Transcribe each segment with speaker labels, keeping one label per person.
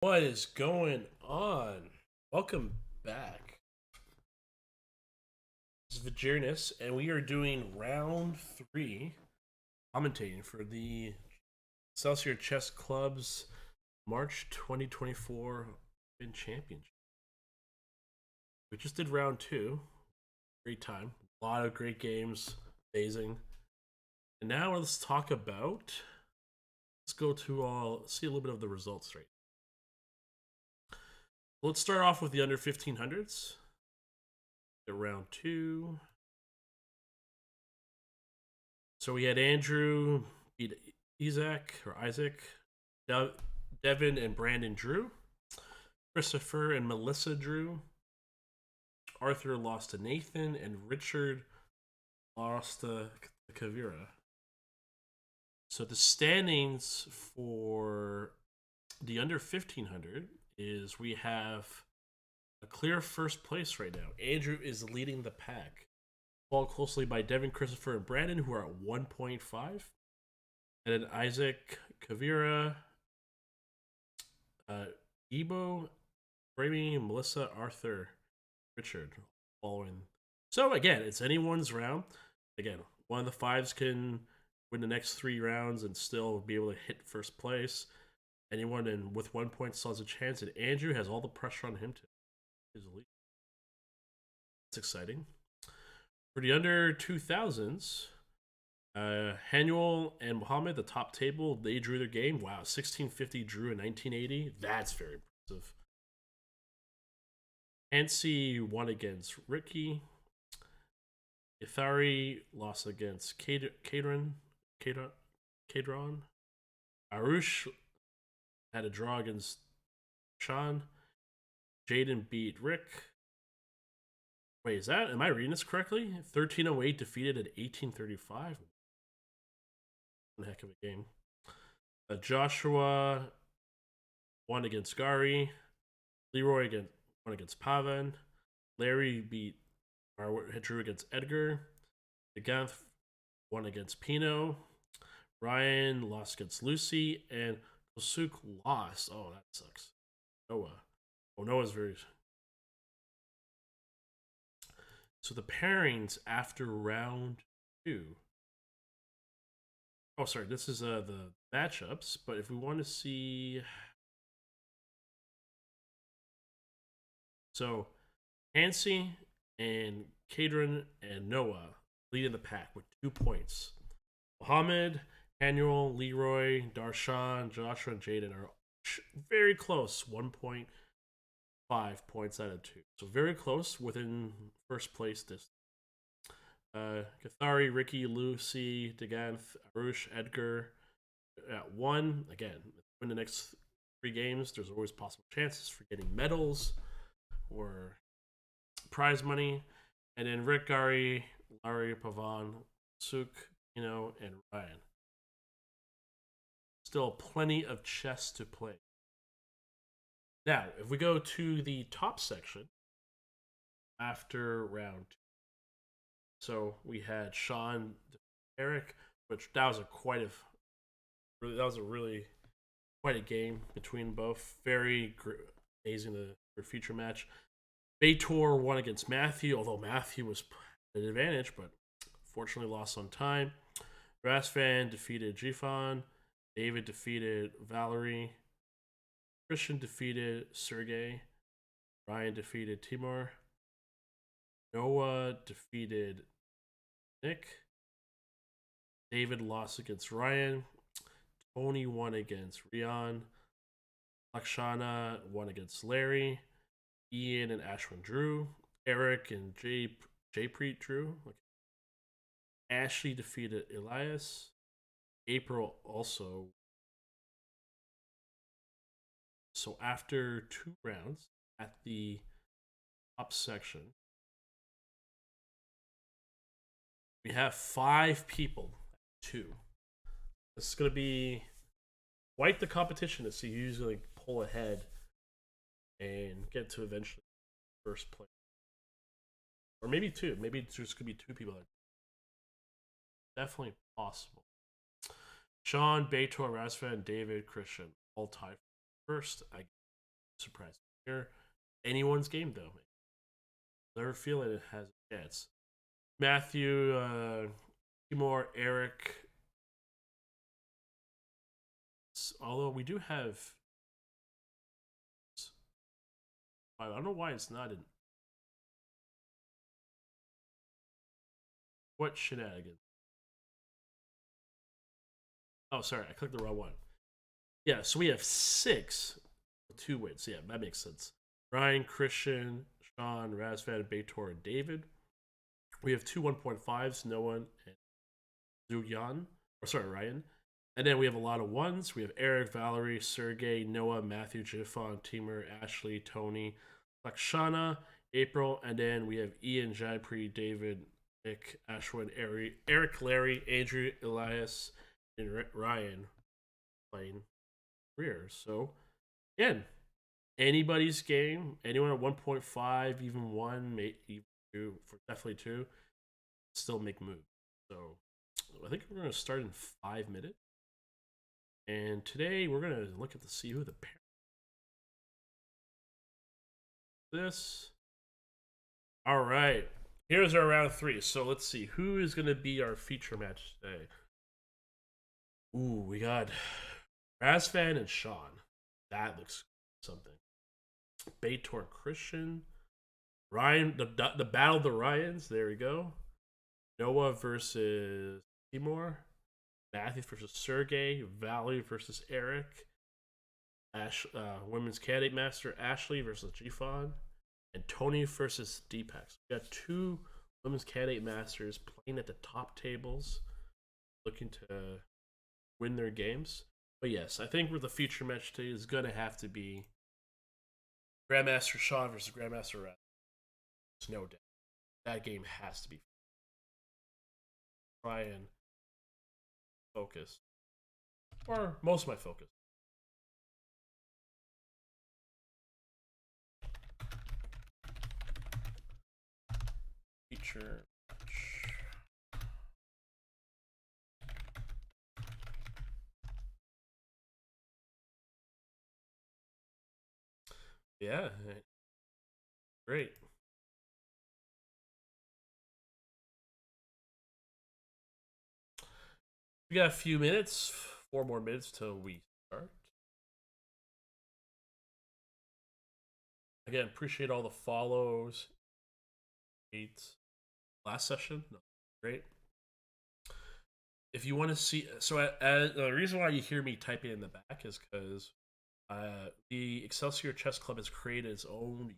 Speaker 1: What is going on? Welcome back. This is Vegereness, and we are doing round three, commentating for the Excelsior Chess Club's March 2024 Open Championship. We just did round two. Great time. A lot of great games. Amazing. And now let's talk about. Let's go to see a little bit of the results right. Let's start off with the under 1500s. Round two. So we had Andrew beat Isaac, Devin and Brandon drew, Christopher and Melissa drew, Arthur lost to Nathan, and Richard lost to Kavira. So the standings for the under 1500 is we have a clear first place right now. Andrew is leading the pack, followed closely by Devin, Christopher, and Brandon, who are at 1.5. And then Isaac, Kavira, Ebo, Brady, Melissa, Arthur, Richard following. So again, it's anyone's round. Again, one of the fives can win the next three rounds and still be able to hit first place. Anyone with 1 point still has a chance, and Andrew has all the pressure on him to his lead. It's exciting. For the under 2000s, Hanuel and Muhammad, the top table, they drew their game. Wow, 1650 drew in 1980. That's very impressive. Hansi won against Ricky. Ithari lost against Cadron. Arush had a draw against Sean. Jaden beat Rick. Wait, am I reading this correctly? 1308 defeated at 1835. One heck of a game. Joshua won against Gary. Leroy won against Pavan. Larry drew against Edgar. Gaganth won against Pino. Ryan lost against Lucy. And Kosuk lost. Oh, that sucks. Noah. Oh, Noah's very. So the pairings after round two. Oh, sorry. This is the matchups. But if we want to see, so Hansi and Cadron and Noah leading the pack with 2 points. Mohammed, Hanuel, Leroy, Darshan, Joshua, and Jaden are very close. 1.5 points out of 2. So very close within first place distance. Kathari, Ricky, Lucy, Deganth, Arush, Edgar at 1. Again, win the next 3 games. There's always possible chances for getting medals or prize money. And then Rick, Gary, Larry, Pavan, Suk, and Ryan. Still plenty of chess to play. Now, if we go to the top section after round 2. So we had Sean, Eric, which that was really quite a game between both. Very amazing the future match. Beitor won against Matthew, although Matthew was at an advantage, but fortunately lost on time. Rasvan defeated Jifan. David defeated Valerie. Christian defeated Sergey. Ryan defeated Timur. Noah defeated Nick. David lost against Ryan. Tony won against Rian. Lakshana won against Larry. Ian and Ashwin drew. Eric and Jaypreet drew. Okay. Ashley defeated Elias. April also. So after 2 rounds at the top section, we have 5 people. 2. This is going to be quite the competition to see who's going to pull ahead and get to eventually first place. Or maybe 2. Maybe there's going to be 2 people. Definitely possible. Sean, Beto, Rasva, and David, Christian all tied first. surprise here. Anyone's game though. Never feeling it has a chance. Matthew, Timor, Eric. Although we do have, I don't know why it's not in. What shenanigans? Oh, sorry, I clicked the wrong one. Yeah, so we have 2 wins. Yeah, that makes sense. Ryan, Christian, Sean, Razvan, Baitor, and David. We have two 1.5s, Noah and Zugyan. Or sorry, Ryan. And then we have a lot of ones. We have Eric, Valerie, Sergey, Noah, Matthew, Jifon, Timur, Ashley, Tony, Lakshana, April, and then we have Ian, Jaipri, David, Nick, Ashwin, Eric, Larry, Andrew, Elias, and Ryan playing rear. So, again, anybody's game, anyone at 1.5, even 1, even 2, for definitely 2, still make moves. So, I think we're going to start in 5 minutes. And today we're going to look at see who the pair this. All right. Here's our round 3. So let's see who is going to be our feature match today. Ooh, we got Razvan and Sean. That looks something. Baitor Christian. Ryan, the battle of the Ryans. There we go. Noah versus Timor. Matthew versus Sergey. Valerie versus Eric. Women's Candidate Master Ashley versus Jifon. And Tony versus Deepak. So we got 2 Women's Candidate Masters playing at the top tables, looking to win their games. But yes, I think with the feature match today is going to have to be Grandmaster Sean versus Grandmaster Red. There's no doubt. That game has to be. Try and focus. Or most of my focus. Feature match. Yeah. Great. We got a few minutes, 4 more minutes till we start. Again, appreciate all the follows. Last session, no, great. If you want to see, so the reason why you hear me typing in the back is because the Excelsior Chess Club has created its own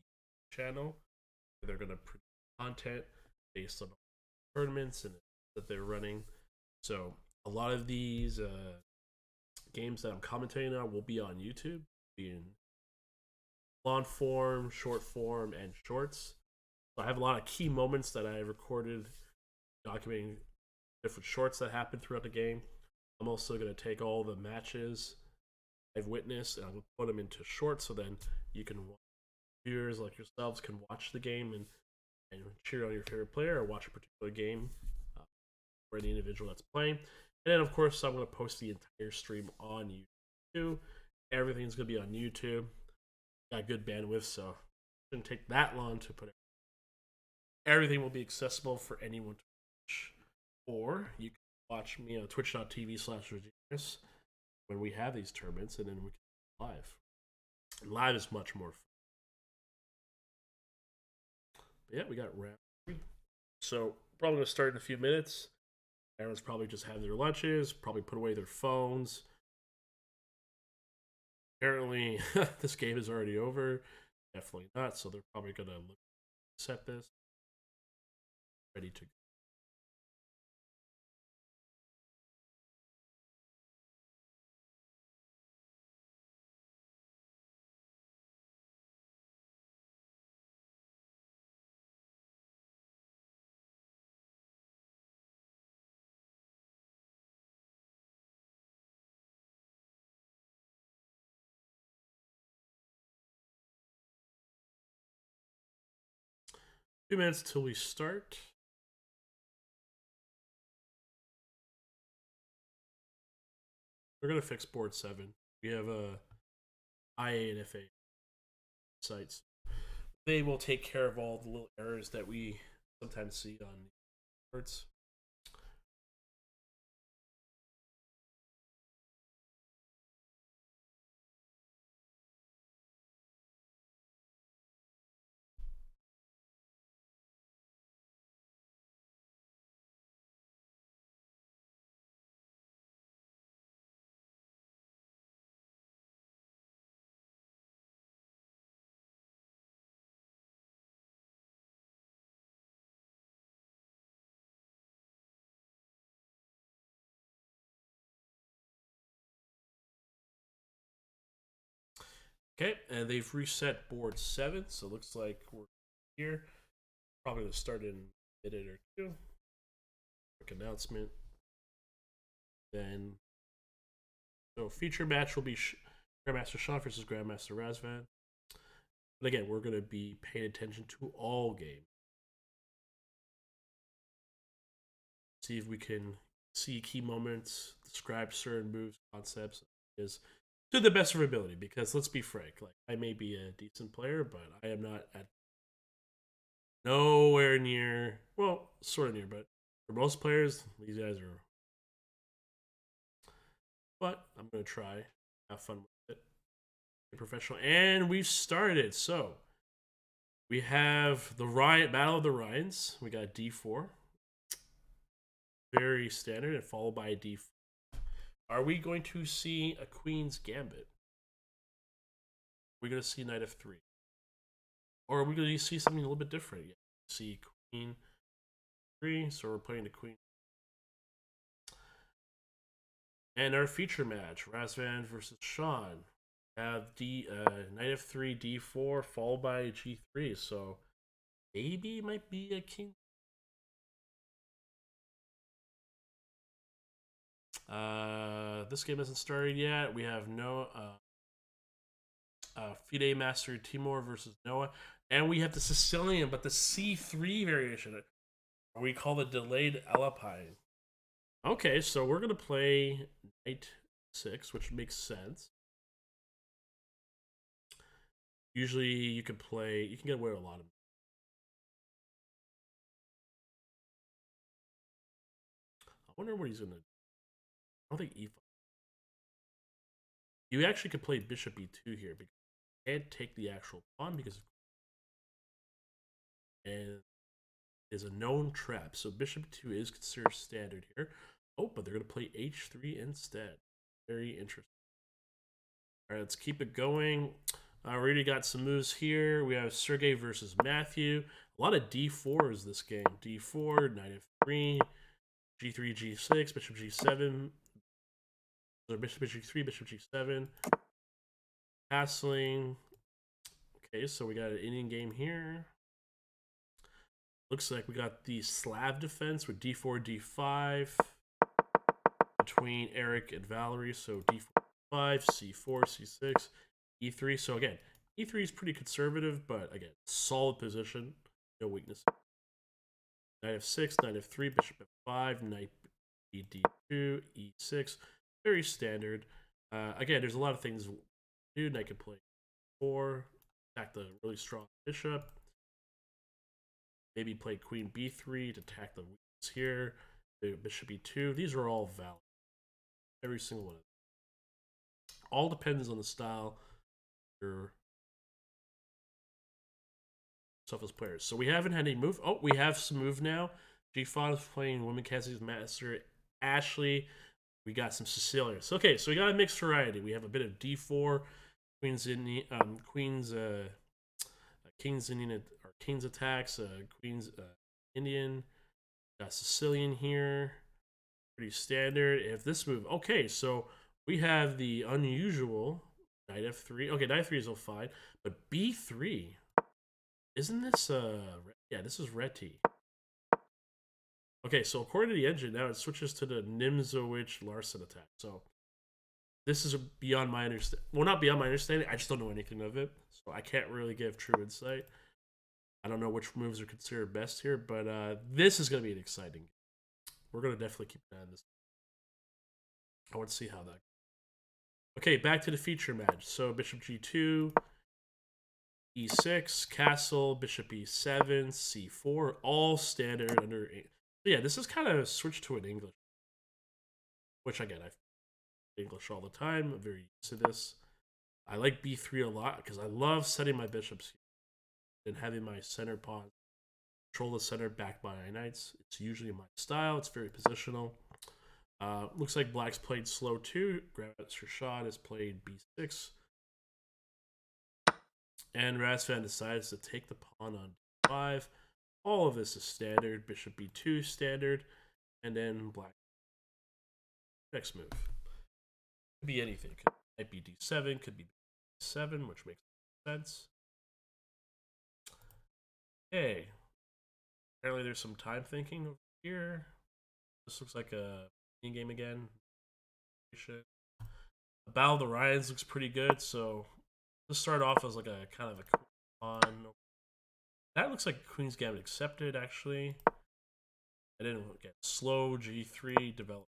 Speaker 1: channel. They're going to produce content based on tournaments and that they're running. So a lot of these games that I'm commentating on will be on YouTube, being long form, short form, and shorts. So I have a lot of key moments that I recorded, documenting different shorts that happened throughout the game. I'm also going to take all the matches I've witnessed and I'll put them into shorts, so then you can viewers like yourselves can watch the game and cheer on your favorite player or watch a particular game for any individual that's playing. And then, of course, I'm going to post the entire stream on YouTube. Everything's going to be on YouTube. Got good bandwidth, so it shouldn't take that long to put it. Everything will be accessible for anyone to watch. Or you can watch me on twitch.tv/Vegereness when we have these tournaments, and then we can live. And live is much more fun. But yeah, we got round 3. So probably going to start in a few minutes. Everyone's probably just having their lunches, probably put away their phones. Apparently, this game is already over. Definitely not, so they're probably going to set this. Ready to go. Few minutes till we start. We're gonna fix board 7. We have a IA and FA sites. They will take care of all the little errors that we sometimes see on words. Okay, and they've reset board 7, so it looks like we're here. Probably gonna start in a minute or two. Quick announcement. Then, so feature match will be Grandmaster Sean versus Grandmaster Razvan. But again, we're gonna be paying attention to all games. See if we can see key moments, describe certain moves, concepts, is to the best of our ability. Because let's be frank, like I may be a decent player, but I am not at nowhere near. Well, sort of near, but for most players, these guys are. But I'm gonna try, have fun with it, be professional, and we've started. So we have the Ryan Battle of the Ryans. We got D4, very standard, and followed by a D4. Are we going to see a Queen's Gambit? We're going to see Knight of 3. Or are we going to see something a little bit different? Yeah. See Queen 3, so we're playing the Queen. And our feature match, Razvan versus Sean. Have Knight of 3, D4, followed by G3. So maybe it might be a King. This game hasn't started yet. We have no FIDE Master Timur versus Noah. And we have the Sicilian, but the C3 variation. We call it delayed Alpine. Okay, so we're going to play Knight 6, which makes sense. Usually you can get away with a lot of. I wonder what he's going to. I don't think E5. You actually could play Bishop E2 here because you can't take the actual pawn because. And is a known trap. So Bishop 2 is considered standard here. Oh, but they're going to play H3 instead. Very interesting. All right, let's keep it going. We already got some moves here. We have Sergey versus Matthew. A lot of D4s this game. D4, Knight F3, G3, G6, Bishop G7, or Bishop G3, Bishop G7, castling. Okay, so we got an Indian game here. Looks like we got the Slav defense with D4, D5 between Eric and Valerie. So D4, D5, C4, C6, E3. So again, E3 is pretty conservative, but again, solid position, no weakness. Knight F6, Knight F3, Bishop F5, Knight D2, E6. Very standard. Again, there's a lot of things to do. Knight can play 4, attack the really strong bishop. Maybe play Queen B3 to attack the weakness here. Bishop E2. These are all valid. Every single one. All depends on the style your self as players. So we haven't had any move. Oh, we have some move now. G5 is playing Women Cassie's Master Ashley. We got some Sicilians. Okay, so we got a mixed variety. We have a bit of D4, Queen's Indian, King's Indian or King's attacks, Queen's Indian, got Sicilian here, pretty standard. If this move, okay, so we have the unusual Knight F3. Okay, Knight F3 is all fine, but B3, isn't this yeah, this is Reti. Okay, so according to the engine, now it switches to the Nimzowicz Larson attack. So this is beyond my understanding. Well, not beyond my understanding. I just don't know anything of it, so I can't really give true insight. I don't know which moves are considered best here, but this is going to be an exciting game. We're going to definitely keep an eye on this. I want to see how that. Okay, back to the feature match. So Bishop G2, E6, castle, bishop E7, C4, all standard under 8. Yeah, this is kind of switched to an English, which again, I English all the time. I'm very used to this. I like B3 a lot because I love setting my bishops here and having my center pawn control the center back by knights. It's usually my style. It's very positional. Looks like black's played slow too. Grandmaster Shah has played B6. And Razvan decides to take the pawn on D5. All of this is standard. Bishop B2 standard. And then black next move. Could be anything. Could be D7, could be B7, which makes sense. Okay. Apparently there's some time thinking over here. This looks like a mini game again. The Battle of the Ryans looks pretty good, so let's start off as like a kind of a pawn. That looks like Queen's Gambit accepted, actually. I didn't get slow G3 develop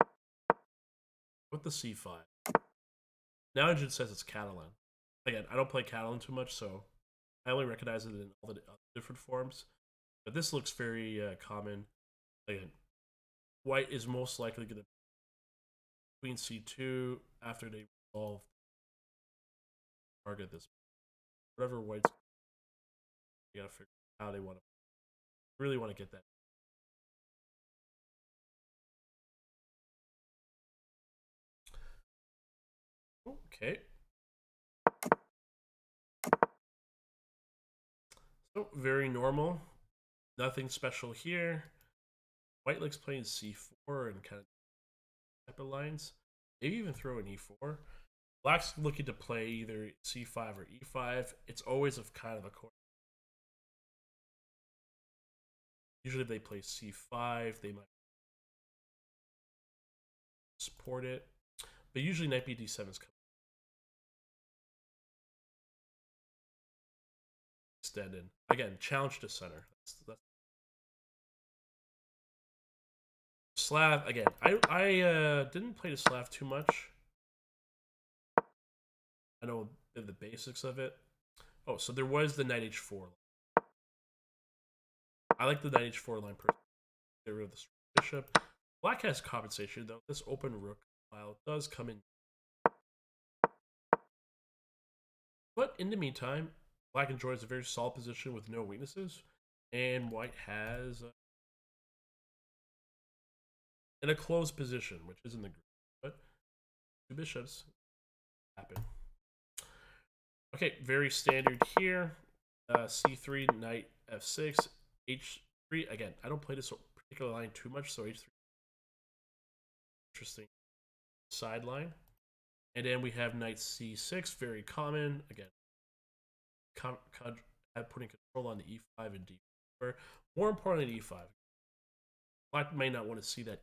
Speaker 1: with the C5. Now it just says it's Catalan. Again, I don't play Catalan too much, so I only recognize it in all the different forms. But this looks very common. Again, white is most likely going to Queen C2 after they resolve target this. Whatever white's, you gotta figure out how they want to really want to get that. Okay. So very normal. Nothing special here. White likes playing C4 and kind of type of lines. Maybe even throw an E4. Black's looking to play either C5 or E5. It's always a kind of a corner. Usually if they play C5, they might support it. But usually knight B D7 is coming. Extended. Again, challenge to center. That's Slav, again, I didn't play the Slav too much. I know the basics of it. Oh, so there was the knight h4. I like the knight h4 line personally. Get rid of the bishop. Black has compensation though. This open rook file does come in. But in the meantime, black enjoys a very solid position with no weaknesses. And white has in a closed position, which isn't the group. But two bishops happen. Okay, very standard here. C3, knight f6, h3. Again, I don't play this particular line too much, so h3. Interesting sideline. And then we have knight c6, very common. Again, putting control on the e5 and d4. More importantly, e5. Black may not want to see that.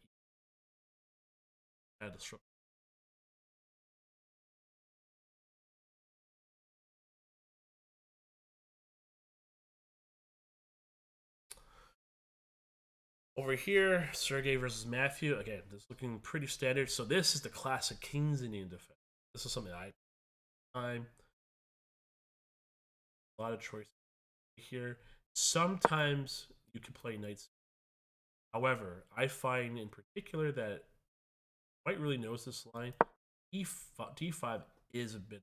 Speaker 1: Over here, Sergey versus Matthew. Again, this is looking pretty standard. So this is the classic King's Indian defense. This is something I time. A lot of choice here. Sometimes you can play knights. However, I find in particular that White really knows this line. D5 is a bit.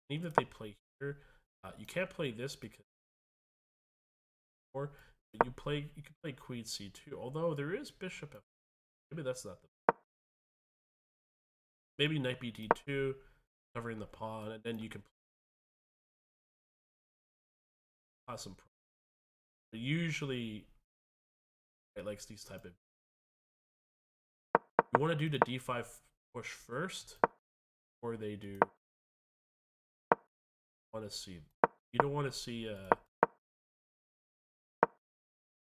Speaker 1: Even if they play here, you can't play this because or you can play Queen C2. Although there is Bishop F. Maybe that's not the. Maybe Knight BD2, covering the pawn, and then you can cause some. But usually, it likes these type of. You want to do the D5 push first, or they do. Want to see? You don't want to see.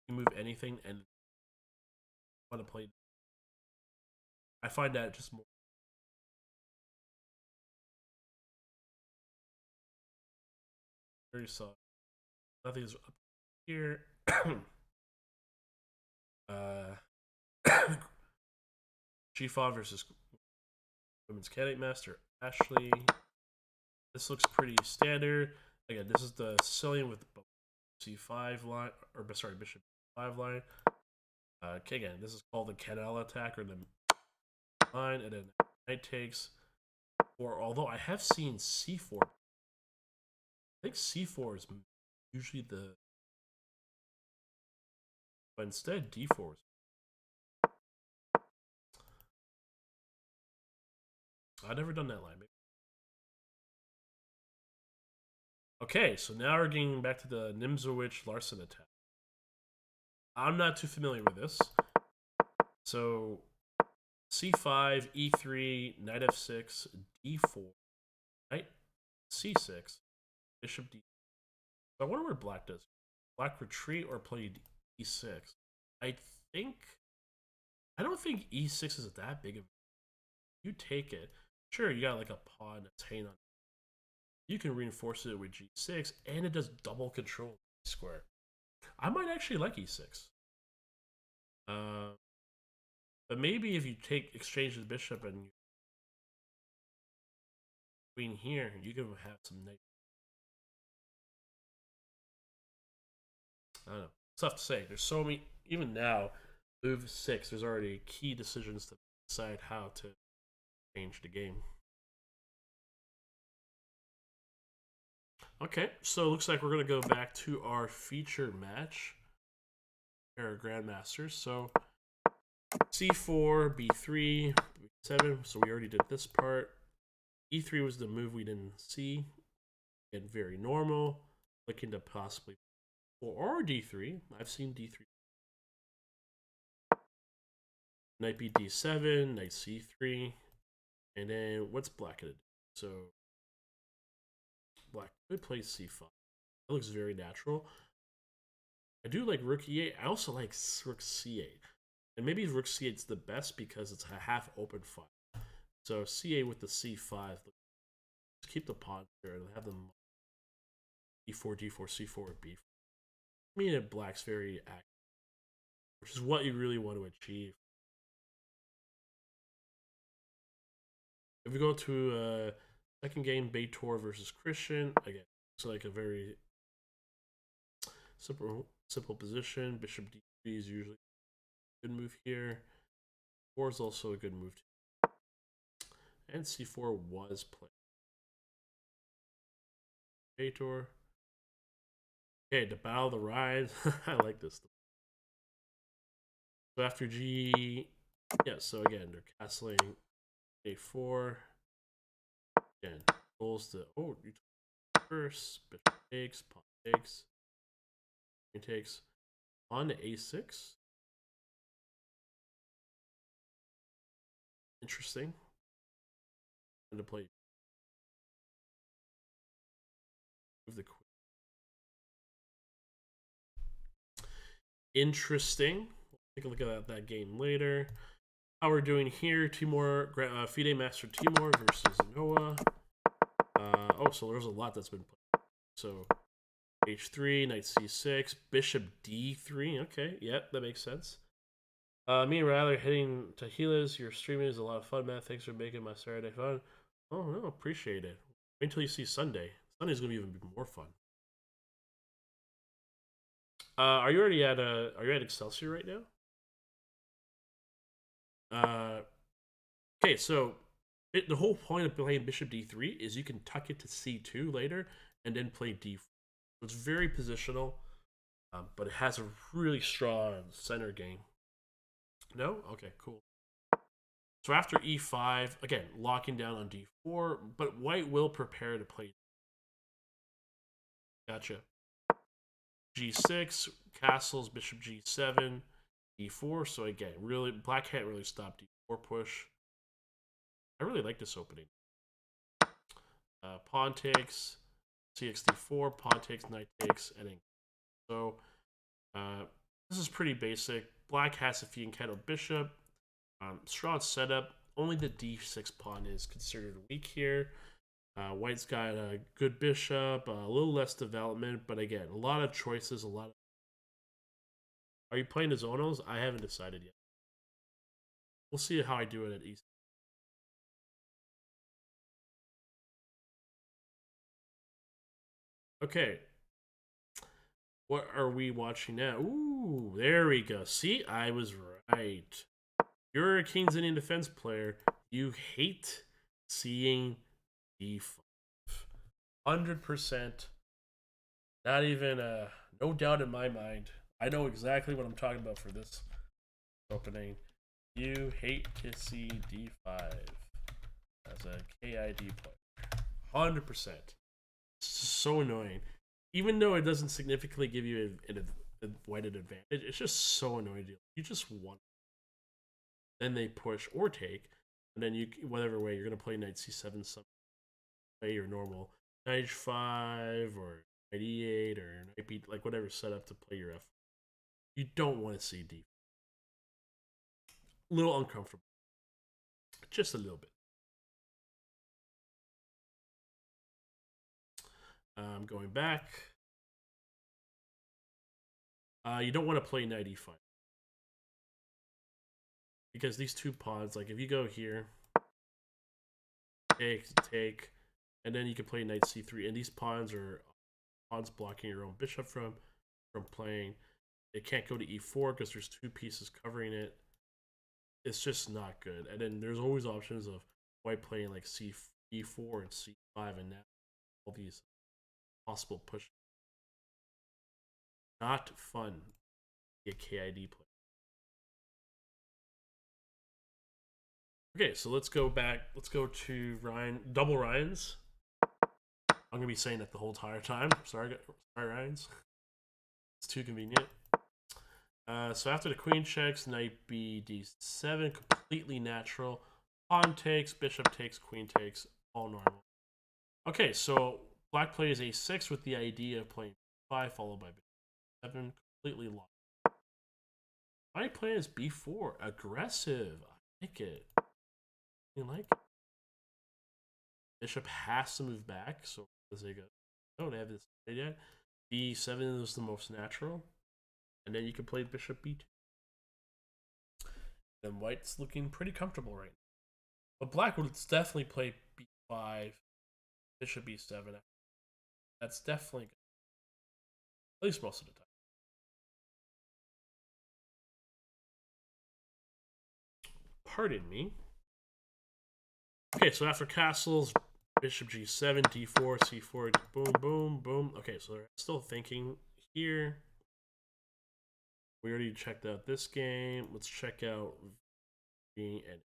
Speaker 1: You move anything and want to play. I find that just more. Very soft. Nothing's up here. G5 versus Women's Candidate Master Ashley. This looks pretty standard. Again, this is the Sicilian with C5 line, or sorry, Bishop 5 line. Okay, again, this is called the Canal attack or the line, and then knight takes. Or although I have seen C4, I think C4 is usually the, but instead D4 is. I've never done that line. Maybe. Okay, so now we're getting back to the Nimzowitsch Larson attack. I'm not too familiar with this. So C5, E3, Knight F6, D4, Knight C6, Bishop D. So I wonder what Black does. Black retreat or play E6. I think I don't think E6 is that big of. You take it. Sure, you got like a pawn that's hanging on. You can reinforce it with G6, and it does double control square. I might actually like E6. But maybe if you exchange the bishop and queen here, you can have some nice. I don't know. It's tough to say. There's so many. Even now, move 6. There's already key decisions to decide how to change the game. Okay, so it looks like we're gonna go back to our feature match. Our Grandmasters. So C4, B3, B7. So we already did this part. E3 was the move we didn't see. And very normal. Looking to possibly or D3. I've seen D3. Knight B D7, Knight C3, and then what's Black gonna do? So Black could play C5. That looks very natural. I do like Rook E8. I also like Rook C8. And maybe Rook C8 is the best because it's a half open file. So C8 with the C5. Just keep the pawn there and have them D4, D4, C4, B4. I mean, Black's very active, which is what you really want to achieve. If we go to second game, Beitor versus Christian, again, it's like a very simple position. Bishop D3 is usually a good move here. 4 is also a good move too. And C4 was played. Beitor. Okay, to battle the ride. I like this. So after G, yeah. So again, they're castling A4. Again, goals to you first. Bishop takes, pawn takes, queen takes, on to A6. Interesting. And to play move the queen. Interesting. Take a look at that game later. How we're doing here: Timur, FIDE Master Timur versus Noah. So there's a lot that's been played. So H3, Knight C6, Bishop D3. Okay, yep, that makes sense. Me and Riley heading to Gilas. Your streaming is a lot of fun, man. Thanks for making my Saturday fun. Oh no, appreciate it. Wait until you see Sunday. Sunday's gonna be even more fun. Are you already at Are you at Excelsior right now? Okay, so the whole point of playing Bishop D3 is you can tuck it to C2 later and then play D4. So it's very positional, but it has a really strong center game. No? Okay, cool. So after E5, again, locking down on D4, but white will prepare to play. Gotcha. G6, castles, Bishop G7, D4. So again, really, black can't really stop D4 push. I really like this opening. Pawn takes, CXD4, pawn takes, knight takes, and then so this is pretty basic. Black has a few kettle bishop. Strong setup. Only the D6 pawn is considered weak here. White's got a good bishop, a little less development, but again, a lot of choices, a lot of. Are you playing the Zonos? I haven't decided yet. We'll see how I do it at East. Okay. What are we watching now? Ooh, there we go. See, I was right. You're a Kings Indian defense player. You hate seeing D5. 100%. Not even no doubt in my mind. I know exactly what I'm talking about for this opening. You hate to see D5 as a KID player. 100%. So annoying. Even though it doesn't significantly give you a weighted advantage, it's just so annoying. You just want. Then they push or take, and then you whatever way you're gonna play knight c7 some way your normal knight h5 or knight e8 or knight b like whatever set up to play your f. You don't want to see d. A little uncomfortable, just a little bit. Going back. You don't want to play knight e5 because these two pawns, like if you go here, take, and then you can play knight c3, and these pawns are pawns blocking your own bishop from playing. It can't go to e4 because there's two pieces covering it. It's just not good. And then there's always options of white playing like e4 and c5, and now all these possible push. Not fun. Be a KID play. Okay, so let's go back. Let's go to Ryan. Double Ryans. I'm gonna be saying that the whole entire time. Sorry, Ryans. It's too convenient. So after the queen checks, knight b d7, completely natural. Pawn takes, bishop takes, queen takes, all normal. Okay, so black plays a6 with the idea of playing 5 followed by b7, completely locked. My plan is b4, aggressive. I like it. I like it. Bishop has to move back, so as they go, oh, they have this yet. b7 is the most natural, and then you can play bishop b2. And white's looking pretty comfortable right now. But black would definitely play b5, bishop b7. That's definitely good. At least most of the time. Pardon me. Okay, so after castles, bishop g7, d4, c4, boom, boom, boom. Okay, so they're still thinking here. We already checked out this game. Let's check out V and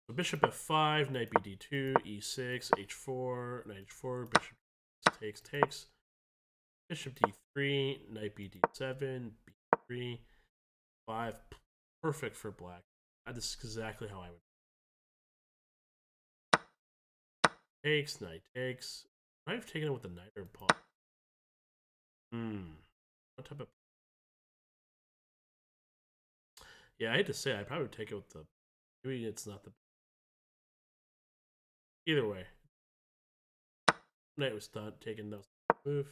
Speaker 1: so bishop f5, knight bd2, e6, h4, knight h4, bishop takes, bishop d3, knight bd7, b3, 5. Perfect for black. This is exactly how I would. Takes, knight takes. Might have taken it with the knight or pawn. What type of. Yeah, I hate to say it, I'd probably take it with the. Maybe it's not the. Either way. Knight was done, taken, that was the move.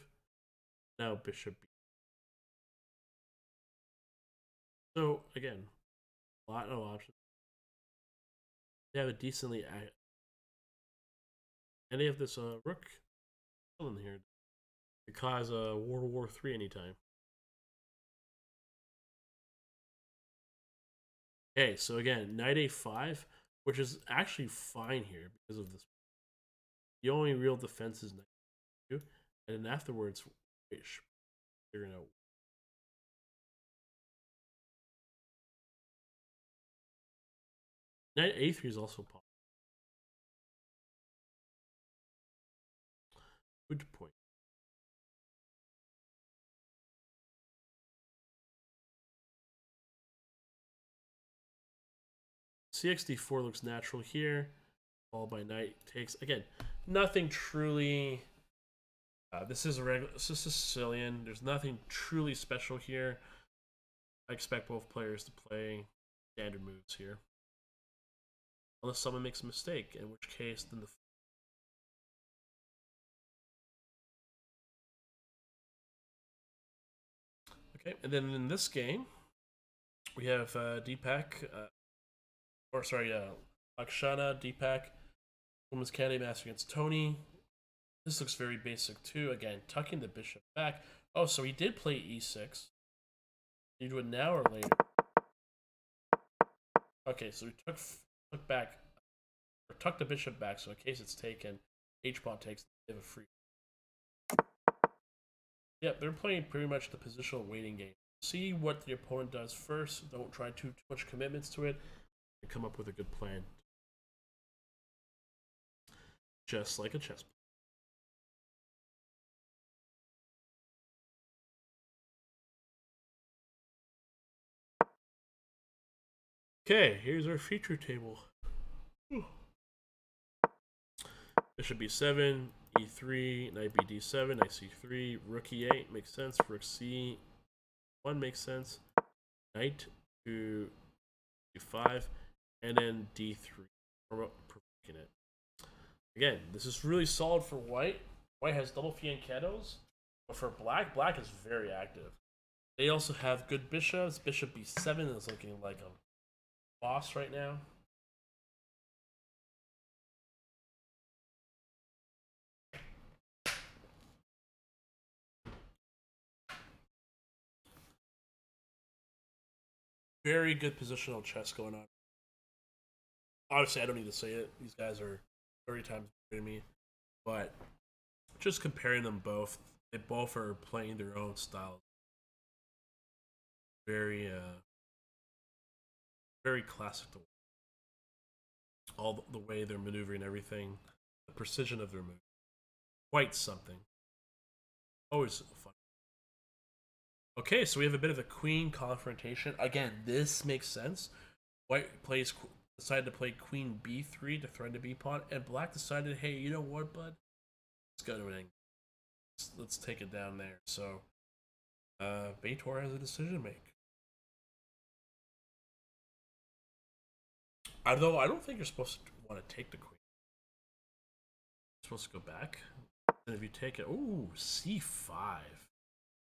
Speaker 1: Now bishop b. So, again, a lot of options. They have a decently. Any of this rook still in here. It cause World War III anytime. Okay, so again, knight a5, which is actually fine here because of this. The only real defense is knight 2, and then afterwards, figuring out. Knight a3 is also possible. Good point. Cxd4 looks natural here, followed by knight takes. Again, nothing truly. This is a regular. This is Sicilian. There's nothing truly special here. I expect both players to play standard moves here, unless someone makes a mistake, in which case then the. Okay, and then in this game, we have Deepak, Lakshana, Deepak, Women's Candy Master against Tony. This looks very basic too. Again, tucking the bishop back. Oh, so he did play e6. You do it now or later? Okay, so we took back, or tuck the bishop back, so in case it's taken, h-pawn takes, they have a free. Yep, they're playing pretty much the positional waiting game. See what the opponent does first. Don't try too much commitments to it, and come up with a good plan. Just like a chess player. Okay, here's our feature table. Bishop b7, e3, knight bd7, knight c3, rook e8 makes sense, rook c1 makes sense, knight to d5, and then d3, provoking it. Again, this is really solid for white. White has double fianchettos, but for black, black is very active. They also have good bishops. Bishop b7 is looking like a boss right now. Very good positional chess going on. Obviously, I don't need to say it. These guys are 30 times better than me. But just comparing them both, they both are playing their own style. Very, very classic. All the way they're maneuvering everything, the precision of their move. Quite something. Always fun. Okay, so we have a bit of a queen confrontation. Again, this makes sense. White decided to play queen b3 to threaten the b pawn, and black decided, hey, you know what, bud? Let's go to an angle. Let's take it down there. So, Beitor has a decision to make. Although I don't think you're supposed to want to take the queen. You're supposed to go back. And if you take it, ooh, c5.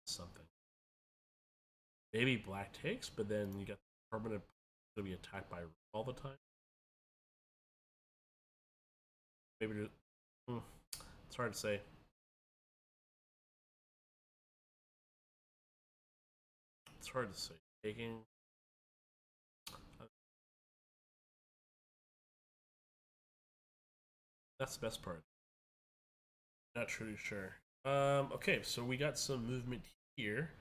Speaker 1: Something. Maybe black takes, but then you got the permanent to be attacked by all the time. Maybe it's hard to say. It's hard to say. Taking. That's the best part. Not truly sure. Okay, so we got some movement here.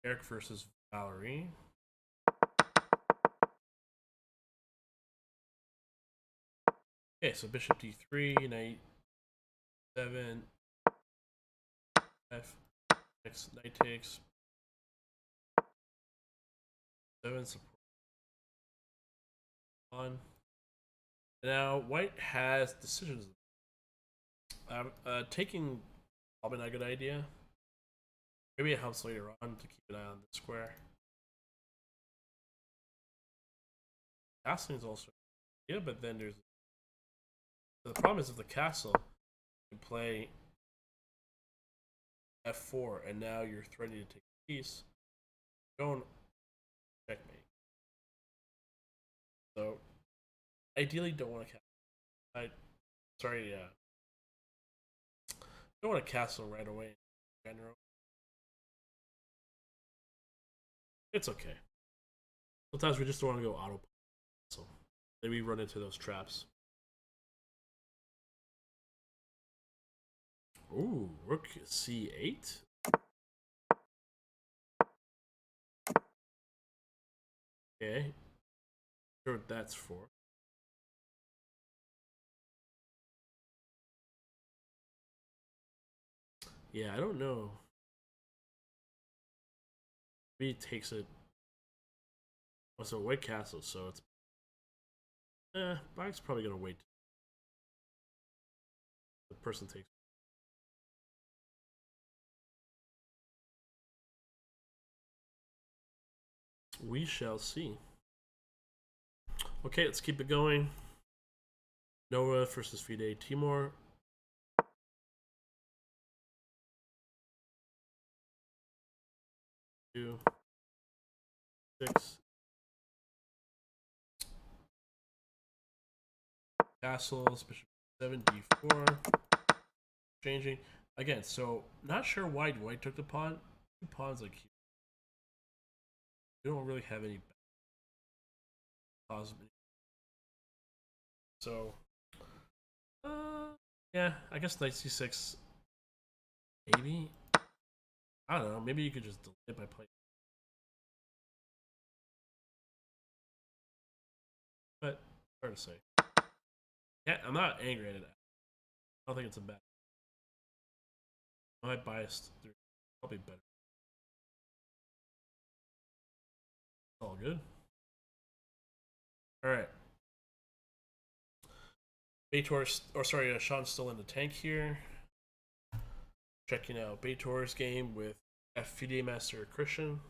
Speaker 1: Eric versus Valerie. Okay, so bishop d3, knight 7, f, next knight takes 7 support on. Now white has decisions. Taking probably not a good idea. Maybe it helps later on to keep an eye on the square. Castling is also yeah, but then there's the problem is if the castle can play f4 and now you're threatening to take a piece, don't checkmate. So ideally don't want to don't want to castle right away in general. It's okay. Sometimes we just don't want to go auto. So then we run into those traps. Ooh, rook c8. Okay. Sure what that's for. Yeah, I don't know. Maybe he takes it. Oh, so white castle, so it's black's probably gonna wait. The person takes. We shall see. Okay, let's keep it going. Noah versus Fide Timur. Two, 6. Castles, bishop 7, d4. changing again. So not sure why White took the pawn. Two pawns like you don't really have any pawns. So yeah, I guess knight c6 maybe. I don't know. Maybe you could just delay it by playing. But hard to say. Yeah, I'm not angry at it. I don't think it's a bad. I might bias through. Probably better. All good. All right. Baitor, or sorry, Sean's still in the tank here. Checking out Baitor's game with FPD Master Christian.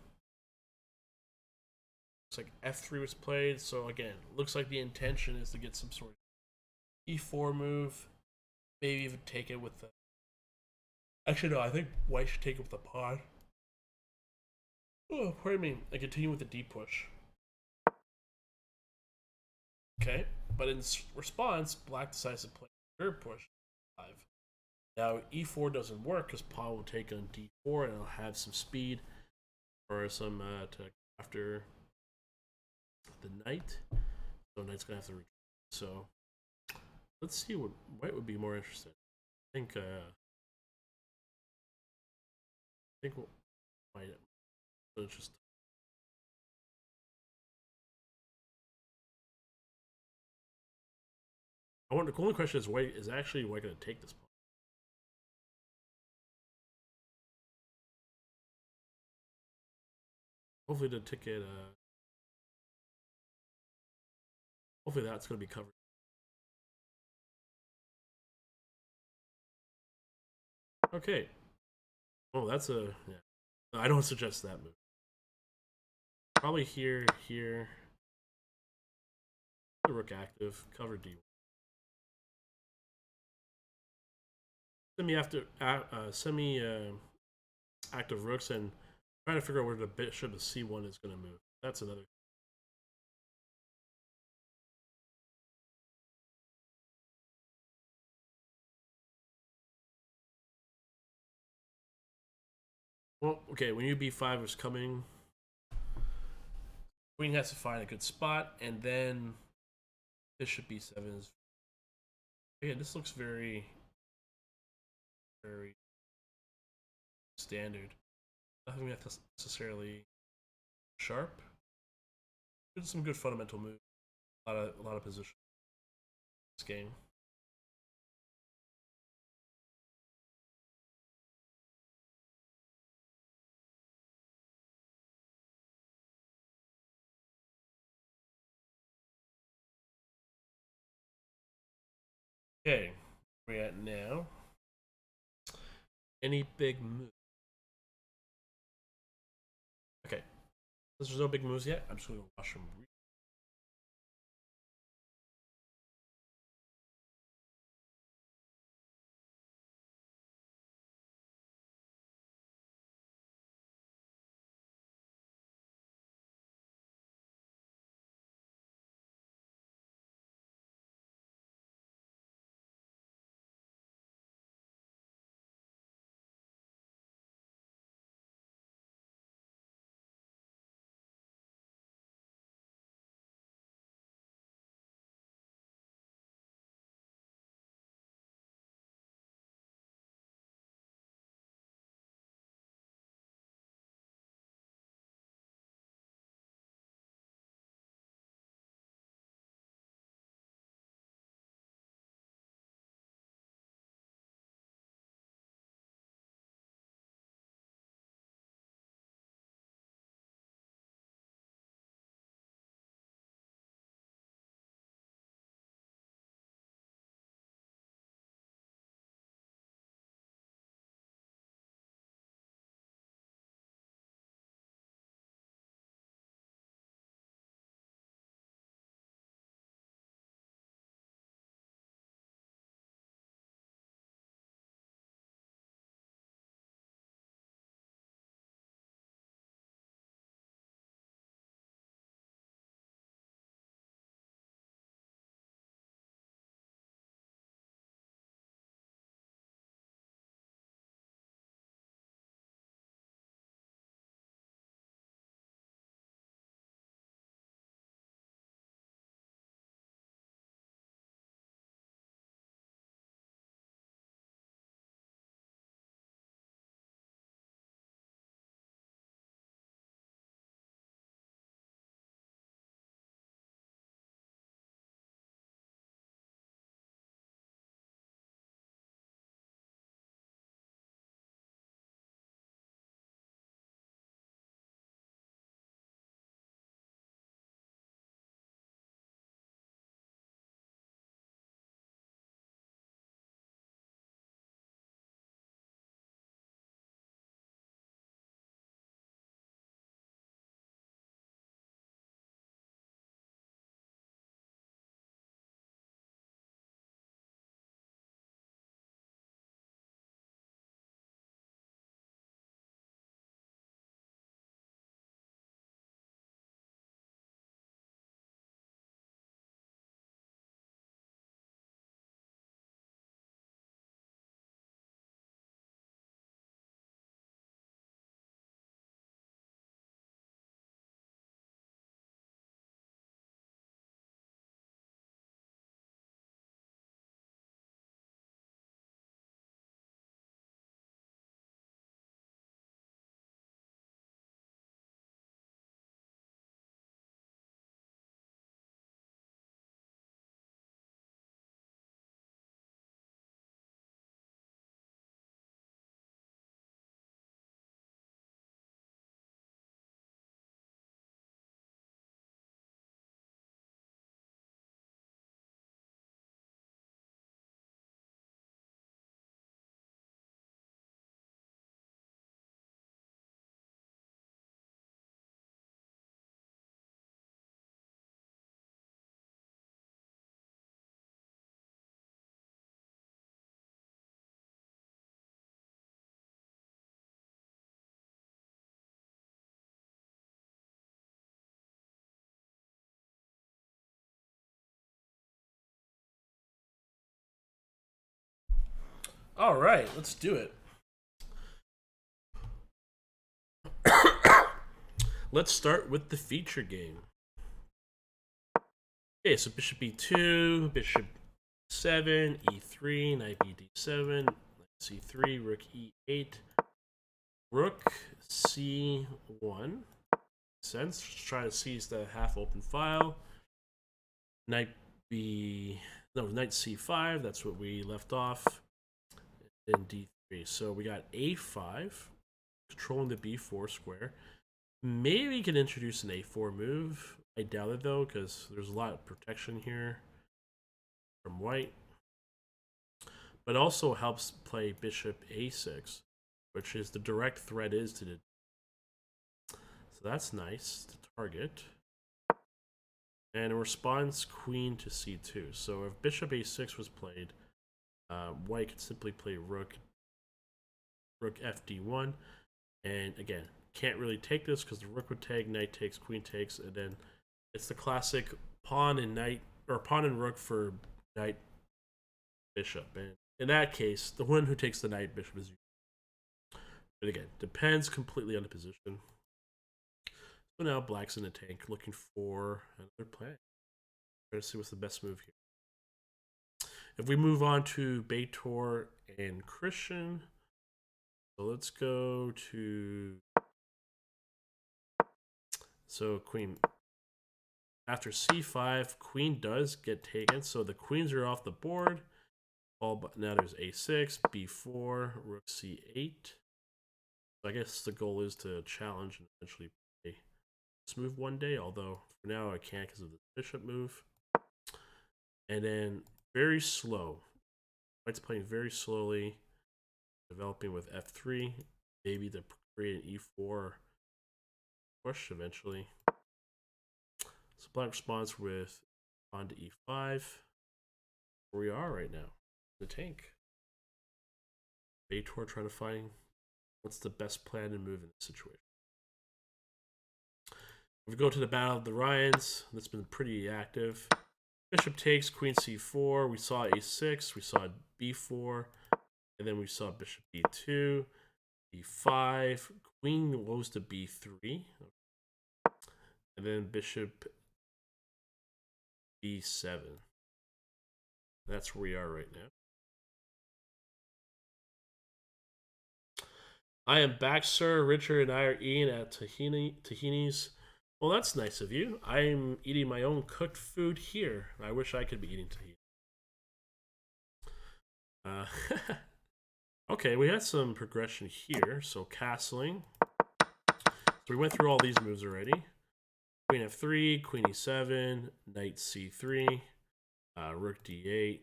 Speaker 1: Looks like F3 was played, so again, looks like the intention is to get some sort of E4 move. Maybe even take it with the. Actually, no, I think White should take it with the pawn. Oh, pardon me. And continue with the D push. Okay, but in response, Black decides to play third push. 5. Now E4 doesn't work because pawn will take on D4 and it'll have some speed or some to after the knight. So knight's gonna have to retreat. So let's see what White would be more interested. I think White. So it's just. I wonder. The only question is, White is actually White gonna take this pawn? Hopefully the ticket. Hopefully that's gonna be covered. Okay. Oh, that's a yeah. I don't suggest that move. Probably here, here. The rook active, cover D. Semi active rooks and trying to figure out where the bishop of C1 is going to move. That's another. Well, okay, when B5 is coming, queen has to find a good spot, and then bishop B7 is. Again, this looks very, very standard. Nothing necessarily sharp. There's some good fundamental moves. A lot of position. This game. Okay, where we at now? Any big move? Okay, since there's no big moves yet, I'm just going to watch them. All right, let's do it. Let's start with the feature game. Okay, so bishop e2, bishop 7, e3, knight bd7, knight c3, rook e8, rook c1. Sense. Just try to seize the half-open file. Knight b, no, knight c5. That's what we left off. And d3. So we got a5, controlling the b4 square. Maybe we can introduce an a4 move. I doubt it though, because there's a lot of protection here from white. But also helps play bishop a6, which is the direct threat is to the. So that's nice to target. And in response, queen to c2. So if bishop a6 was played, white could simply play rook fd1. And again, can't really take this because the rook would take, knight takes, queen takes, and then it's the classic pawn and knight, or pawn and rook for knight bishop. And in that case, the one who takes the knight bishop is you. But again, depends completely on the position. So now black's in the tank looking for another play. Trying to see what's the best move here. If we move on to Beitor and Christian, so let's go to. So queen. After c5, queen does get taken, so the queens are off the board. All now there's a6, b4, rook c8. So I guess the goal is to challenge and eventually play this move one day, although for now I can't because of the bishop move. And then very slow. White's playing very slowly, developing with f3, maybe to create an e4 push eventually. So black responds with on to e5. Where we are right now, the tank. Beitor trying to find what's the best plan and move in this situation. If we go to the Battle of the Ryans, that's been pretty active. Bishop takes, queen c4. We saw a6, we saw b4, and then we saw bishop b2, b5. Queen goes to b3, and then bishop b7. That's where we are right now. I am back, sir. Richard and I are eating at Tahini's. Well, that's nice of you. I'm eating my own cooked food here. I wish I could be eating tahini. Okay, we had some progression here. So castling. So we went through all these moves already. Queen f3, queen e7, knight c3, rook d8.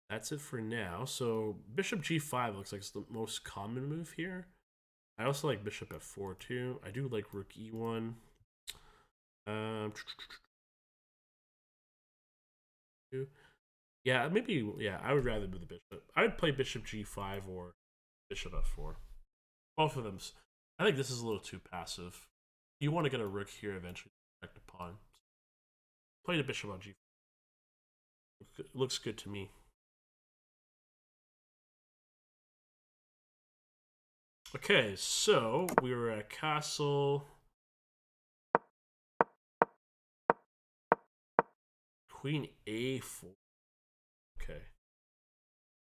Speaker 1: That's it for now. So bishop g5 looks like it's the most common move here. I also like bishop f4 too. I do like rook e1. Yeah, maybe. Yeah, I would rather move the bishop. I would play bishop g5 or bishop f4. Both of them. I think this is a little too passive. You want to get a rook here eventually to protect the pawn. Play the bishop on g5. It looks good to me. Okay, so we were at castle. Queen a4. Okay.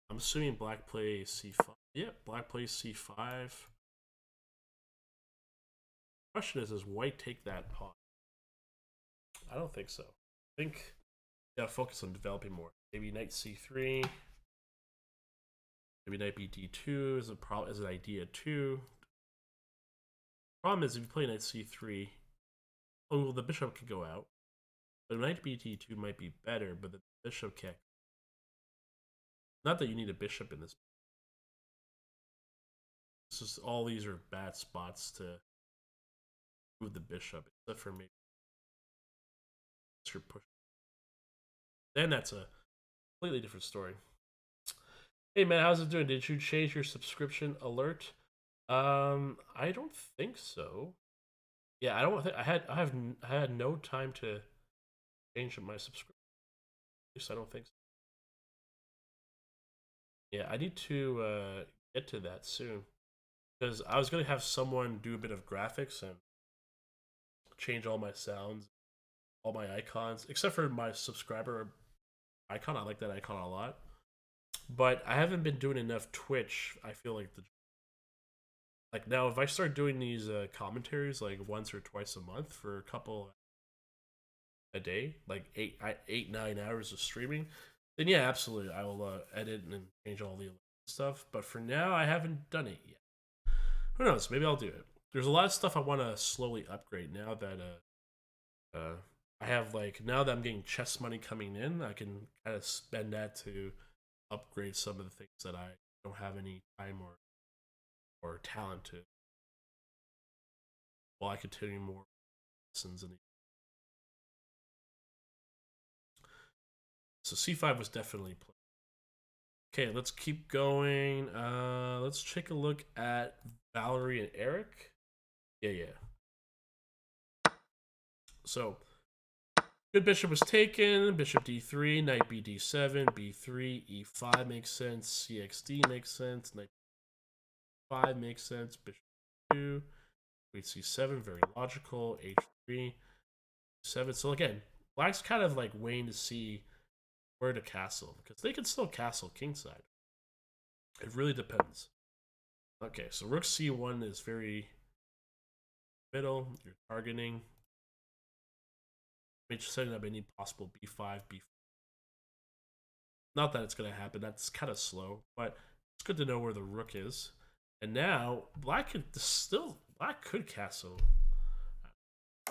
Speaker 1: I'm assuming black plays c5. Yeah, black plays c5. Question is white take that pawn? I don't think so. I think yeah, focus on developing more. Maybe knight c3. Maybe knight bd2 is an idea too. Problem is if you play knight c3, oh well, the bishop could go out. But knight bd2 might be better, but the bishop can't. Not that you need a bishop in this. It's just all these are bad spots to move the bishop, except for maybe push. Then that's a completely different story. Hey man, how's it doing? Did you change your subscription alert? I don't think so. Yeah, I don't think I had no time to change my subscription. At least I don't think so. Yeah, I need to get to that soon because I was gonna have someone do a bit of graphics and change all my sounds, all my icons, except for my subscriber icon. I like that icon a lot, but I haven't been doing enough Twitch. I feel like now if I start doing these commentaries like once or twice a month for a couple a day, like 8 9 hours of streaming, then yeah, absolutely, I will edit and change all the stuff. But for now, I haven't done it yet. Who knows? Maybe I'll do it. There's a lot of stuff I want to slowly upgrade now that I have like now that I'm getting chess money coming in, I can kind of spend that to upgrade some of the things that I don't have any time or talent to, while I continue more lessons. And so C5 was definitely played. Okay, let's keep going. Let's take a look at Valerie and Eric. Yeah, yeah. So good bishop was taken. Bishop d3, knight b d7, b3, e5 makes sense. cxd makes sense. Knight 5 makes sense. Bishop 2, queen c7, very logical. h3, 7. So again, black's kind of like waiting to see where to castle because they can still castle kingside. It really depends. Okay, so rook c1 is very middle. You're targeting. Just setting up any possible b5, b4. Not that it's going to happen. That's kind of slow, but it's good to know where the rook is. And now black could castle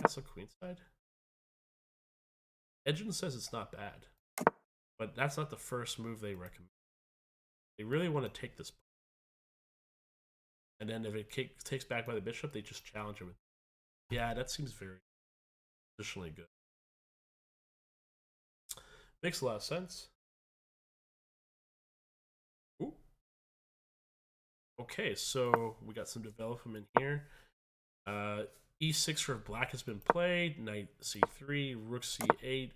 Speaker 1: queenside. Edgen says it's not bad, but that's not the first move they recommend. They really want to take this, and then if it takes back by the bishop, they just challenge it with. Yeah, that seems very positionally good. Makes a lot of sense. Ooh. Okay, so we got some development here. E6 for black has been played. Knight c3, rook c8,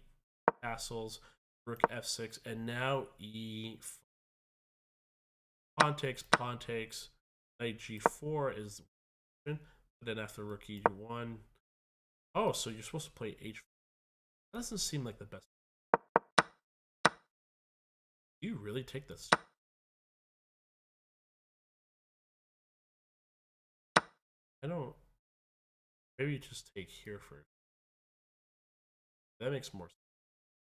Speaker 1: castles, rook f6, and now e. Pawn takes. Knight g4 is. But then after rook e1. Oh, so you're supposed to play h. That doesn't seem like the best. Do you really take this? I don't. Maybe you just take here first. That makes more sense.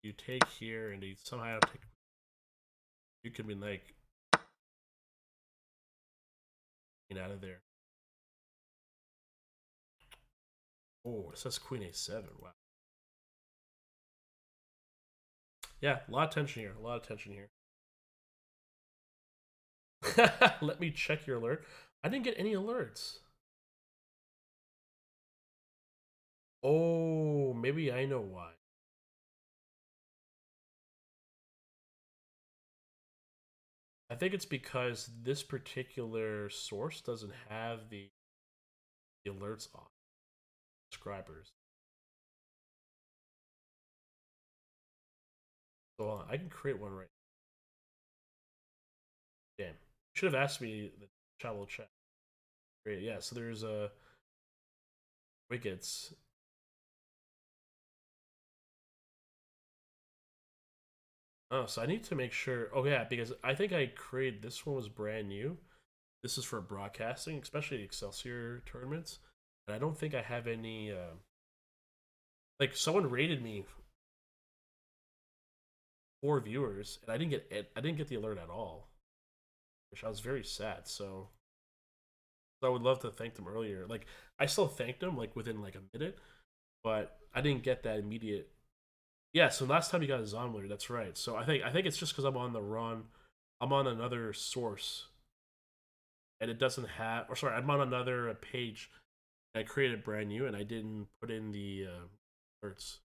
Speaker 1: You take here and you somehow take. You could be like. Get out of there. Oh, it says queen a7. Wow. Yeah, a lot of tension here. A lot of tension here. Let me check your alert. I didn't get any alerts. Oh, maybe I know why. I think it's because this particular source doesn't have the alerts on subscribers. So I can create one right. Damn, you should have asked me the travel chat. Great, yeah. So there's wickets. Oh, so I need to make sure. Oh yeah, because I think I created this one was brand new. This is for broadcasting, especially Excelsior tournaments. And I don't think I have any. Like someone rated me 4 viewers, and I didn't get it. I didn't get the alert at all, which I was very sad. So I would love to thank them earlier. Like I still thanked them like within like a minute, but I didn't get that immediate. Yeah, so last time you got a Zomler, that's right. So I think it's just because I'm on the run. I'm on another source, and it doesn't have. Or sorry, I'm on another page. I created brand new, and I didn't put in the alerts.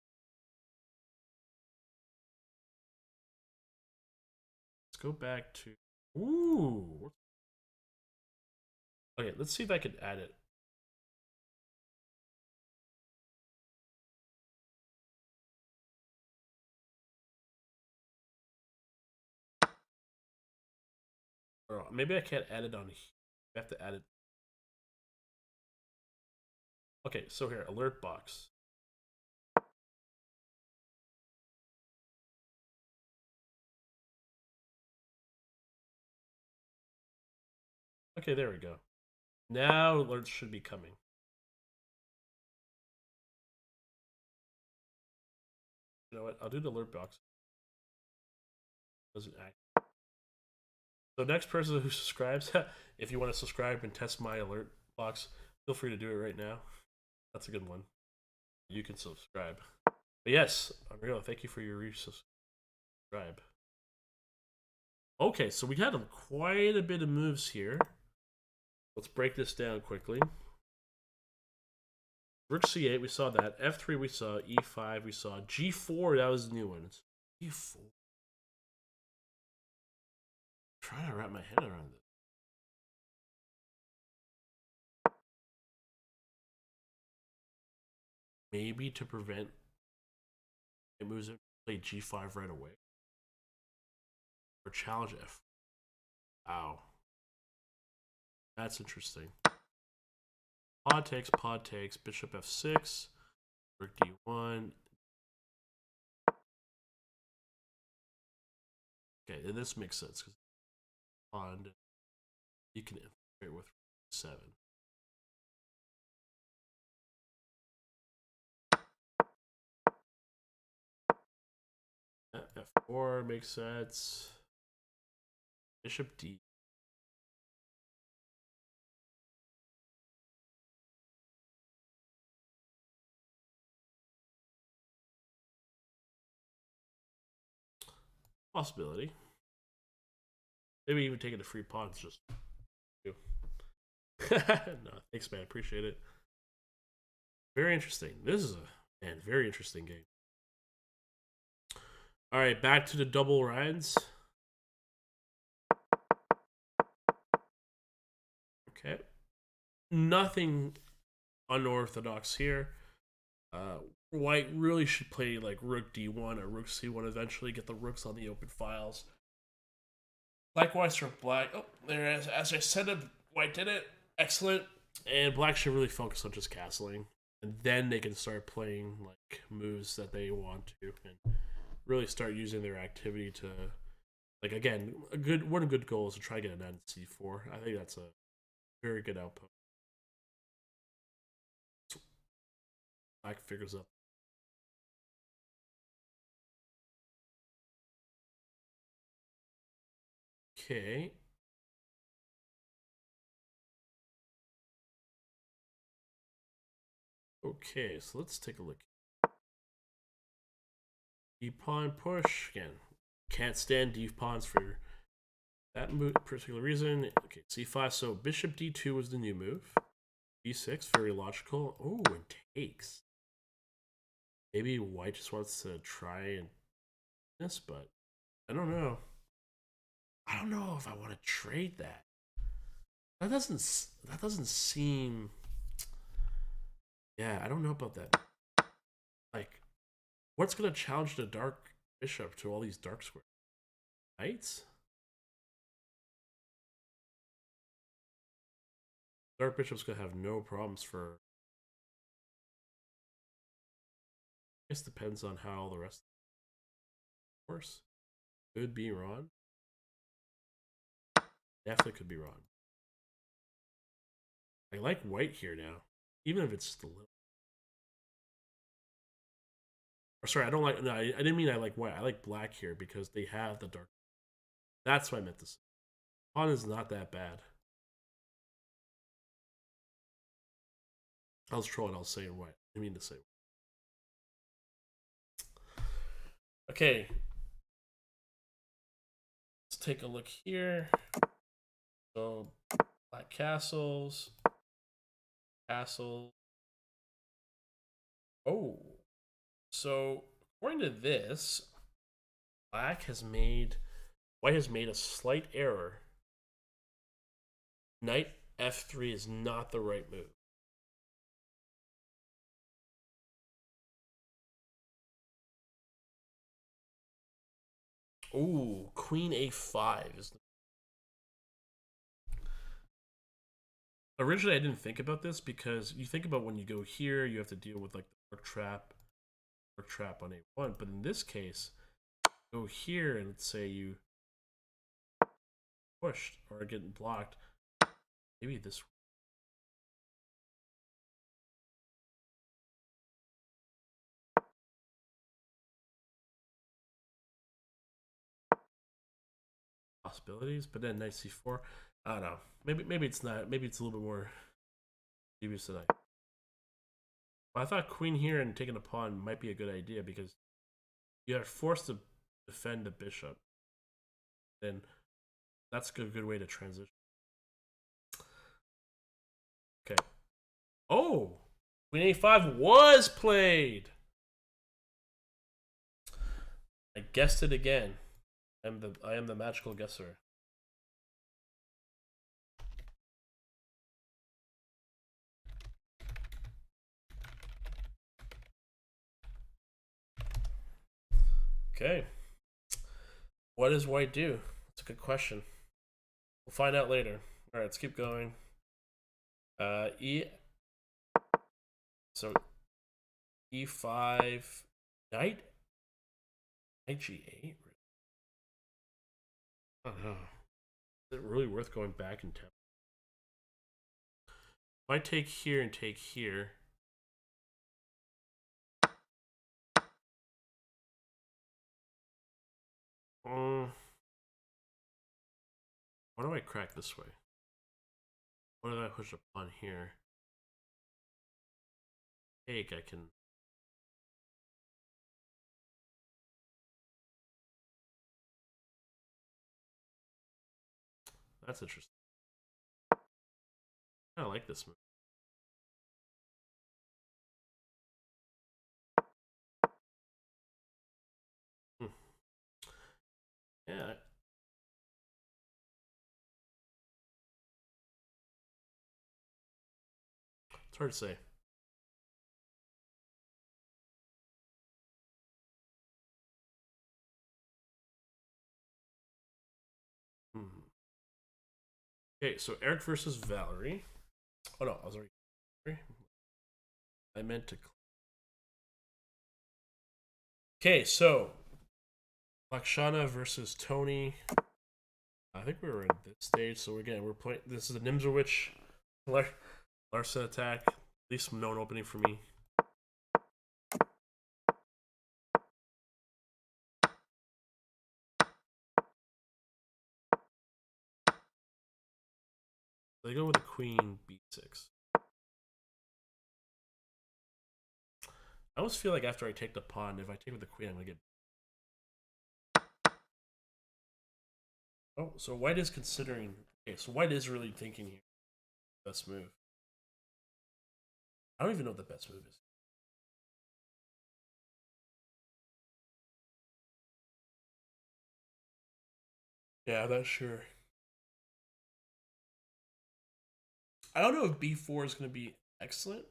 Speaker 1: Let's go back to. Ooh. Okay, let's see if I could add it. Or maybe I can't add it on here. I have to add it. Okay, so here, alert box. Okay, there we go. Now alerts should be coming. You know what? I'll do the alert box. Doesn't act. So next person who subscribes, if you want to subscribe and test my alert box, feel free to do it right now. That's a good one. You can subscribe. But yes, Unreal, thank you for your resubscribe. Okay, so we had quite a bit of moves here. Let's break this down quickly. Rook c8, we saw that. F3, we saw. E5, we saw. G4, that was the new one. It's G4. I'm trying to wrap my head around this. Maybe to prevent it moves in, play G5 right away. Or challenge F. Wow. That's interesting. Pod takes, bishop F6, rook D1. Okay, this makes sense because pawn you can infiltrate with 7. F4 makes sense. Bishop D. Possibility. Maybe even taking the free pawns just. No, thanks, man. Appreciate it. Very interesting. This is a very interesting game. All right, back to the double rides. Okay, nothing unorthodox here. White really should play like rook d1 or rook c1 eventually, get the rooks on the open files. Likewise for black. Oh, there is. As I said, white did it. Excellent. And black should really focus on just castling. And then they can start playing like moves that they want to and really start using their activity to, like, again, one good goal is to try to get an end c4. I think that's a very good output. Black figures out. Okay. Okay, so let's take a look. D pawn push again. Can't stand D pawns for that particular reason. Okay, c5. So bishop d2 was the new move. d6, very logical. Oh, it takes. Maybe white just wants to try and this, but I don't know. I don't know if I want to trade that. That doesn't seem. Yeah, I don't know about that. Like, what's gonna challenge the dark bishop to all these dark squares? Knights? Dark bishop's gonna have no problems for. I guess depends on how the rest. Of course, could be wrong. Definitely could be wrong. I like white here now, even if it's just a little. Or sorry, I don't like. No, I didn't mean I like white. I like black here because they have the dark. That's what I meant to say. Pawn is not that bad. I was trolling. I was saying white. I mean to say. Okay. Let's take a look here. So, black castles. Castle. Oh. So, according to this, white has made a slight error. Knight f3 is not the right move. Ooh, queen a5 is. Originally, I didn't think about this because you think about when you go here, you have to deal with like the work trap on A1. But in this case, go here and let's say you pushed or getting blocked. Maybe this possibilities, but then knight c4. I don't know. Maybe it's not. Maybe it's a little bit more dubious than I. But I thought queen here and taking a pawn might be a good idea because you are forced to defend the bishop. Then that's a good way to transition. Okay. Oh, queen a5 was played. I guessed it again. I am the magical guesser. Okay. What does white do? That's a good question. We'll find out later. All right, let's keep going. E. So e5, knight, knight g8. I don't know. Is it really worth going back and tap? If I take here and take here, why do I crack this way? What did I push upon here? Take, I can. That's interesting. I like this move. Hmm. Yeah, it's hard to say. Hmm. Okay, so Eric versus Valerie. Oh no, I was already. I meant to. Okay, so Lakshana versus Tony. I think we were in this stage, so we're playing. This is a Nimzowitsch Larson attack. At least some known opening for me. They go with a queen b6. I always feel like after I take the pawn, if I take with the queen, I'm gonna get. Oh, so white is considering. Okay, so white is really thinking here. Best move. I don't even know what the best move is. Yeah, I'm not sure. I don't know if b4 is gonna be excellent.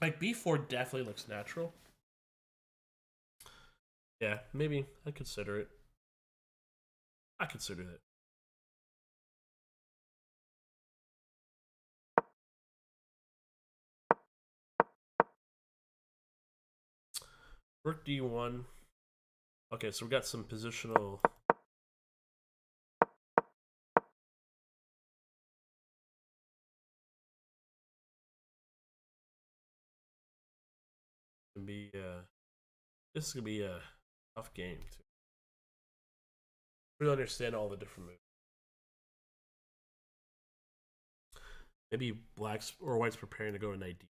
Speaker 1: Like b4 definitely looks natural. Yeah, maybe I consider it. I consider it. Rook d1. Okay, so we got some positional. Gonna be this is gonna be a tough game to really understand all the different moves. Maybe blacks or whites preparing to go to knight d.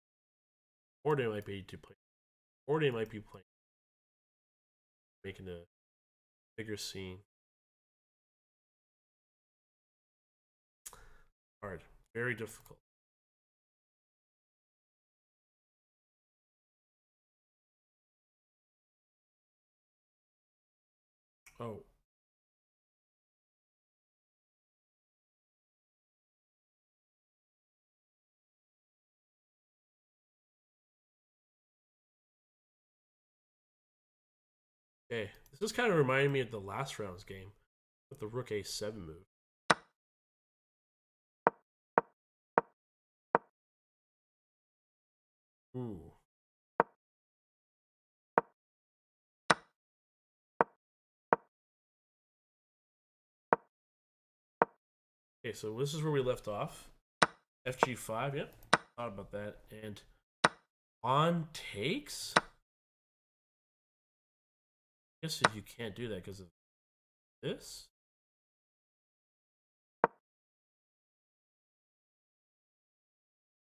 Speaker 1: Or they might be to play. Or they might be playing, making a bigger scene. Hard, very difficult. Oh, okay. This is kind of reminding me of the last round's game with the rook a7 move. Ooh. Okay, so this is where we left off. FG5, yep. Thought about that. And on takes? I guess if you can't do that because of this.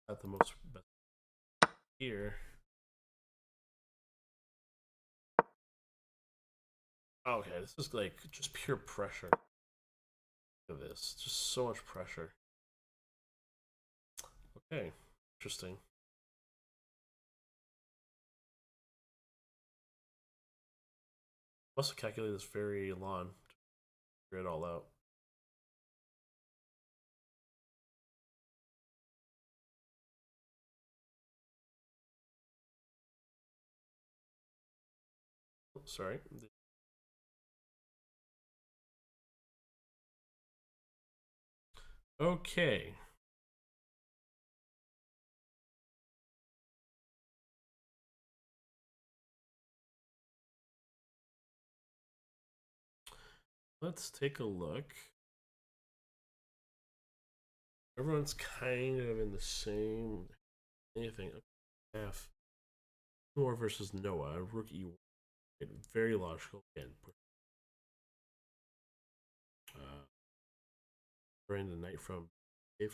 Speaker 1: Not the most best here. Okay, this is like just pure pressure. Look at this. Just so much pressure. Okay, interesting. Must have calculated this very long to figure it all out. Oh, sorry. Okay. Let's take a look. Everyone's kind of in the same anything. Half. Moore versus Noah, rookie. Very logical. And Brandon Knight from the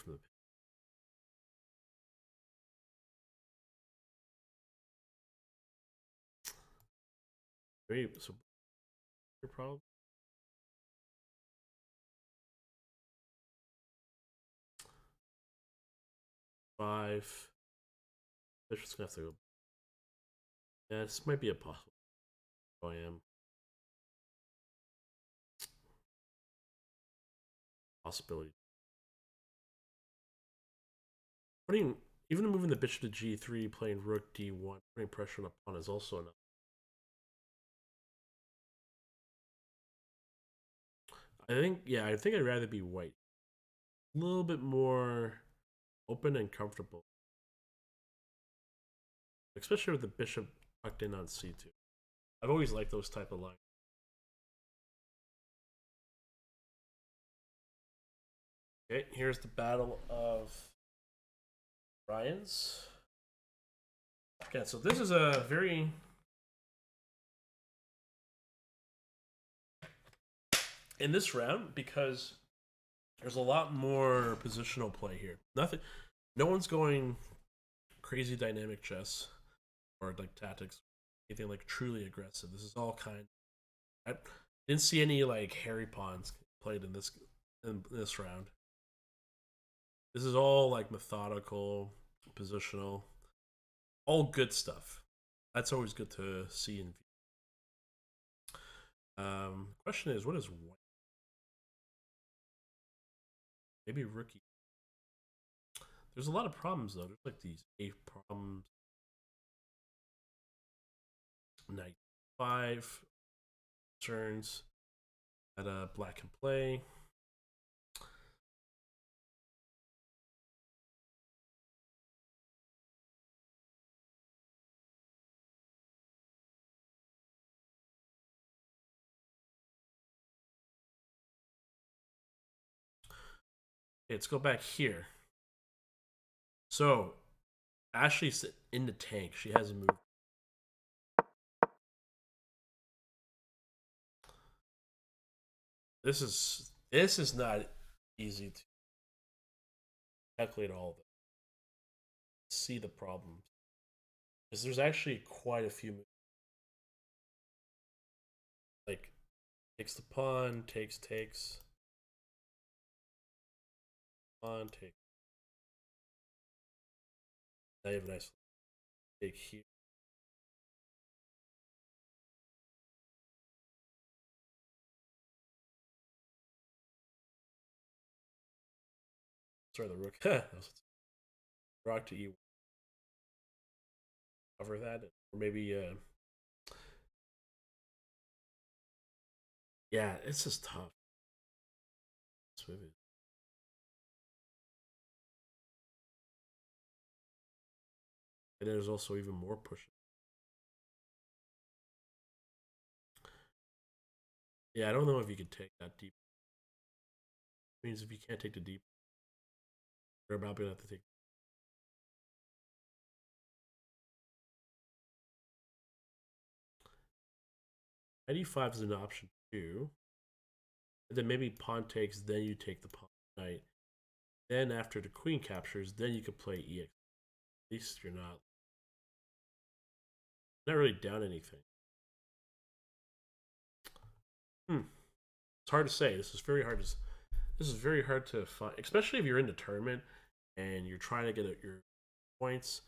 Speaker 1: very so problem. 5. Bishop's gonna have to go. Yeah, this might be a possible. I am possibility. Putting even moving the bishop to G3, playing Rook D1, putting pressure on a pawn is also enough. I think I'd rather be white. A little bit more open and comfortable. Especially with the bishop tucked in on C2. I've always liked those type of lines. Okay, here's the battle of Ryan's. Okay, so this is a very in this round because there's a lot more positional play here. No one's going crazy dynamic chess or like tactics, anything like truly aggressive. This is all kind. I didn't see any like Harry pawns played in this round. This is all like methodical, positional, all good stuff. That's always good to see and view. Question is, what is white? Maybe rookie. There's a lot of problems though. There's like these 8 problems. Knight 5 turns that black can play. Okay, let's go back here. So Ashley's in the tank. She hasn't moved. This is not easy to calculate all of it. See the problems because there's actually quite a few moves. Like takes the pawn, takes pawn, take. Now you have a nice take here. Sorry, the rook. Rock to E. Cover that, or maybe yeah, it's just tough. Maybe. And there's also even more pushing. Yeah, I don't know if you could take that deep. It means if you can't take the deep, you're about to have to take. 95 is an option too. And then maybe pawn takes, then you take the pawn knight. Then after the queen captures, then you could play EX. At least you're not really down anything. Hmm. It's hard to say. This is very hard to find, especially if you're in the tournament and you're trying to get your points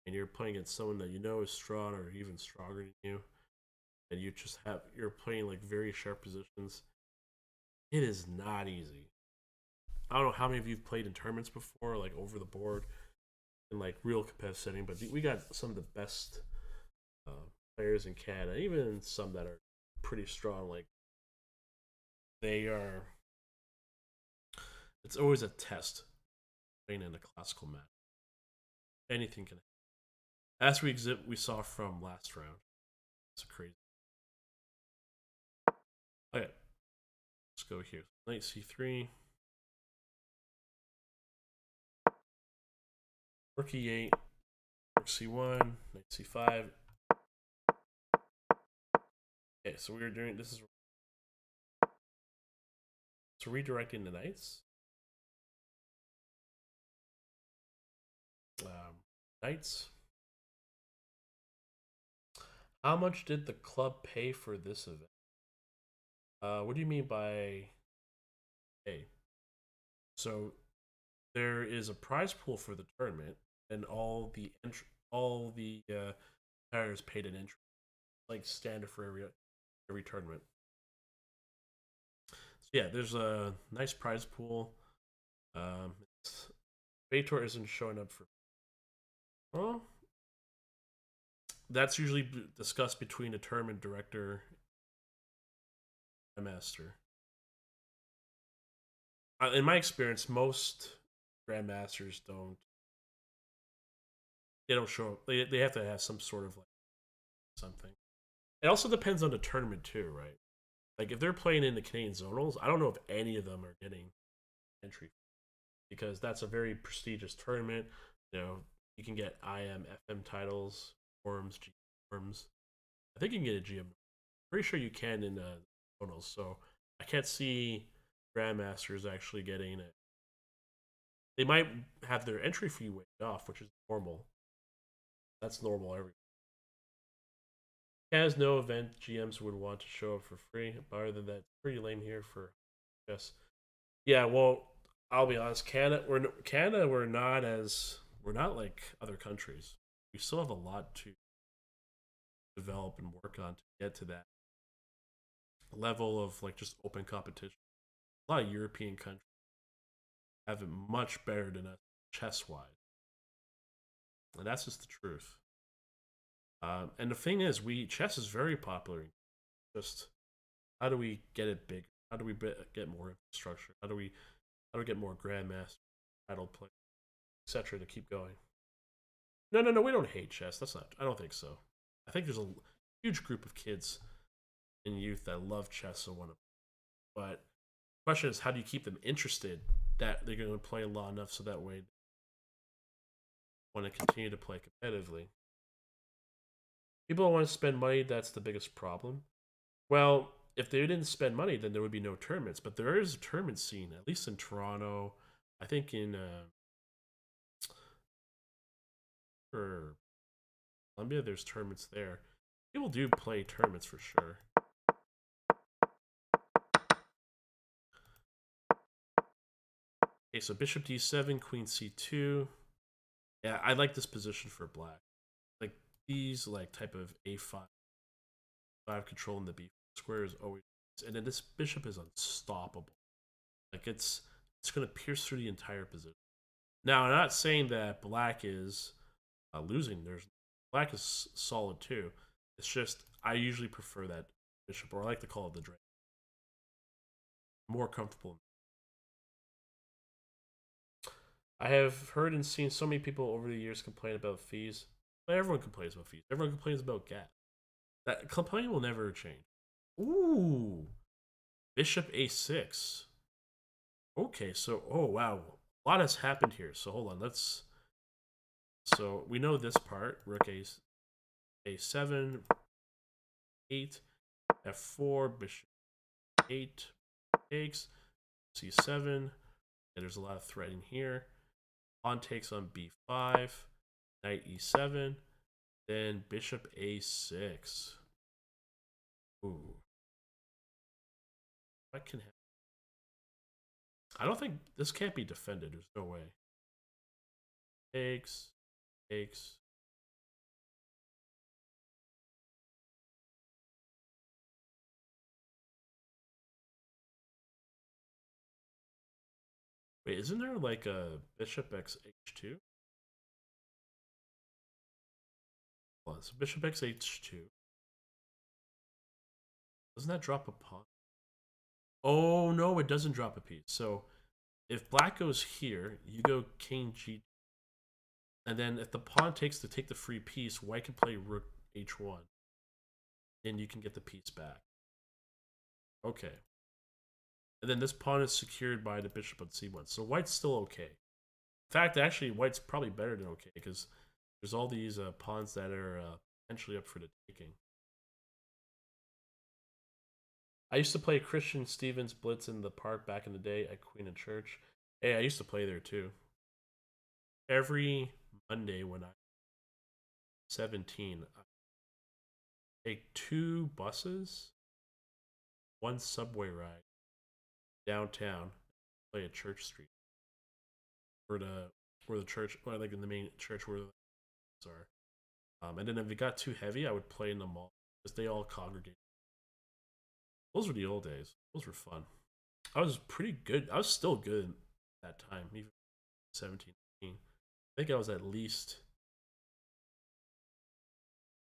Speaker 1: and you're playing against someone that you know is strong or even stronger than you, and you're playing like very sharp positions. It is not easy. I don't know how many of you've played in tournaments before, like over the board in like real competitive setting, but we got some of the best uh, players in Canada, even some that are pretty strong. Like they are, it's always a test playing in a classical match. Anything can. As we saw from last round, it's crazy. Okay, let's go here. Knight c3, rook e8, rook c1, knight c5. Okay, so we are doing this is so redirecting the knights. Knights. How much did the club pay for this event? What do you mean by pay? So there is a prize pool for the tournament, and all the players paid an entry, like standard for every tournament. So yeah, there's a nice prize pool. Um, Bator isn't showing up for. Well, that's usually discussed between a tournament director and a master. In my experience, most grandmasters they don't show up. They have to have some sort of like something. It also depends on the tournament too, right? Like if they're playing in the Canadian zonals, I don't know if any of them are getting entry because that's a very prestigious tournament. You know, you can get IM, FM titles, forums, G forums. I think you can get a GM. Pretty sure you can in zonals. So I can't see grandmasters actually getting it. They might have their entry fee waived off, which is normal. That's normal every. Has no event GMs would want to show up for free. But other than that, it's pretty lame here for yes. Yeah, well, I'll be honest. Canada. We're not like other countries. We still have a lot to develop and work on to get to that level of like just open competition. A lot of European countries have it much better than us chess wise, and that's just the truth. And the thing is, we chess is very popular. Just how do we get it big? How do we get more infrastructure? How do we get more grandmaster title play, etc. to keep going? No, no, no. We don't hate chess. That's not. I don't think so. I think there's a huge group of kids in youth that love chess and want to. But the question is, how do you keep them interested that they're going to play long enough so that way they want to continue to play competitively? People don't want to spend money. That's the biggest problem. Well, if they didn't spend money, then there would be no tournaments. But there is a tournament scene, at least in Toronto. I think in for Columbia, there's tournaments there. People do play tournaments for sure. Okay, so Bishop D7, Queen C2. Yeah, I like this position for black. Like these like type of A5 controlling the B square is always, and then this bishop is unstoppable. Like it's gonna pierce through the entire position. Now, I'm not saying that black is losing. There's black is solid too. It's just I usually prefer that bishop, or I like to call it the dragon. More comfortable. I have heard and seen so many people over the years complain about fees. But everyone complains about fees. Everyone complains about gas. That complaint will never change. Ooh, bishop a6. Okay, so oh wow, a lot has happened here. So hold on, let's. So we know this part. Rook a7, 8, f4, bishop 8 takes, c7. And there's a lot of threading here. Pawn takes on b5, knight e7, then bishop a6. Ooh, what can happen? I don't think this can't be defended. There's no way. Takes, takes. Wait, isn't there like a bishop x h2? Well, so bishop x h2. Doesn't that drop a pawn? Oh no, it doesn't drop a piece. So if black goes here, you go king g, and then if the pawn takes to take the free piece, white can play rook h1, and you can get the piece back. Okay. And then this pawn is secured by the bishop on c1. So white's still okay. In fact, actually, white's probably better than okay because there's all these pawns that are potentially up for the taking. I used to play Christian Stevens Blitz in the park back in the day at Queen and Church. Hey, I used to play there too. Every Monday when I was 17, I take 2 buses, 1 subway ride downtown, play at Church Street, where the church, or like in the main church where the are. And then if it got too heavy, I would play in the mall because they all congregate. Those were the old days. Those were fun. I was pretty good. I was still good at that time, even 17, 18. I think I was at least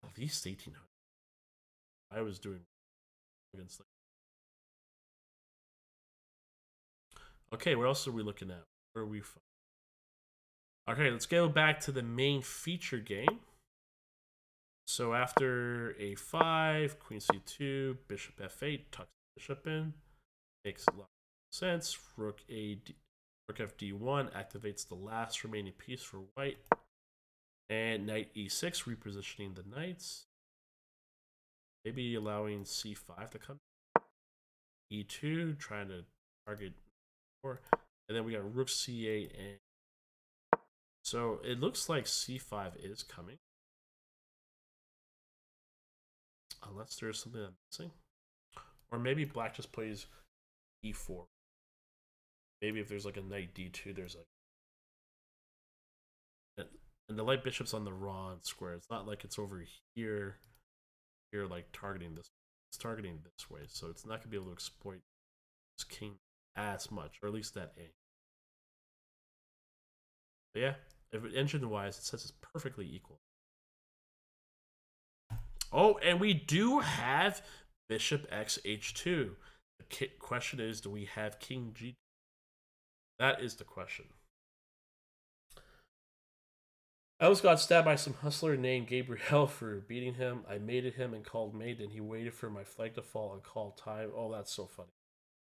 Speaker 1: 1800. I was doing against. Okay, what else are we looking at? Where are we from? Okay, let's go back to the main feature game. So after a5, queen c2, bishop f8, tucks the bishop in. Makes a lot of sense. Rook fd1 activates the last remaining piece for white. And knight e6, repositioning the knights. Maybe allowing c5 to come. e2, trying to target 4. And then we got rook c8. And so it looks like c5 is coming. Unless there's something I'm missing. Or maybe black just plays e4. Maybe if there's like a knight d2, there's like. And the light bishop's on the wrong square. It's not like it's over here, like targeting this. It's targeting this way, so it's not gonna be able to exploit this king as much, or at least that A. But yeah, if engine-wise, it says it's perfectly equal. Oh, and we do have bishop x h2. The question is, do we have king g? That is the question. I almost got stabbed by some hustler named Gabriel for beating him. I mated him and called mate, and he waited for my flag to fall and called time. Oh, that's so funny.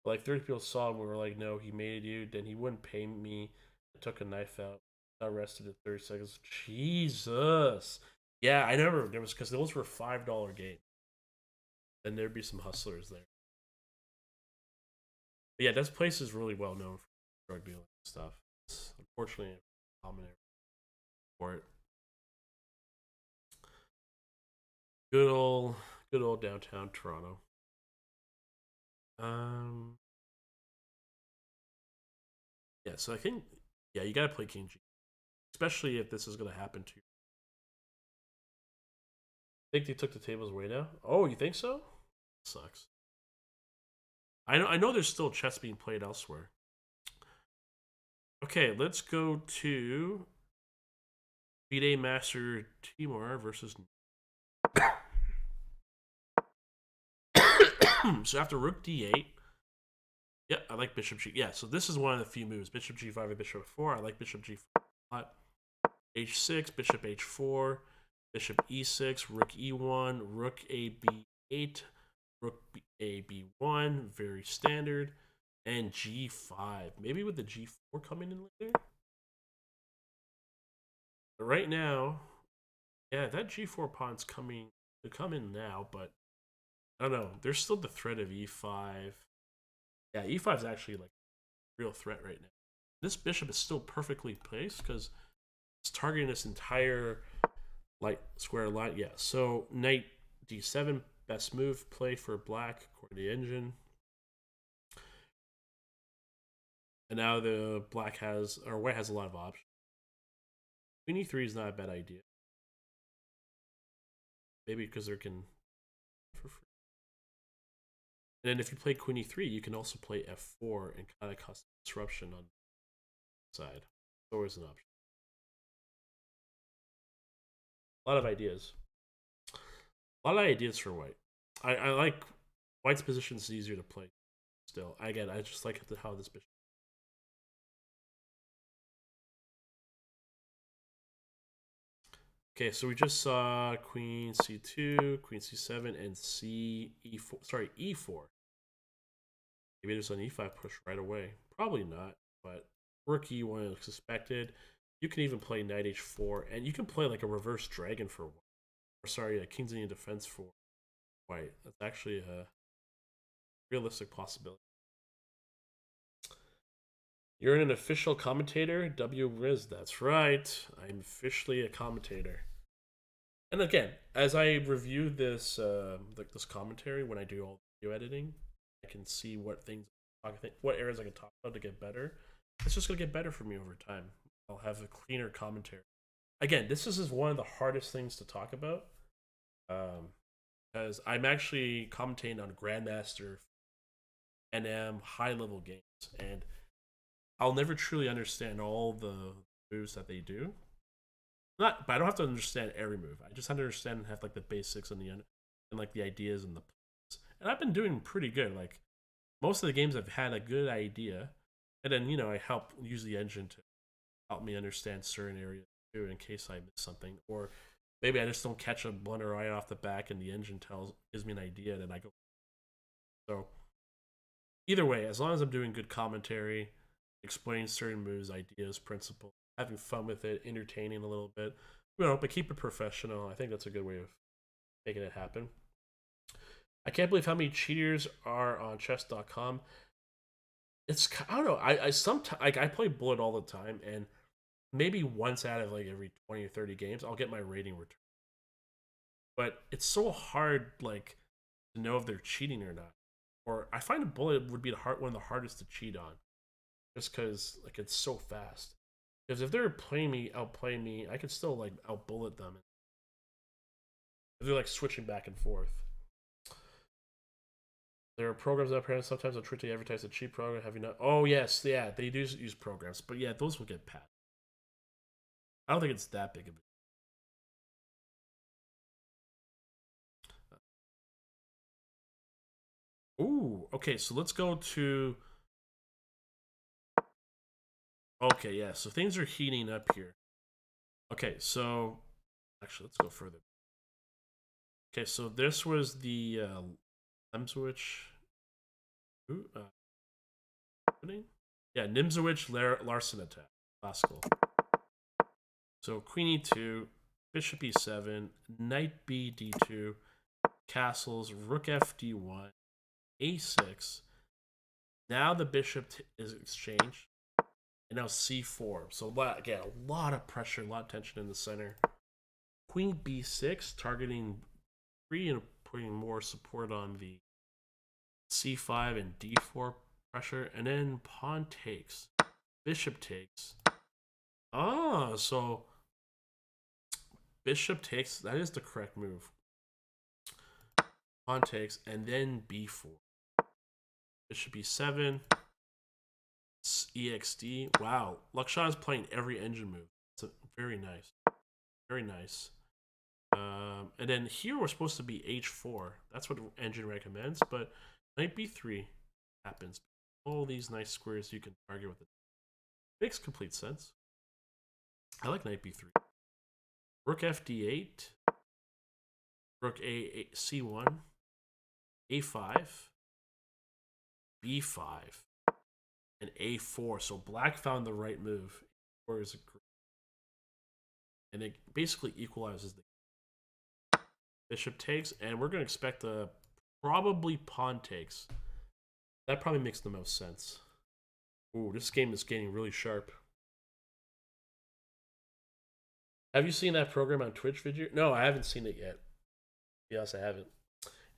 Speaker 1: Like 30 people saw him. We were like, no, he mated you. Then he wouldn't pay me. I took a knife out. Got arrested in 30 seconds. Jesus. Yeah, I never. There was because those were $5 games. And there'd be some hustlers there. But yeah, this place is really well known for drug dealing stuff. It's unfortunately a common area for it. Good old downtown Toronto. Um, yeah. So I think you gotta play King G, especially if this is gonna happen to you. I think they took the tables away now. Oh, you think so? Sucks. I know there's still chess being played elsewhere. Okay, let's go to FIDE Master Timur versus. So after Rook D8, yeah, I like Bishop G. Yeah, so this is one of the few moves. Bishop G5 and Bishop 4. I like Bishop G5 a lot. H6, Bishop H4. Bishop e6, rook e1, rook a b8, rook a b1, very standard, and g5. Maybe with the g4 coming in later. But right now, yeah, that g4 pawn's coming to come in now, but I don't know. There's still the threat of e5. Yeah, e5 is actually like a real threat right now. This bishop is still perfectly placed because it's targeting this entire light square line. Yeah, so knight d7, best move play for black according to the engine. And now the black has, or white has a lot of options. Queen e3 is not a bad idea. Maybe because there can for free. And then if you play queen e3, you can also play f4 and kind of cause disruption on the side. Always an option. A lot of ideas. A lot of ideas for white. I like white's position is easier to play. Still, again, I just like how this bishop. Okay, so we just saw queen c2, queen c7, and e4. Sorry, e4. Maybe there's an e5 push right away. Probably not, but rook e1 is suspected. You can even play knight h4, and you can play like a reverse dragon for white. Or sorry, a king's Indian defense for white. That's actually a realistic possibility. You're an official commentator, W Riz. That's right. I'm officially a commentator. And again, as I review this like this commentary when I do all video editing, I can see what things, what areas I can talk about to get better. It's just gonna get better for me over time. I'll have a cleaner commentary. Again, this is one of the hardest things to talk about, because I'm actually commentating on Grandmaster NM high level games, and I'll never truly understand all the moves that they do. Not, but I don't have to understand every move. I just have to understand and have like the basics and like the ideas and the plans. And I've been doing pretty good. Like most of the games, I've had a good idea, and then I help use the engine to help me understand certain areas too, in case I miss something, or maybe I just don't catch a blunder right off the back, and the engine gives me an idea, and then I go. So either way, as long as I'm doing good commentary, explaining certain moves, ideas, principles, having fun with it, entertaining a little bit, but keep it professional. I think that's a good way of making it happen. I can't believe how many cheaters are on chess.com. It's, I don't know. I sometimes like I play Bullet all the time, and maybe once out of like every 20 or 30 games, I'll get my rating returned. But it's so hard, like, to know if they're cheating or not. Or I find a Bullet would be one of the hardest to cheat on, just because like it's so fast. Because if they're outplaying me, I could still like outbullet them. If they're like switching back and forth. There are programs that apparently sometimes will trick to advertise a cheap program. Have you not? Oh yes, yeah, they do use programs, but yeah, those will get patched. I don't think it's that big of a. Ooh, okay, so let's go to. Okay, yeah, so things are heating up here. Okay, so actually, let's go further. Okay, so this was the Lemswich. Opening? Yeah, Nimzowitsch Larson attack. Classical. So Queen e2, Bishop e7, Knight b d2, castles, Rook f d1, a6. Now the bishop is exchanged, and now c4. So again, a lot of pressure, a lot of tension in the center. Queen b6, targeting 3 and putting more support on the c5 and d4 pressure, and then pawn takes, bishop takes. Ah, so bishop takes, that is the correct move. Pawn takes, and then b4. Bishop e7, exd. Wow, Lakshan is playing every engine move. It's very nice. Very nice. And then here we're supposed to be h4. That's what engine recommends, but knight b3 happens. All these nice squares you can target with it. Makes complete sense. I like knight b3. Rook f d8. Rook A, C1, A5, B5, and A4. So black found the right move. Or is it and it basically equalizes the bishop takes, and we're going to expect a probably pawn takes. That probably makes the most sense. Ooh, this game is getting really sharp. Have you seen that program on Twitch video? No, I haven't seen it yet. Yes, I haven't.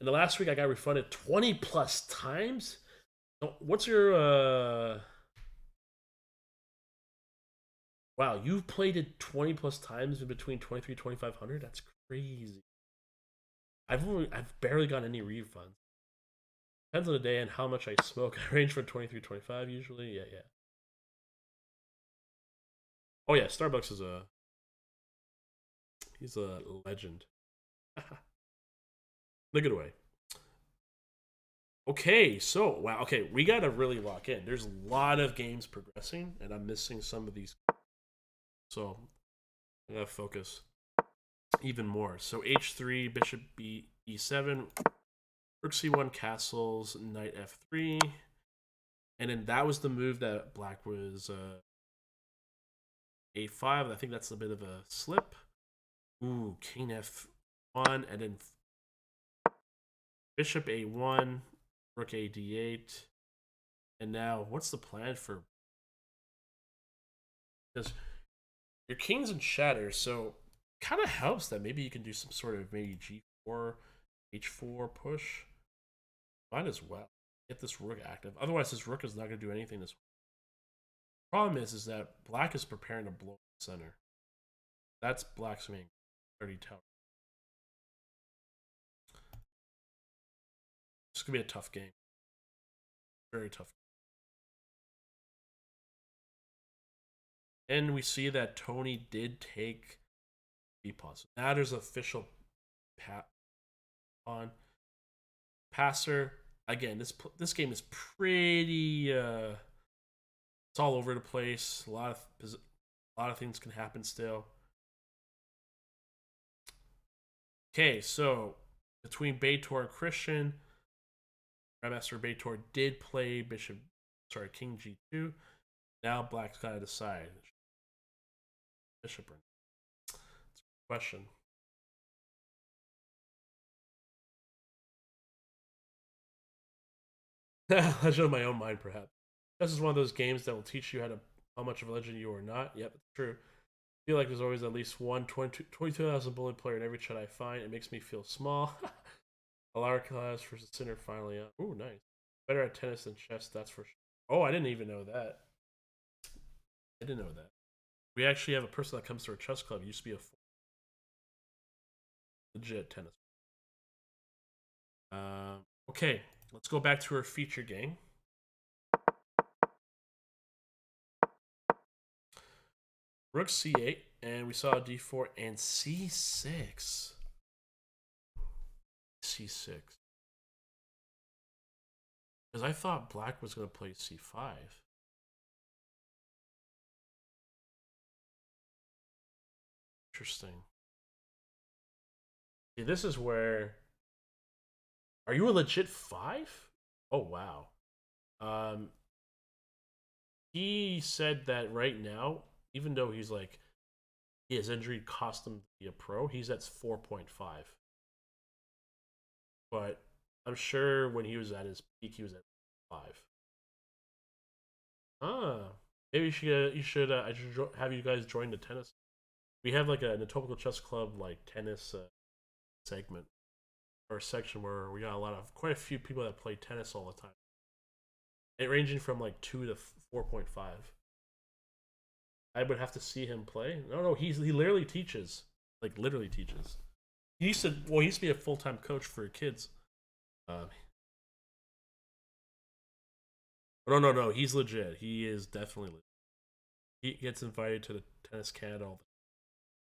Speaker 1: And the last week I got refunded 20 plus times. What's your wow, you've played it 20 plus times in between 23 2500? That's crazy. I've barely gotten any refunds. Depends on the day and how much I smoke. I range from 23 25 usually. Yeah. Oh yeah, Starbucks is he's a legend. The good way. Okay, so wow, okay, we gotta really lock in. There's a lot of games progressing, and I'm missing some of these. So I gotta focus even more. So H3, Bishop B E7, Rook C1, castles, Knight F3, and then that was the move that Black was A5. I think that's a bit of a slip. Ooh, King F1, and then Bishop A1, Rook A D8, and now what's the plan for? Because your king's in shatter, so kind of helps that maybe you can do some sort of maybe G4, H4 push. Might as well get this rook active. Otherwise, this rook is not going to do anything this. Problem is that black is preparing to blow the center. That's black's main 30 tower. This could be a tough game. Very tough. And we see that Tony did take B pause. Now there's official on passer. Again, this game is pretty it's all over the place. A lot of things can happen still. Okay, so between Beitor and Christian, Grandmaster Beitor did play King G2. Now Black's got to decide. Bishop or not? It's a question. Legend of my own mind, perhaps. This is one of those games that will teach you how much of a legend you are not. Yep, it's true. I feel like there's always at least one 22,000 bullet player in every chat I find. It makes me feel small. Alara class versus Sinner finally up. Ooh, nice. Better at tennis than chess, that's for sure. Oh, I didn't even know that. I didn't know that. We actually have a person that comes to our chess club. He used to be a legit tennis. Okay, let's go back to our feature game. Rook C8, and we saw D4 and C6. C6. Because I thought Black was going to play C5. Interesting. See, this is where. Are you a legit 5? Oh, wow. He said that right now, even though he's like, his injury cost him to be a pro, he's at 4.5. But I'm sure when he was at his peak, he was at 5. Maybe you should I should have you guys join the tennis. We have like an Etopical Chess Club like tennis segment or section where we got quite a few people that play tennis all the time. It ranging from like 2 to 4.5. I would have to see him play. No, he literally teaches, like literally teaches. He used to be a full-time coach for kids. No, he's legit. He is definitely legit. He gets invited to the Tennis Canada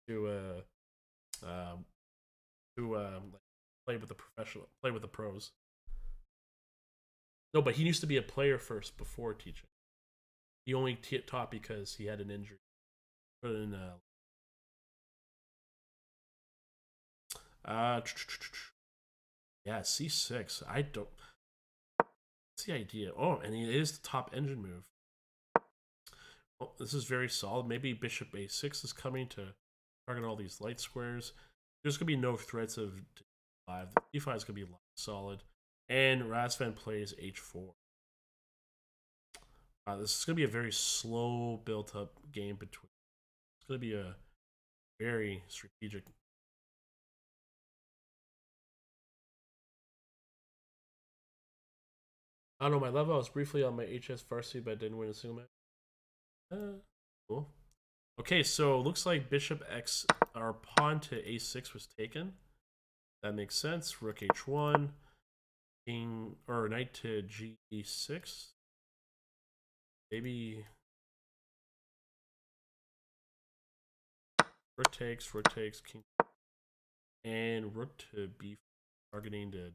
Speaker 1: to play with the pros. No, but he used to be a player first before teaching. He only taught because he had an injury. Put in Uh, yeah, C6. I don't. What's the idea? Oh, and it is the top engine move. Well, this is very solid. Maybe Bishop A6 is coming to target all these light squares. There's gonna be no threats of D5. The D5 is gonna be solid, and Razvan plays H4. This is gonna be a very slow built-up game between. It's gonna be a very strategic. I don't know my level. I was briefly on my HS varsity, but I didn't win a single match. Cool. Okay, so looks like Bishop X, our pawn to A6 was taken. That makes sense. Rook H1, King or Knight to G6. Maybe Rook takes, King, and Rook to B, targeting to.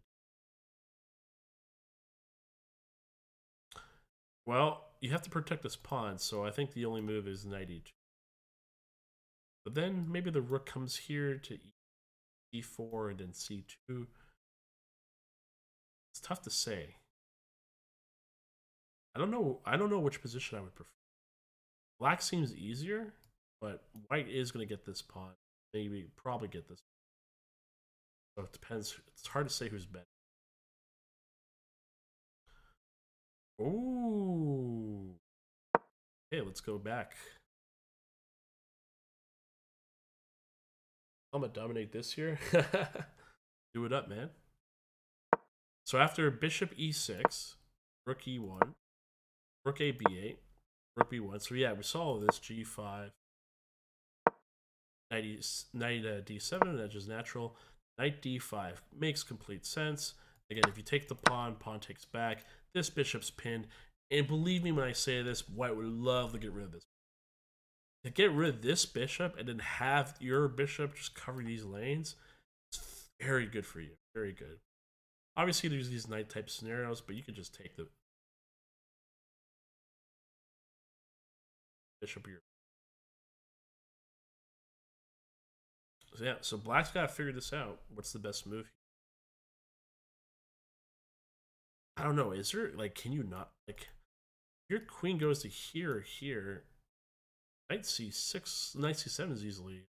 Speaker 1: Well, you have to protect this pawn, so I think the only move is Knight E2. But then maybe the Rook comes here to E4 and then C2. It's tough to say. I don't know. I don't know which position I would prefer. Black seems easier, but white is going to get this pawn. Maybe probably get this. So it depends. It's hard to say who's better. Ooh. Okay, let's go back. I'm gonna dominate this here. Do it up, man. So after Bishop E6, Rook E1, Rook A B8, Rook B1. So yeah, we saw this G5, Knight D7, that's just natural. Knight D5 makes complete sense. Again, if you take the pawn, pawn takes back. This bishop's pinned. And believe me when I say this, white would love to get rid of this. To get rid of this bishop and then have your bishop just cover these lanes, it's very good for you. Very good. Obviously, there's these knight type scenarios, but you could just take the bishop here. So yeah, so black's got to figure this out. What's the best move? I don't know. Is there like, can you not like? If your queen goes to here or here, knight c6, knight c7 is easily.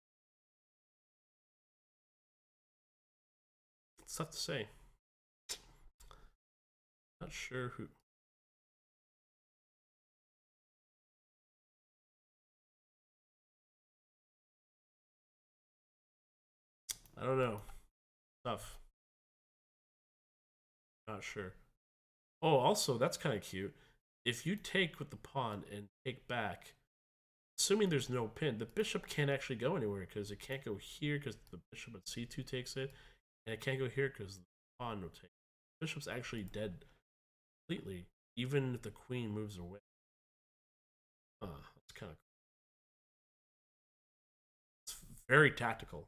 Speaker 1: It's tough to say. Not sure who. I don't know. Tough. Not sure. Oh, also that's kind of cute. If you take with the pawn and take back, assuming there's no pin, the bishop can't actually go anywhere because it can't go here because the bishop at c2 takes it, and it can't go here because the pawn will take it. The bishop's actually dead completely, even if the queen moves away. That's kind of it's very tactical.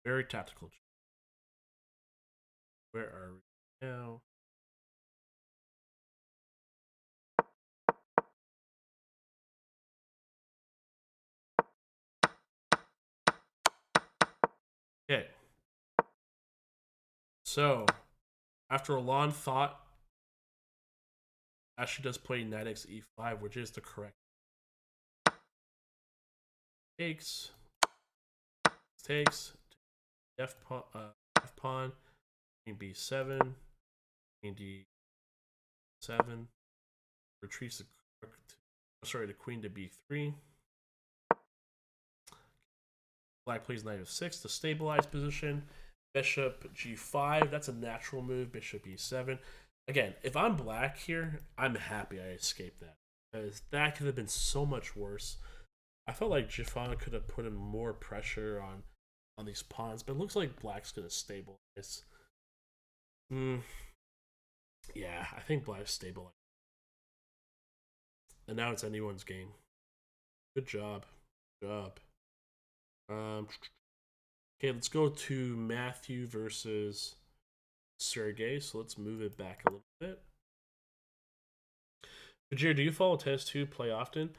Speaker 1: Very tactical. Where are we now? Okay. So, after a long thought, Ashley does play knight x e5, which is the correct. Takes. Takes. F pawn. F pawn. Queen b7. Queen d7. Retreats the the queen to b3. Black plays knight f6 to stabilize position. Bishop g5. That's a natural move. Bishop e7. Again, if I'm black here, I'm happy I escaped that, because that could have been so much worse. I felt like Jifan could have put in more pressure on these pawns, but it looks like black's gonna stabilize. Yeah, I think black's stabilized, and now it's anyone's game. Good job, good job. Okay, let's go to Matthew versus Sergey. So let's move it back a little bit. Vajir, do you follow tennis too? Play often?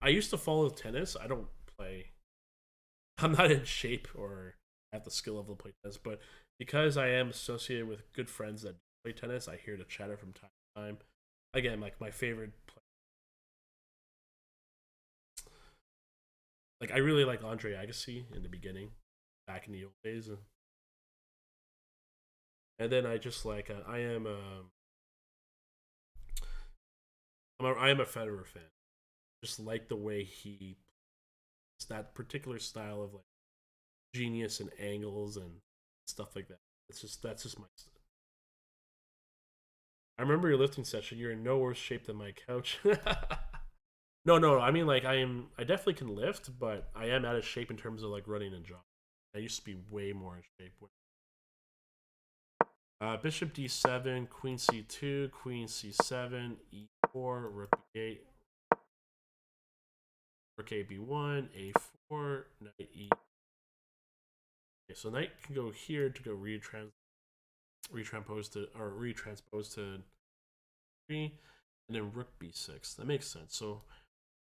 Speaker 1: I used to follow tennis. I don't play I'm not in shape or have the skill level to play tennis, but because I am associated with good friends that play tennis, I hear the chatter from time to time. Again, like my favorite, like I really like Andre Agassi in the beginning, back in the old days, and then I just like I am a Federer fan. Just like the way he, it's that particular style of like genius and angles and stuff like that. It's just that's just my. I remember your lifting session. You're in no worse shape than my couch. No, no. I mean, like I am. I definitely can lift, but I am out of shape in terms of like running and jogging. I used to be way more in shape. Bishop d7, queen c2, queen c7, e4, rook b8, rook ab1, a4, knight e. Okay, so knight can go here to go retranspose to 3, and then rook b6. That makes sense. So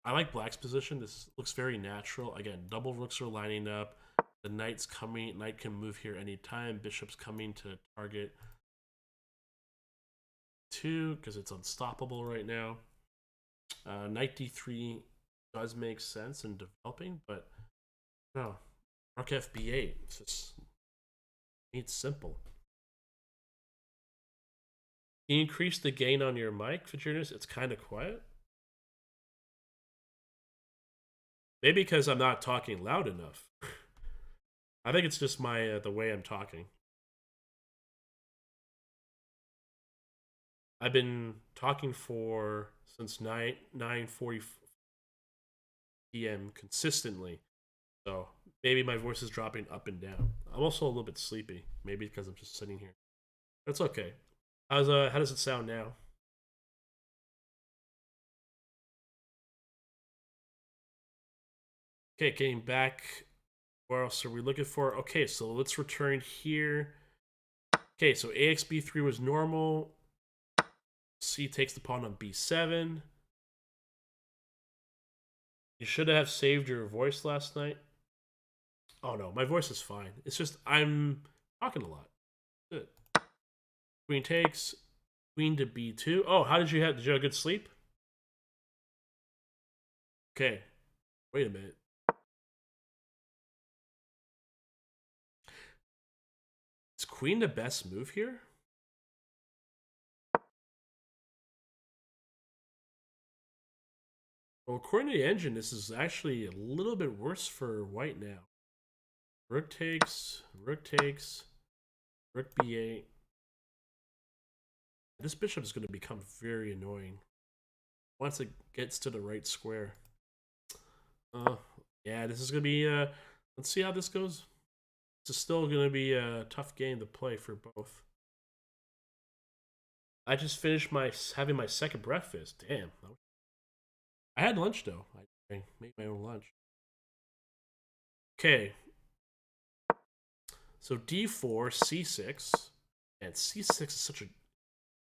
Speaker 1: I like black's position. This looks very natural. Again, double rooks are lining up. The knight's coming. Knight can move here anytime. Bishop's coming to target 2 because it's unstoppable right now. Knight d3 does make sense in developing, but no. Rook fb8. It's simple. Can you increase the gain on your mic, Vegereness? It's kind of quiet. Maybe because I'm not talking loud enough. I think it's just my the way I'm talking. I've been talking for since 9:40 p.m. consistently, so maybe my voice is dropping up and down. I'm also a little bit sleepy, maybe because I'm just sitting here. That's okay. How does it sound now? Okay, getting back. What else are we looking for? Okay, so let's return here. Okay, so AXB3 was normal. C takes the pawn on B7. You should have saved your voice last night. Oh no, my voice is fine. It's just I'm talking a lot. Good. Queen takes. Queen to B2. Oh, how did you have? Did you have good sleep? Okay. Wait a minute. Is queen the best move here? Well, according to the engine, this is actually a little bit worse for white now. Rook takes. Rook takes. Rook B8. This bishop is going to become very annoying once it gets to the right square. Uh, yeah, this is going to be. Let's see how this goes. This is still going to be a tough game to play for both. I just finished having my second breakfast. Damn. I had lunch though. I made my own lunch. Okay. So d4, c6, and c6 is such an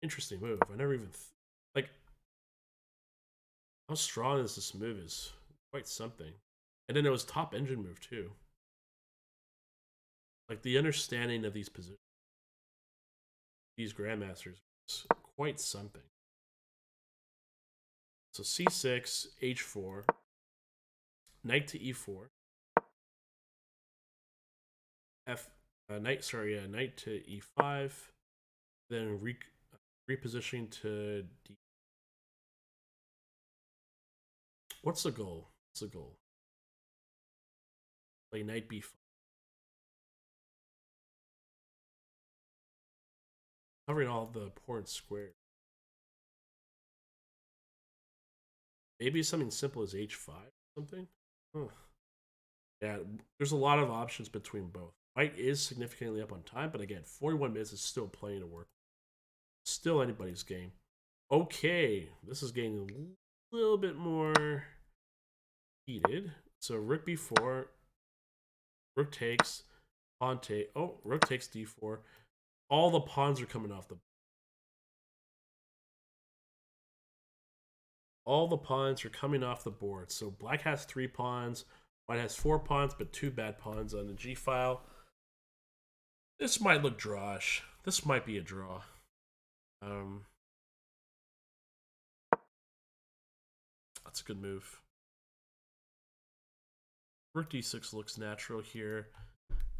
Speaker 1: interesting move. I never even like how strong is this move is quite something. And then it was top engine move too. Like the understanding of these positions, these grandmasters, is quite something. So c6, h4, knight to e4, knight to e5, then repositioning to d. What's the goal? What's the goal? Play knight b5. Covering all the important squares. Maybe something simple as h5 something? Huh. Yeah, there's a lot of options between both. White is significantly up on time, but again, 41 minutes is still plenty to work. Still anybody's game. Okay, this is getting a little bit more heated. So rook b4, rook takes, pawn take. Oh, rook takes d4. All the pawns are coming off the. All the pawns are coming off the board. So black has 3 pawns. White has 4 pawns, but 2 bad pawns on the G file. This might look drawish. This might be a draw. That's a good move. Rook d6 looks natural here.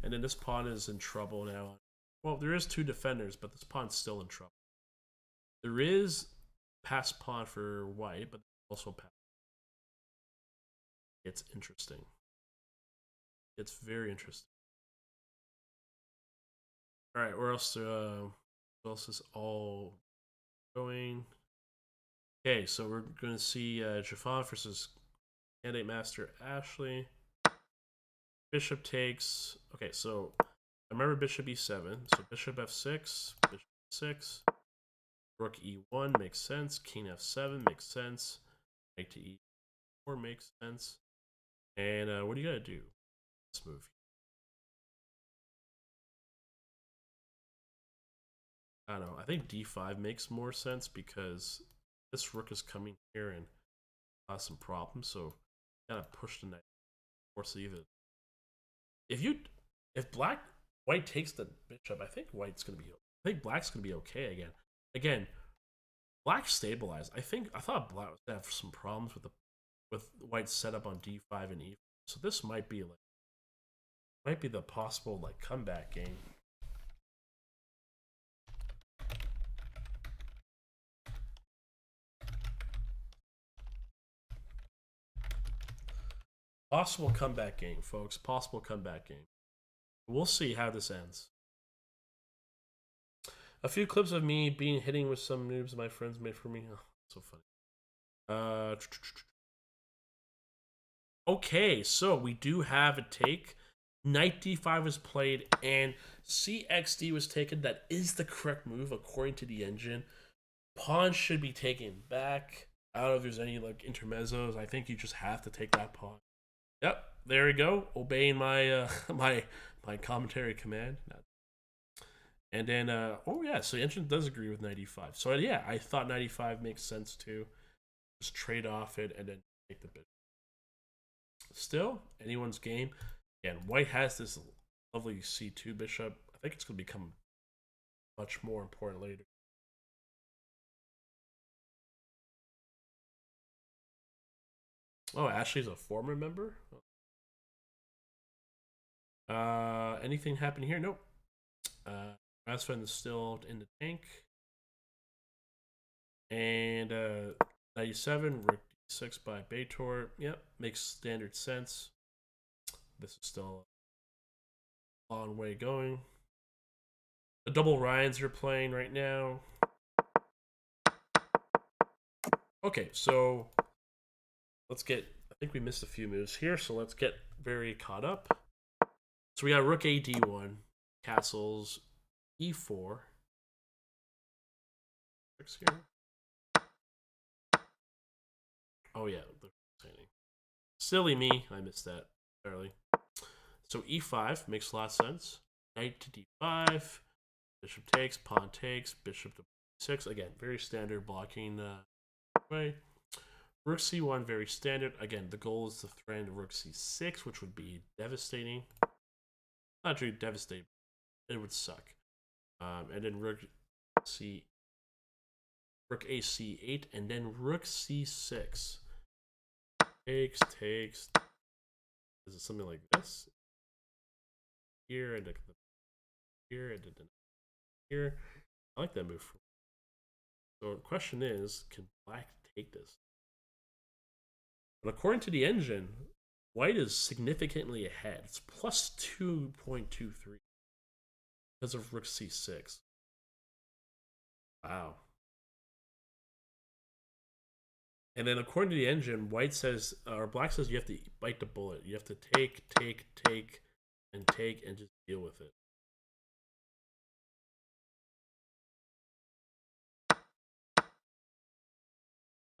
Speaker 1: And then this pawn is in trouble now. Well, there is 2 defenders, but this pawn's still in trouble. There is pass pawn for white, but also pass. It's interesting. It's very interesting. All right, where else? Where else is all going? Okay, so we're going to see Jafon versus Candidate Master Ashley. Bishop takes. Okay, so I remember Bishop e7. So Bishop f6, Bishop f6, Rook e1 makes sense. King f7 makes sense. Knight to e4 makes sense. And what do you got to do? Let's move. I don't know. I think d5 makes more sense because this rook is coming here and cause some problems. So gotta push the knight. Force either. If white takes the bishop, I think white's gonna be. I think black's gonna be okay again. Again, black stabilized. I thought black was gonna have some problems with white's setup on d5 and e4. So this might be the possible like comeback game. Possible comeback game, folks. Possible comeback game. We'll see how this ends. A few clips of me being hitting with some noobs my friends made for me. Oh, so funny. Okay, so we do have a take. Knight d5 was played and cxd was taken. That is the correct move according to the engine. Pawn should be taken back. I don't know if there's any like intermezzos. I think you just have to take that pawn. Yep, there we go. Obeying my my commentary command. And then oh yeah, so the engine does agree with 95. So yeah, I thought 95 makes sense too. Just trade off it and then take the bit. Still, anyone's game. And white has this lovely c2 bishop. I think it's going to become much more important later. Oh, Ashley's a former member? Anything happen here? Nope. Rasfan is still in the tank. And 97, Rook d6 by Baitor. Yep, makes standard sense. This is still a long way going. The double Ryans are playing right now. Okay, so let's get, I think we missed a few moves here, so let's get very caught up. So we got Rook a d1, castles e4. Oh yeah, silly me, I missed that entirely. So e5 makes a lot of sense. Knight to d5, bishop takes, pawn takes, bishop to 6. Again, very standard blocking way. Rook c1, very standard. Again, the goal is to threaten Rook c6, which would be devastating. Not really devastating. It would suck. And then Rook ac8, and then Rook c6. Takes. Is it something like this? Here and here and then here. I like that move. So the question is, can black take this? But according to the engine, white is significantly ahead. It's plus 2.23 because of Rook c6. Wow. And then according to the engine, white says, or black says you have to bite the bullet. You have to take, and just deal with it.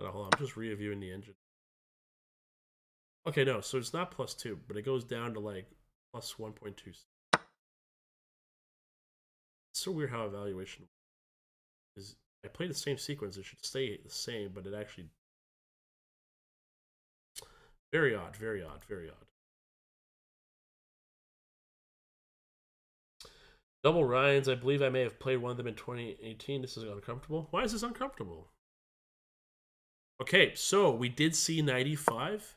Speaker 1: Hold on, I'm just reviewing the engine. Okay, no, so it's not plus 2, but it goes down to like plus 1.2. It's so weird how evaluation is. I play the same sequence, it should stay the same, but it actually. Very odd, very odd, very odd. Double Ryans, I believe I may have played one of them in 2018. This is uncomfortable. Why is this uncomfortable? Okay, so we did see 95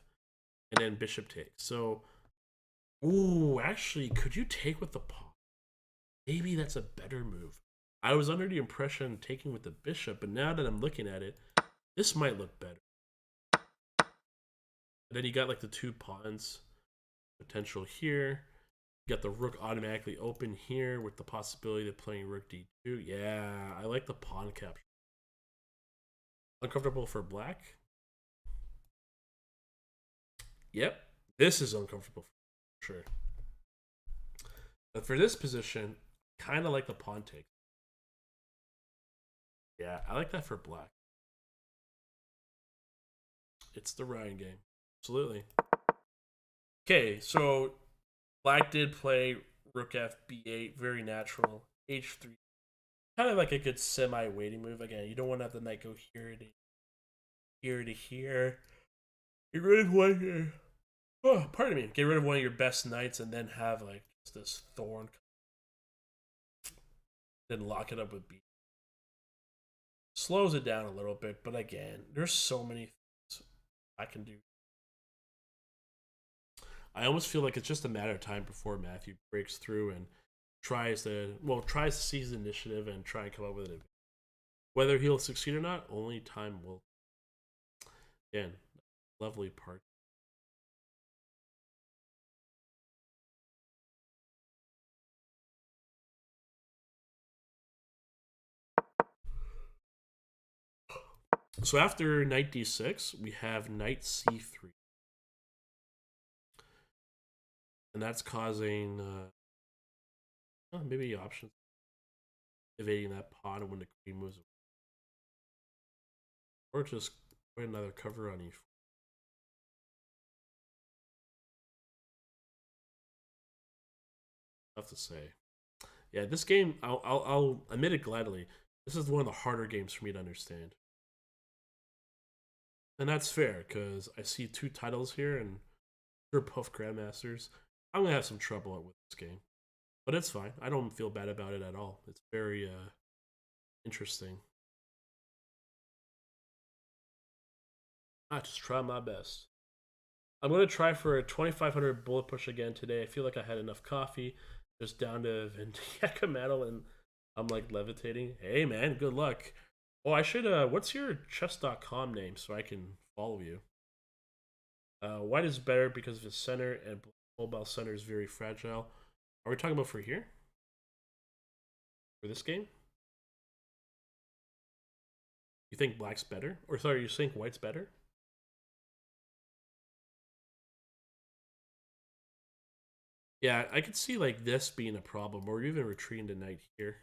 Speaker 1: and then bishop takes. So, ooh, actually, could you take with the pawn? Maybe that's a better move. I was under the impression taking with the bishop, but now that I'm looking at it, this might look better. And then you got like the two pawns potential here. You got the rook automatically open here with the possibility of playing rook d2. Yeah, I like the pawn capture. Uncomfortable for black? Yep, this is uncomfortable for sure. But for this position, kind of like the pawn take. Yeah, I like that for black. It's the Ryan game. Absolutely. Okay, so black did play rook f b8, very natural. h3, kind of like a good semi-waiting move. Again, you don't want to have the knight go here to here to here. Get rid of one here. Oh, pardon me. Get rid of one of your best knights and then have like just this thorn. Then lock it up with b. Slows it down a little bit, but again, there's so many things I can do. I almost feel like it's just a matter of time before Matthew breaks through and tries to seize the initiative and try and come up with it. Whether he'll succeed or not, only time will. Again, lovely part. So after knight d6, we have knight c3. And that's causing maybe options evading that pawn when the queen moves away. Or just put another cover on e4. Tough to say. Yeah, this game, I'll admit it gladly. This is one of the harder games for me to understand. And that's fair, because I see two titles here, and they're both Grandmasters. I'm going to have some trouble with this game. But it's fine. I don't feel bad about it at all. It's very interesting. I just try my best. I'm going to try for a 2500 bullet push again today. I feel like I had enough coffee. Just down to Vendiaca Metal, and I'm like levitating. Hey, man, good luck. Oh, I should, what's your chess.com name so I can follow you? White is better because of his center, and mobile center is very fragile. Are we talking about for here? For this game? You think black's better? Or sorry, you think white's better? Yeah, I could see like this being a problem, or even retreating to knight here.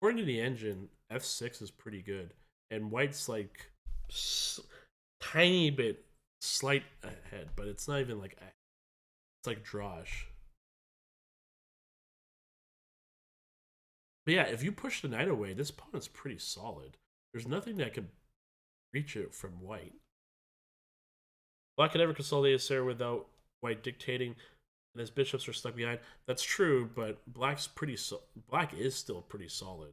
Speaker 1: According to the engine, f6 is pretty good, and white's like tiny bit slight ahead, but it's not even like it's like drawish. But yeah, if you push the knight away, this pawn is pretty solid. There's nothing that could reach it from white. Black can never consolidate his center without white dictating, and his bishops are stuck behind. That's true, but black is still pretty solid.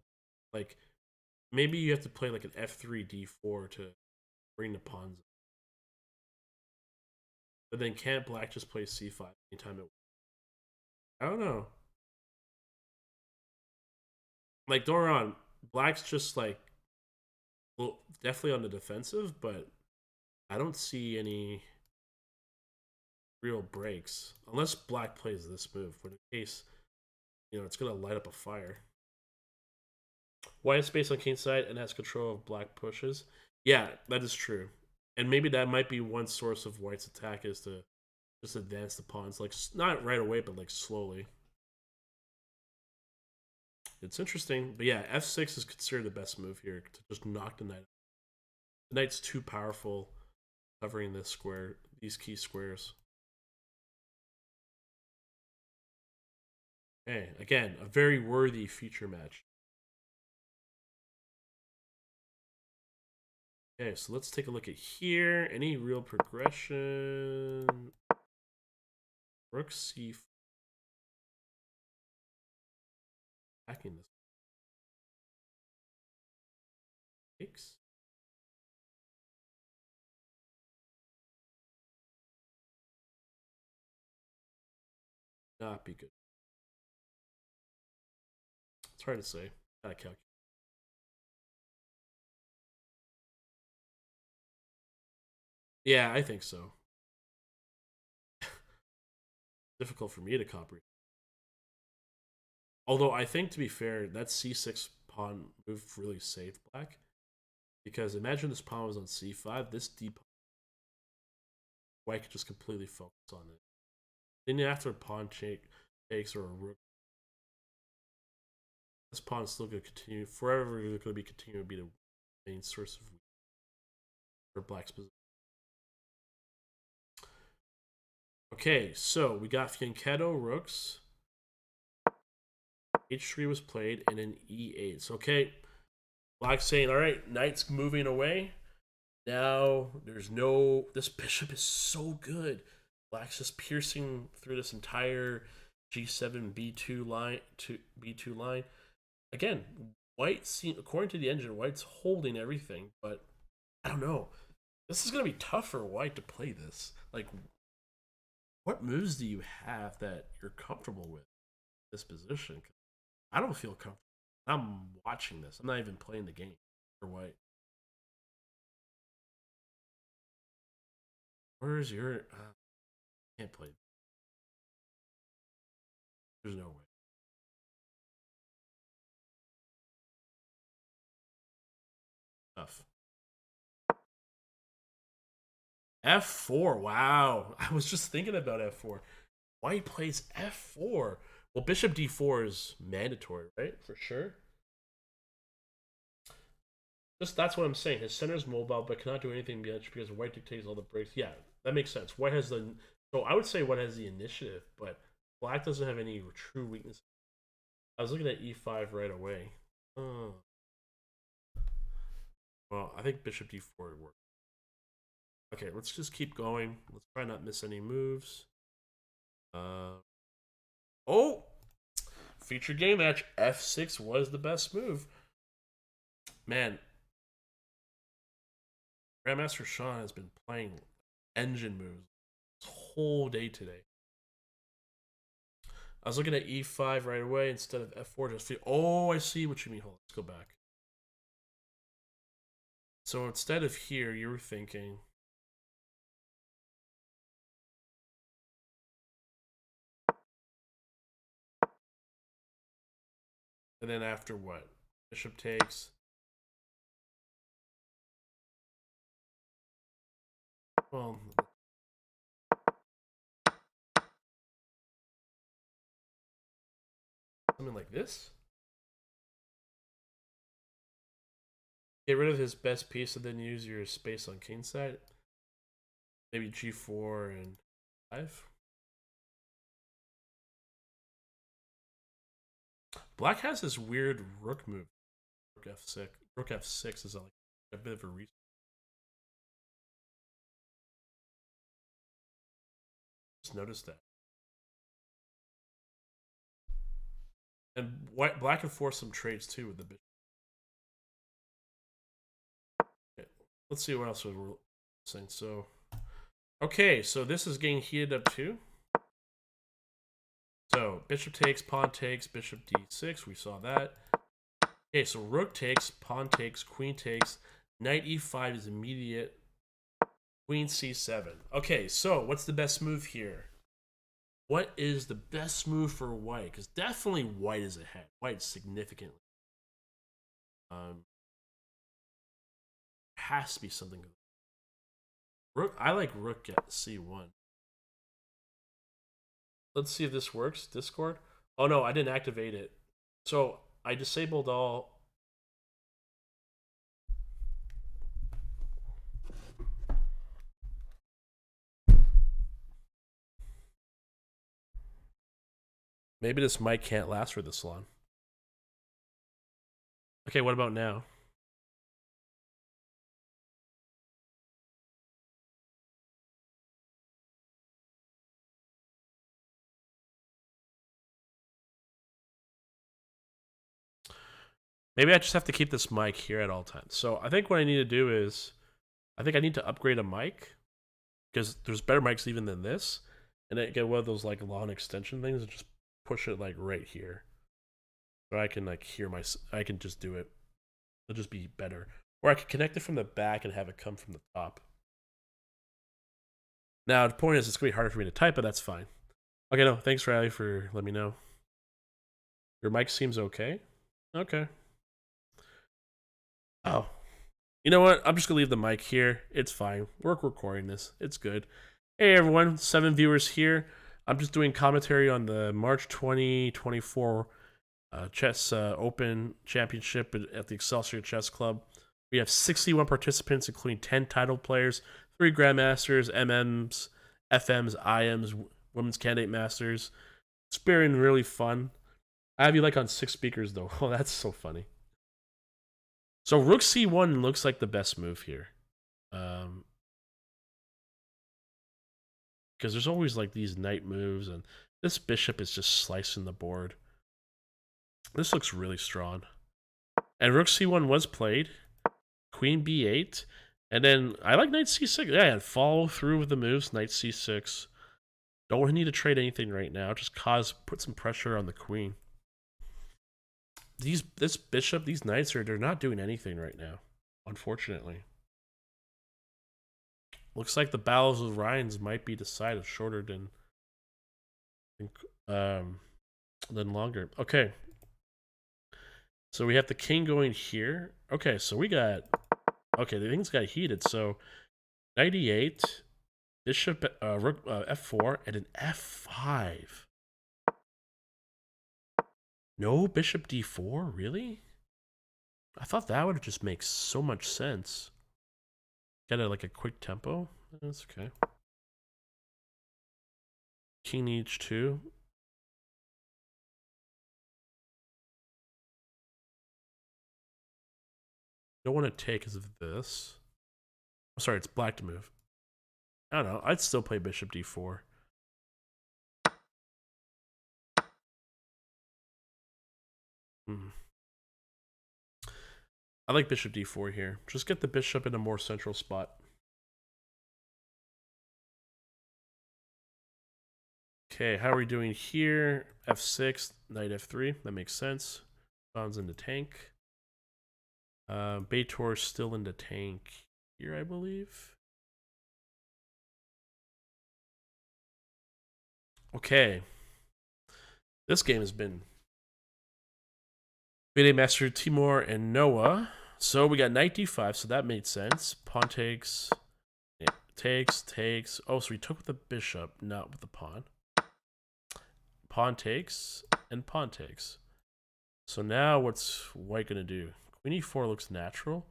Speaker 1: Like maybe you have to play like an f3 d4 to bring the pawns up. But then can't black just play c5 anytime it? I don't know. Like Doron, black's just like well, definitely on the defensive, but I don't see any real breaks unless black plays this move. When in case, it's gonna light up a fire. White has space on king's side and has control of black pushes. Yeah, that is true. And maybe that might be one source of white's attack is to just advance the pawns, like not right away, but like slowly. It's interesting, but yeah, f6 is considered the best move here to just knock the knight. The knight's too powerful, covering this square, these key squares. Hey, again, a very worthy feature match. Okay, so let's take a look at here. Any real progression? Rook c4. attacking this. Takes. Not be good. It's hard to say. Gotta calculate. Yeah, I think so. Difficult for me to comprehend. Although I think, to be fair, that c6 pawn move really saved black. Because imagine this pawn was on c5, this d pawn, white could just completely focus on it. Then after a pawn takes or a rook, this pawn is still going to continue forever. Going to be continue to be the main source of for black's position. Okay, so we got Fianchetto rooks. H3 was played, and then E8. So, okay, black's saying, all right, knight's moving away. Now there's no. This bishop is so good. Black's just piercing through this entire G7 B2 line to B2 line. Again, white according to the engine, white's holding everything, but I don't know. This is gonna be tough for white to play this. Like, what moves do you have that you're comfortable with this position? I don't feel comfortable. I'm watching this. I'm not even playing the game for white. Where's your? Can't play. There's no way. Tough. F4. Wow. I was just thinking about F4. White plays F4. Well, Bishop D4 is mandatory, right? For sure. Just that's what I'm saying. His center is mobile, but cannot do anything because White dictates all the breaks. Yeah, that makes sense. White has the so I would say White has the initiative, but Black doesn't have any true weakness. I was looking at E5 right away. Oh. Well, I think Bishop D4 would work. Okay, let's just keep going. Let's try not miss any moves. Oh, featured game match. F6 was the best move. Man, Grandmaster Sean has been playing engine moves this whole day today. I was looking at E5 right away instead of F4. Just oh, I see what you mean. Hold on, let's go back. So instead of here, you were thinking. And then after what? Bishop takes. Well, something like this. Get rid of his best piece and then use your space on king side. Maybe G4 and 5. Black has this weird rook move. Rook F6. Rook F6 is like a bit of a reach. Just noticed that. And black can force some trades too with the bishop. Okay. Let's see what else we're saying. So, okay, so this is getting heated up too. So bishop takes, pawn takes, bishop d6. We saw that. Okay, so rook takes, pawn takes, queen takes, knight e5 is immediate. Queen c7. Okay, so what's the best move here? What is the best move for white? Because definitely white is ahead. White significantly. Has to be something. Rook. I like rook at c1. Let's see if this works. Discord. Oh no, I didn't activate it. So I disabled all. Maybe this mic can't last for this long. Okay, what about now? Maybe I just have to keep this mic here at all times. So I think what I need to do is, I think I need to upgrade a mic because there's better mics even than this, and then get one of those like long extension things and just push it like right here, so I can like hear my. I can just do it. It'll just be better, or I could connect it from the back and have it come from the top. Now the point is, it's gonna be harder for me to type, but that's fine. Okay, no, thanks Riley for letting me know. Your mic seems okay. Okay. Oh, you know what? I'm just gonna leave the mic here. It's fine. We're recording this. It's good. Hey everyone, 7 viewers here. I'm just doing commentary on the March 2024 Chess Open Championship at the Excelsior Chess Club. We have 61 participants, including 10 title players, 3 Grandmasters, MMs, FMs, IMs, Women's Candidate Masters. It's been really fun. I have you like on 6 speakers though. Oh, that's so funny. So Rook C1 looks like the best move here. Because there's always like these knight moves, and this bishop is just slicing the board. This looks really strong. And Rook C1 was played. Queen B8. And then I like Knight C6. Yeah, and follow through with the moves. Knight C6. Don't need to trade anything right now. Just put some pressure on the queen. This bishop, these knights they're not doing anything right now, unfortunately. Looks like the battles of Rhines might be decided shorter than longer. Okay. So we have the king going here. Okay, so we got okay, the things got heated. So knight e8, bishop rook f4, and an f5. No bishop d4, really? I thought that would just make so much sense. Get like a quick tempo. That's okay. King h2. Don't want to take because of this. Oh, sorry, it's black to move. I don't know. I'd still play bishop d4. I like bishop d4 here. Just get the bishop in a more central spot. Okay, how are we doing here? f6, knight f3. That makes sense. Bounds into tank. Beitor still into tank here, I believe. Okay. This game has been Bede Master Timur and Noah. So we got knight d5, so that made sense. Pawn takes, yeah, takes. Oh, so we took with the bishop, not with the pawn. Pawn takes, and pawn takes. So now what's white gonna do? Queen e4 looks natural.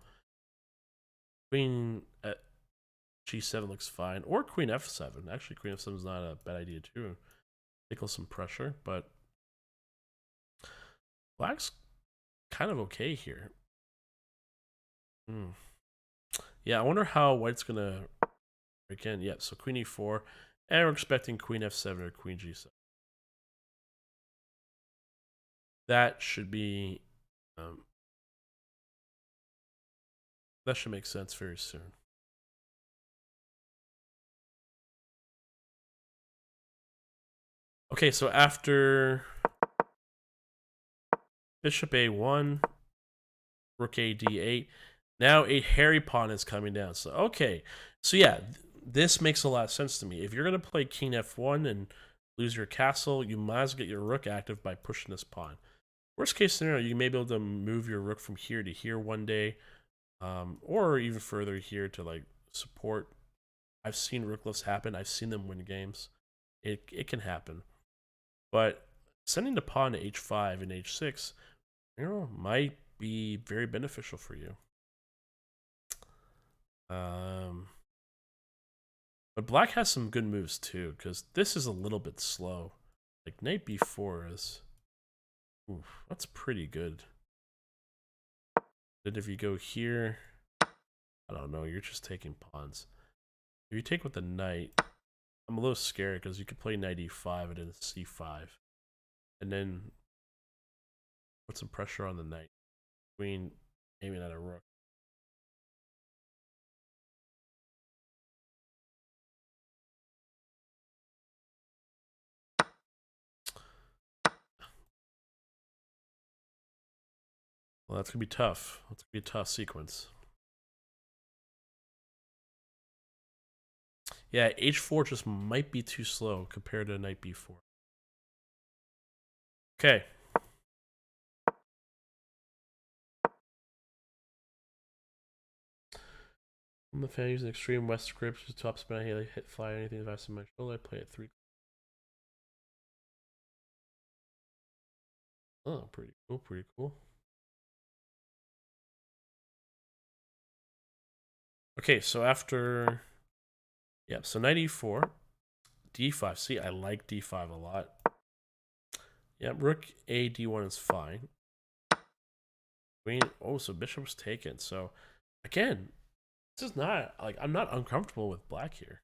Speaker 1: Queen at g7 looks fine. Or queen f7. Actually, queen f7 is not a bad idea too. Tickle some pressure, but black's kind of okay here. Yeah, I wonder how white's gonna break in. Yep, so queen e4, and we're expecting queen f7 or queen g7. That should be that should make sense very soon. Okay, so after bishop a1, rook a d8, now a hairy pawn is coming down. So okay, so yeah, this makes a lot of sense to me. If you're gonna play king f1 and lose your castle, you might as well get your rook active by pushing this pawn. Worst case scenario, you may be able to move your rook from here to here one day, or even further here to like support. I've seen rook lifts happen. I've seen them win games. It can happen, but sending the pawn to h5 and h6, you know, might be very beneficial for you. But black has some good moves too, because this is a little bit slow. Like knight b4 is, oof, that's pretty good. Then if you go here, I don't know, you're just taking pawns. If you take with the knight, I'm a little scared because you could play knight e5 and then c5, and then put some pressure on the knight. queen aiming at a rook. Well, that's gonna be tough. That's gonna be a tough sequence. Yeah, h4 just might be too slow compared to knight b4. Okay. I'm a fan using extreme west script to top spin. I hit fly anything advice in my shoulder. I play at 3. Oh, pretty cool, pretty cool. Okay, so after, yeah, so knight e4, d5. See, I like d5 a lot. Yeah, rook a d1 is fine. Queen, oh, so bishop was taken. So again, this is not like I'm not uncomfortable with black here.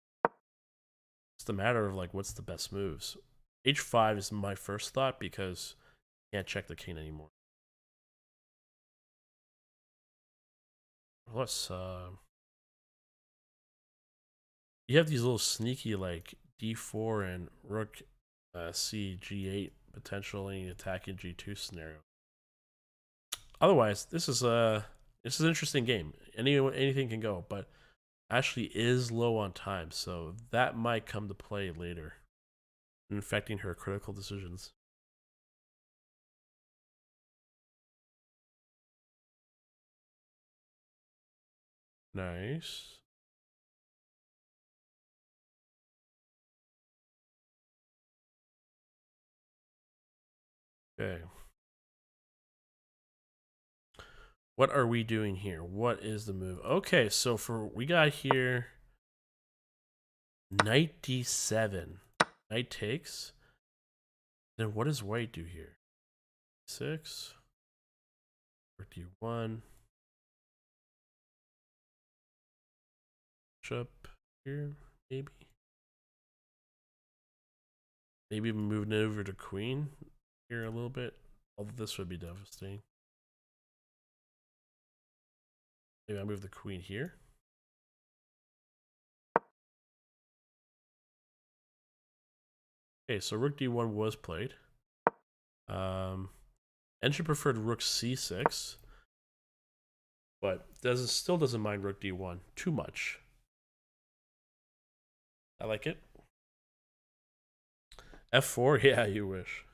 Speaker 1: It's a matter of like what's the best moves. h5 is my first thought because I can't check the king anymore. Plus, you have these little sneaky like d4 and rook c g8 potentially attacking g2 scenario. Otherwise, this is an interesting game. Anything can go, but Ashley is low on time, so that might come to play later, affecting her critical decisions. Nice. Okay. What are we doing here? What is the move? Okay, so we got here knight d7. Knight takes. Then what does white do here? 6. Rook d1. Bishop here, maybe. Maybe moving it over to queen here a little bit. Although this would be devastating. Maybe I move the queen here. Okay, so rook d1 was played. Entry preferred rook c6, but still doesn't mind rook d1 too much. I like it. f4, yeah, you wish.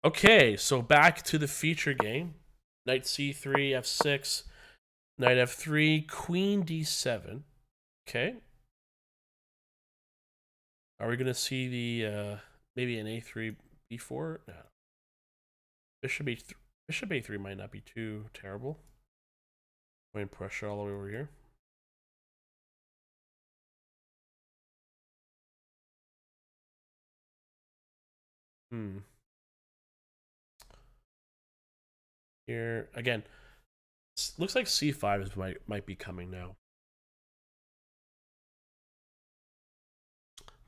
Speaker 1: Okay, so back to the feature game. Knight c3, f6, knight f3, queen d7. Okay. Are we gonna see the maybe an a3, b4? No. Bishop a3 might not be too terrible. Putting pressure all the way over here. Here again, looks like c5 might be coming now.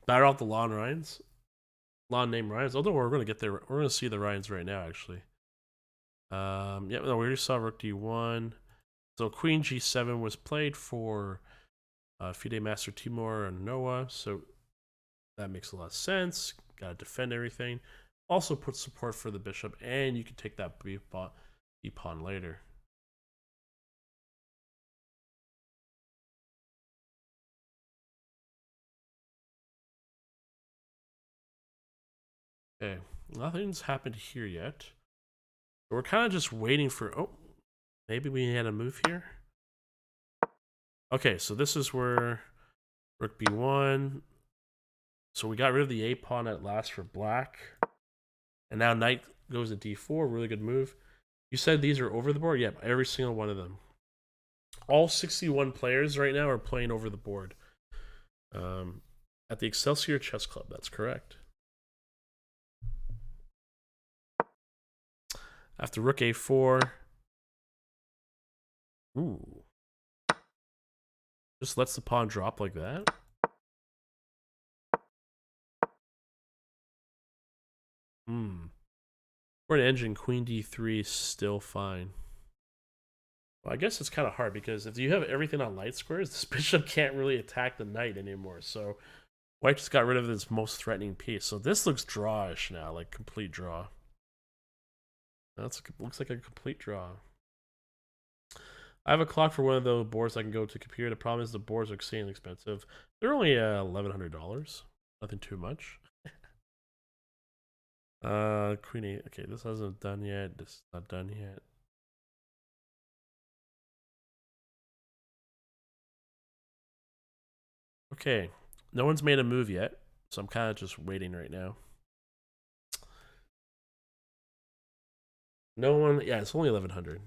Speaker 1: Batter off the lawn Ryans. Lawn name Ryans. Although we're gonna get there. We're gonna see the Ryans right now, actually. Yeah, no, we already saw rook d1. So queen g7 was played for FIDE Master Timur and Noah. So that makes a lot of sense. Got to defend everything. Also put support for the bishop, and you can take that b pawn later. Okay, nothing's happened here yet. We're kind of just waiting for. Oh, maybe we had a move here. Okay, so this is where rook b1. So we got rid of the a pawn at last for black, and now knight goes to d4. Really good move. You said these are over the board. Yep, every single one of them. All 61 players right now are playing over the board. At the Excelsior Chess Club. That's correct. After rook a4. Ooh. Just lets the pawn drop like that. For an engine, queen d3 is still fine. Well, I guess it's kind of hard because if you have everything on light squares, this bishop can't really attack the knight anymore. So white just got rid of its most threatening piece. So this looks drawish now, like complete draw. That looks like a complete draw. I have a clock for one of the boards I can go to computer. The problem is the boards are extremely expensive. They're only $1,100. Nothing too much. Queen 8. Okay, this hasn't done yet. This is not done yet. Okay, no one's made a move yet, so I'm kind of just waiting right now. No one. Yeah, it's only 1,100.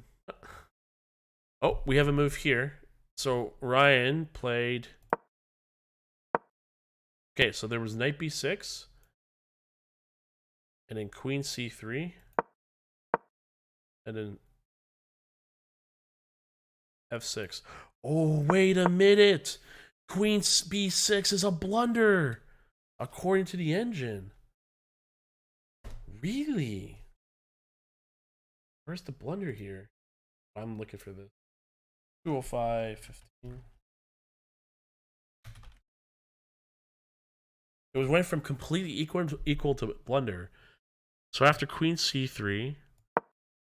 Speaker 1: Oh, we have a move here. So Ryan played. Okay, so there was knight b6, and then queen c3, and then f6. Oh, wait a minute. Queen b6 is a blunder, according to the engine. Really? Where's the blunder here? I'm looking for this. 205, 15. It went from completely equal to blunder. So after queen c3,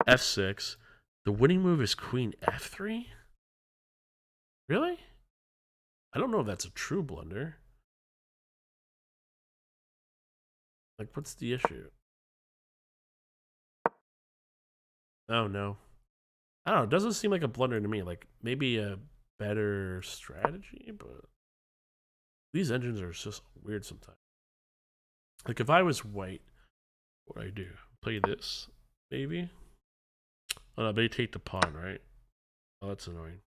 Speaker 1: f6, the winning move is queen f3? Really? I don't know if that's a true blunder. Like, what's the issue? Oh, no. I don't know. It doesn't seem like a blunder to me. Like, maybe a better strategy, but these engines are just weird sometimes. Like, if I was white, what would I do? Play this, maybe? Oh, no, but you take the pawn, right? Oh, that's annoying.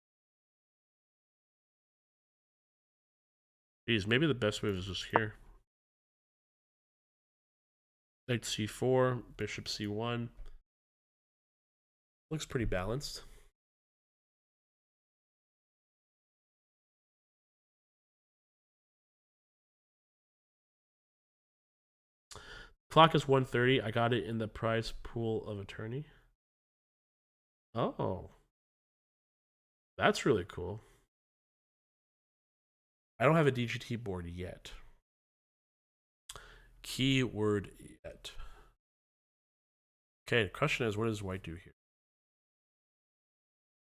Speaker 1: Geez, maybe the best move is just here. Knight c4, bishop c1. Looks pretty balanced. Clock is 1:30. I got it in the prize pool of attorney. Oh, that's really cool. I don't have a DGT board yet. Keyword yet. Okay, the question is, what does white do here?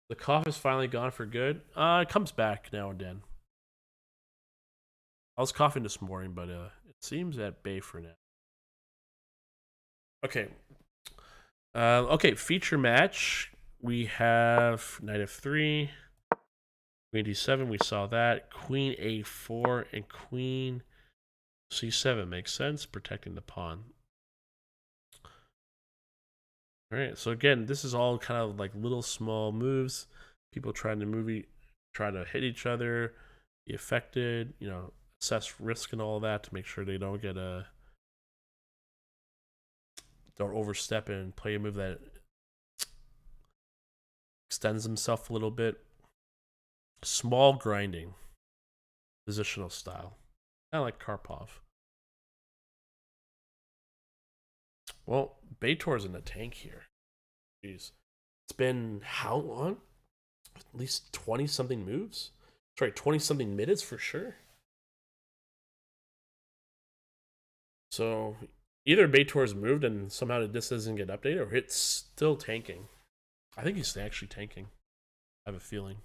Speaker 1: The cough is finally gone for good. It comes back now and then. I was coughing this morning, but it seems at bay for now. Okay. Okay, feature match. We have knight f3, queen d7. We saw that. Queen a4 and queen c7 makes sense, protecting the pawn. All right, so again, this is all kind of like little small moves. People trying to try to hit each other, be affected, assess risk and all that to make sure they don't don't overstep and play a move that extends himself a little bit. Small grinding, positional style, kind of like Karpov. Well, Betor's in the tank here. Jeez, it's been how long? At least 20 something moves. Sorry, 20 something minutes for sure. So either Betor's moved and somehow this doesn't get updated, or it's still tanking. I think he's actually tanking. I have a feeling.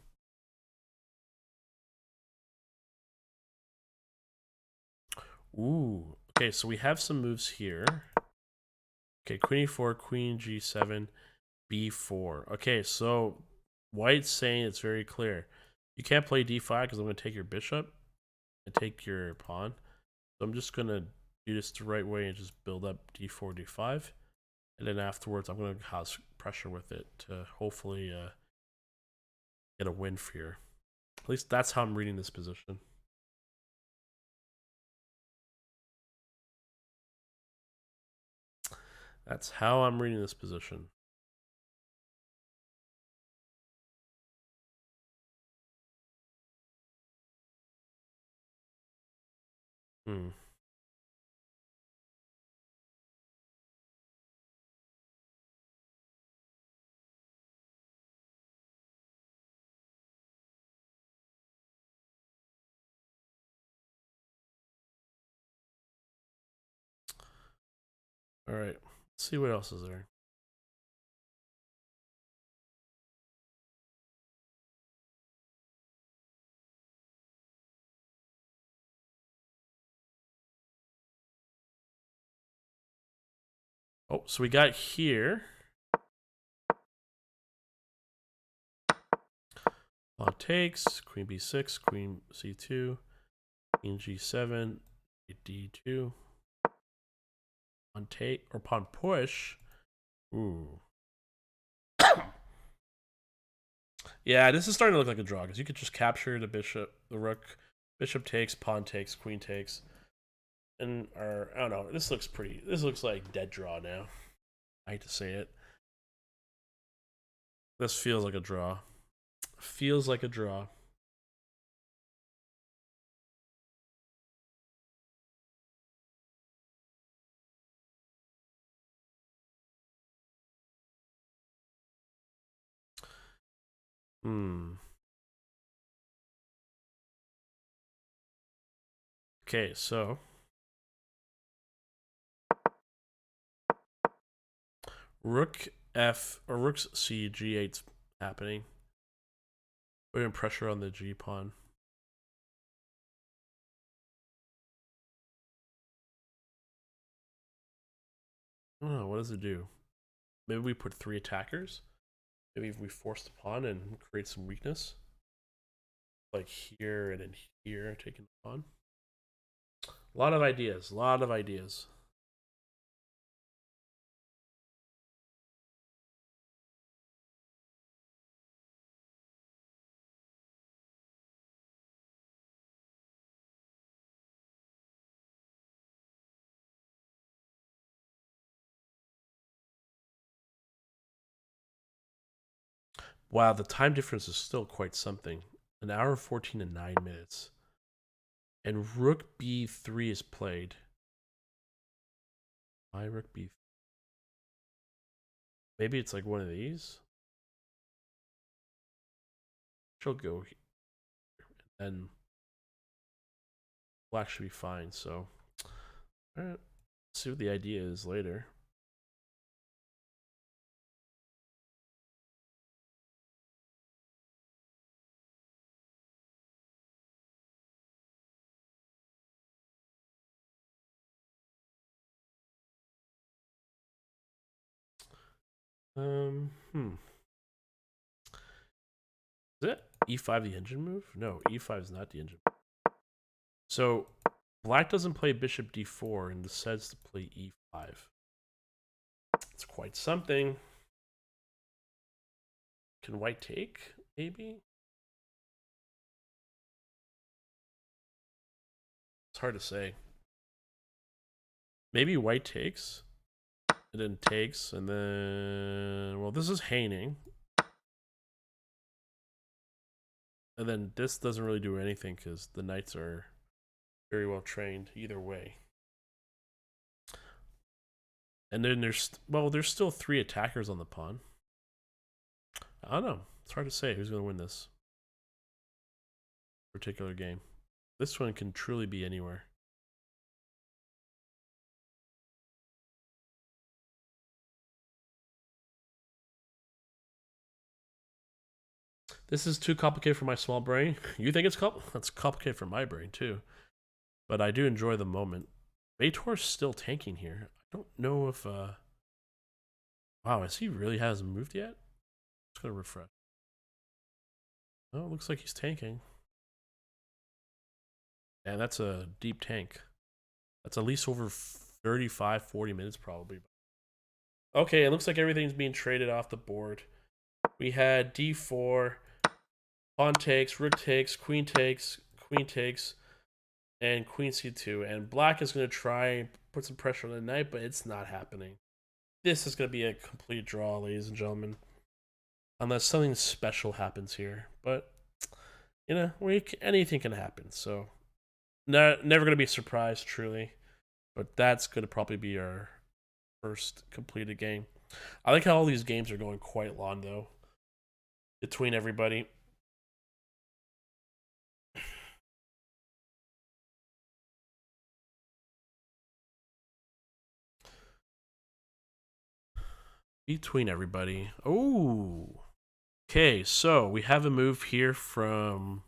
Speaker 1: Ooh. Okay, so we have some moves here. Okay, queen e4, queen g7, b4. Okay, so white's saying it's very clear. You can't play d5 because I'm going to take your bishop and take your pawn. So I'm just going to do this the right way and just build up d4, d5. And then afterwards, I'm going to cause pressure with it to hopefully get a win for here. At least that's how I'm reading this position. That's how I'm reading this position. Hmm. All right. Let's see what else is there. Oh, so we got here. Pawn takes, queen b6, queen c2, queen g7, d2. Pawn take or pawn push. Ooh. Yeah, this is starting to look like a draw because you could just capture the bishop, the rook, bishop takes, pawn takes, queen takes, and or I don't know. This looks pretty. This looks like dead draw now. I hate to say it. This feels like a draw. Feels like a draw. Hmm. Okay, so rook f or rook's c g8's happening. Putting pressure on the g pawn. Oh, what does it do? Maybe we put 3 attackers. Maybe if we force the pawn and create some weakness, like here and then here, taking the pawn. A lot of ideas. A lot of ideas. Wow, the time difference is still quite something. An hour 14 and 9 minutes. And rook b3 is played. Why rook b3? Maybe it's like one of these. She'll go here. And black should be fine. So, all right. See what the idea is later. Hmm. Is it e5 the engine move? No, e5 is not the engine. So black doesn't play bishop d4 and decides to play e5. It's quite something. Can white take? Maybe? It's hard to say. Maybe white takes. And then takes, and then... Well, this is hanging. And then this doesn't really do anything because the knights are very well trained either way. And then there's still 3 attackers on the pawn. I don't know. It's hard to say who's going to win this particular game. This one can truly be anywhere. This is too complicated for my small brain. You think it's That's complicated for my brain too. But I do enjoy the moment. Beator's still tanking here. I don't know if wow, is he really hasn't moved yet? Just gonna refresh. Oh, it looks like he's tanking. And that's a deep tank. That's at least over 35, 40 minutes probably. Okay, it looks like everything's being traded off the board. We had d4, pawn takes, rook takes, queen takes, and queen c2. And black is going to try and put some pressure on the knight, but it's not happening. This is going to be a complete draw, ladies and gentlemen. Unless something special happens here. But, you know, anything can happen. So, never going to be surprised, truly. But that's going to probably be our first completed game. I like how all these games are going quite long, though, between everybody. between everybody. Oh. Okay, so we have a move here from.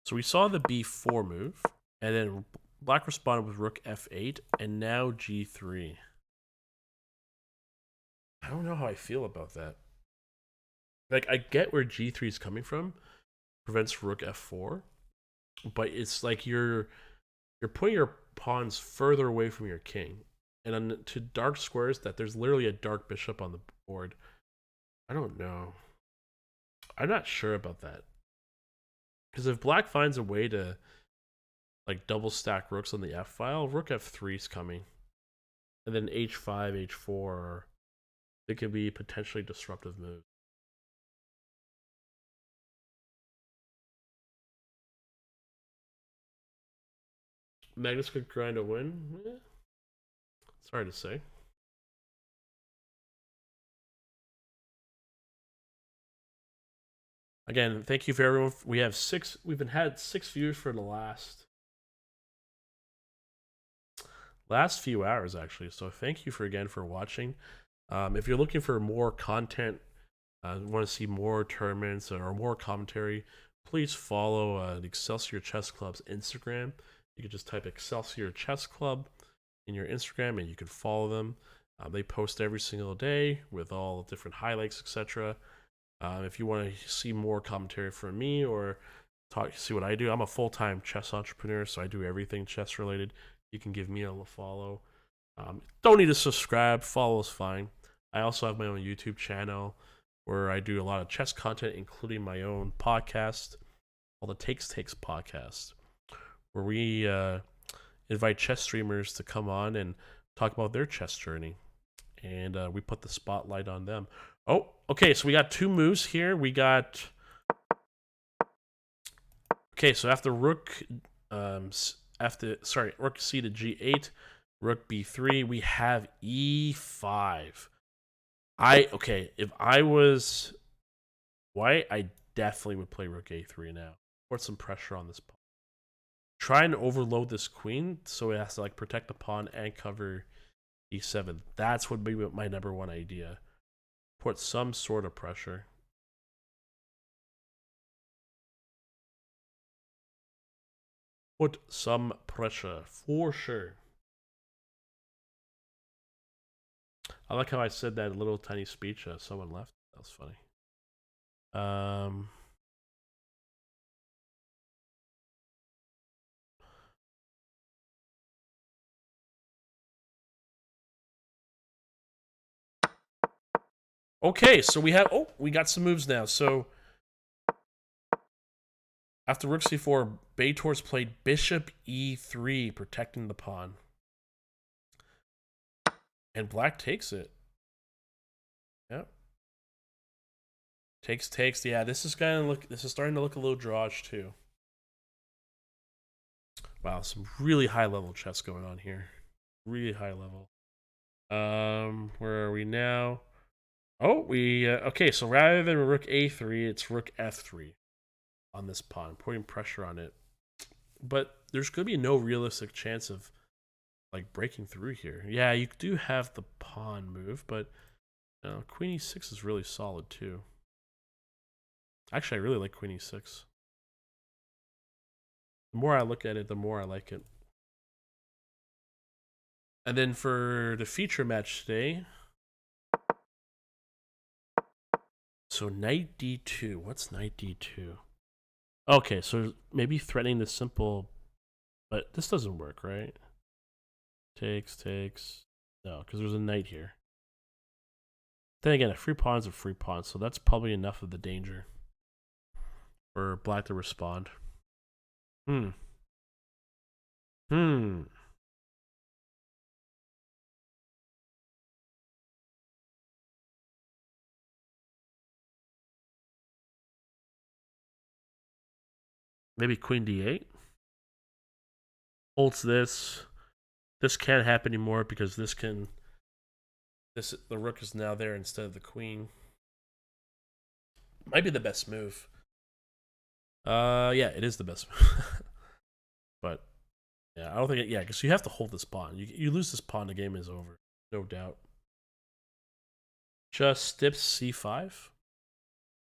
Speaker 1: So we saw the b4 move, and then black responded with rook f8, and now g3. I don't know how I feel about that. Like, I get where g3 is coming from, prevents rook f4, but it's like you're putting your pawns further away from your king, and on, to dark squares that there's literally a dark bishop on the board. I don't know. I'm not sure about that. Because if black finds a way to like double stack rooks on the f file, rook f3 is coming. And then h5, h4, it could be potentially disruptive moves. Magnus could grind a win? It's hard to say. Again, thank you for everyone. We've had 6 views for the last few hours actually. So thank you again for watching. If you're looking for more content, want to see more tournaments or more commentary, please follow the Excelsior Chess Club's Instagram. You can just type Excelsior Chess Club in your Instagram and you can follow them. They post every single day with all different highlights, etc. If you want to see more commentary from me or see what I do, I'm a full-time chess entrepreneur, so I do everything chess related. You can give me a follow. Don't need to subscribe. Follow is fine. I also have my own YouTube channel where I do a lot of chess content, including my own podcast called the Takes podcast, where we invite chess streamers to come on and talk about their chess journey, and we put the spotlight on them. Oh, okay, so we got 2 moves here. We got... Okay, so after rook... rook c to g8, rook b3, we have e5. If I was white, I definitely would play rook a3 now. Put some pressure on this pawn. Try and overload this queen so it has to like protect the pawn and cover e7. That's would be my number 1 idea. Put some sort of pressure. Put some pressure for sure. I like how I said that little tiny speech. Someone left. That was funny. Okay, so we got some moves now. So after rook c4, Beator's played bishop e3, protecting the pawn. And black takes it. Yep. Takes. Yeah, this is starting to look a little drawish too. Wow, some really high level chess going on here. Really high level. Where are we now? Oh, okay, so rather than rook a3, it's rook f3 on this pawn, putting pressure on it. But there's going to be no realistic chance of like breaking through here. Yeah, you do have the pawn move, but queen e6 is really solid too. Actually, I really like queen e6. The more I look at it, the more I like it. And then for the feature match today, so knight d2. What's knight d2? Okay, so maybe threatening the simple, but this doesn't work, right? Takes. No, because there's a knight here. Then again, a free pawn is a free pawn, so that's probably enough of the danger for black to respond. Maybe queen d8 holds this. This can't happen anymore because the rook is now there instead of the queen. Might be the best move. Yeah, it is the best move. But yeah, I don't think yeah, because you have to hold this pawn. You lose this pawn, the game is over, no doubt. Just steps c5.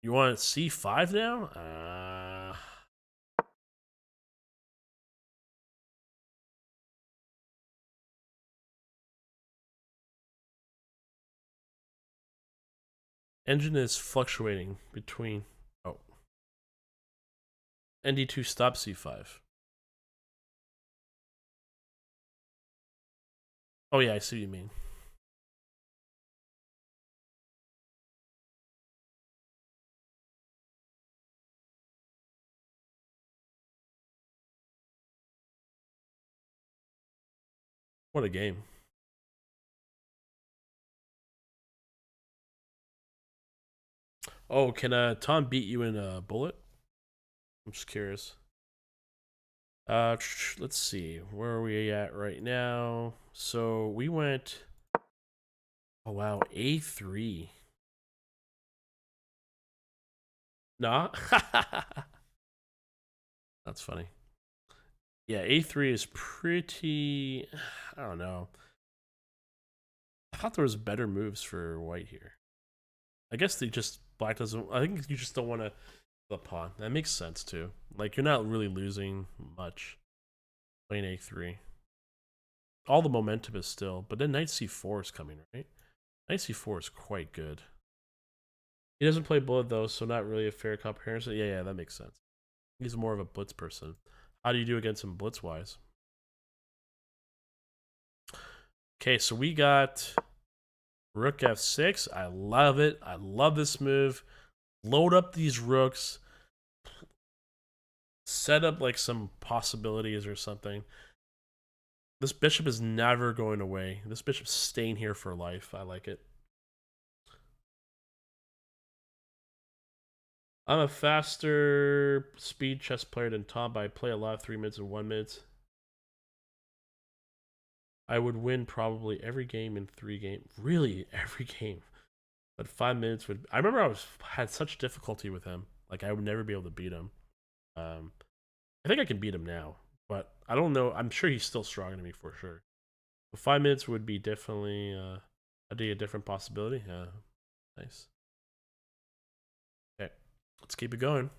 Speaker 1: You want c5 now? Engine is fluctuating between. Oh. ND2 stop c5. Oh yeah, I see what you mean. What a game. Oh, can Tom beat you in a bullet? I'm just curious. Let's see. Where are we at right now? So we went. Oh wow, A3. Nah. That's funny. Yeah, A3 is pretty. I don't know. I thought there was better moves for white here. I guess they just black doesn't. I think you just don't want to the pawn. That makes sense too. Like you're not really losing much playing A3. All the momentum is still, but then knight C4 is coming, right? Knight C4 is quite good. He doesn't play bullet though, so not really a fair comparison. Yeah, that makes sense. He's more of a blitz person. How do you do against him blitz wise? Okay, so we got rook f6. I love it. I love this move. Load up these rooks. Set up like some possibilities or something. This bishop is never going away. This bishop's staying here for life. I like it. I'm a faster speed chess player than Tom, but I play a lot of 3 minutes and 1 minute. I would win probably every game in 3 games. Really, every game. But 5 minutes would. I remember had such difficulty with him. Like I would never be able to beat him. I think I can beat him now, but I don't know. I'm sure he's still stronger than me for sure. But 5 minutes would be definitely a different possibility. Yeah, nice. Okay, let's keep it going.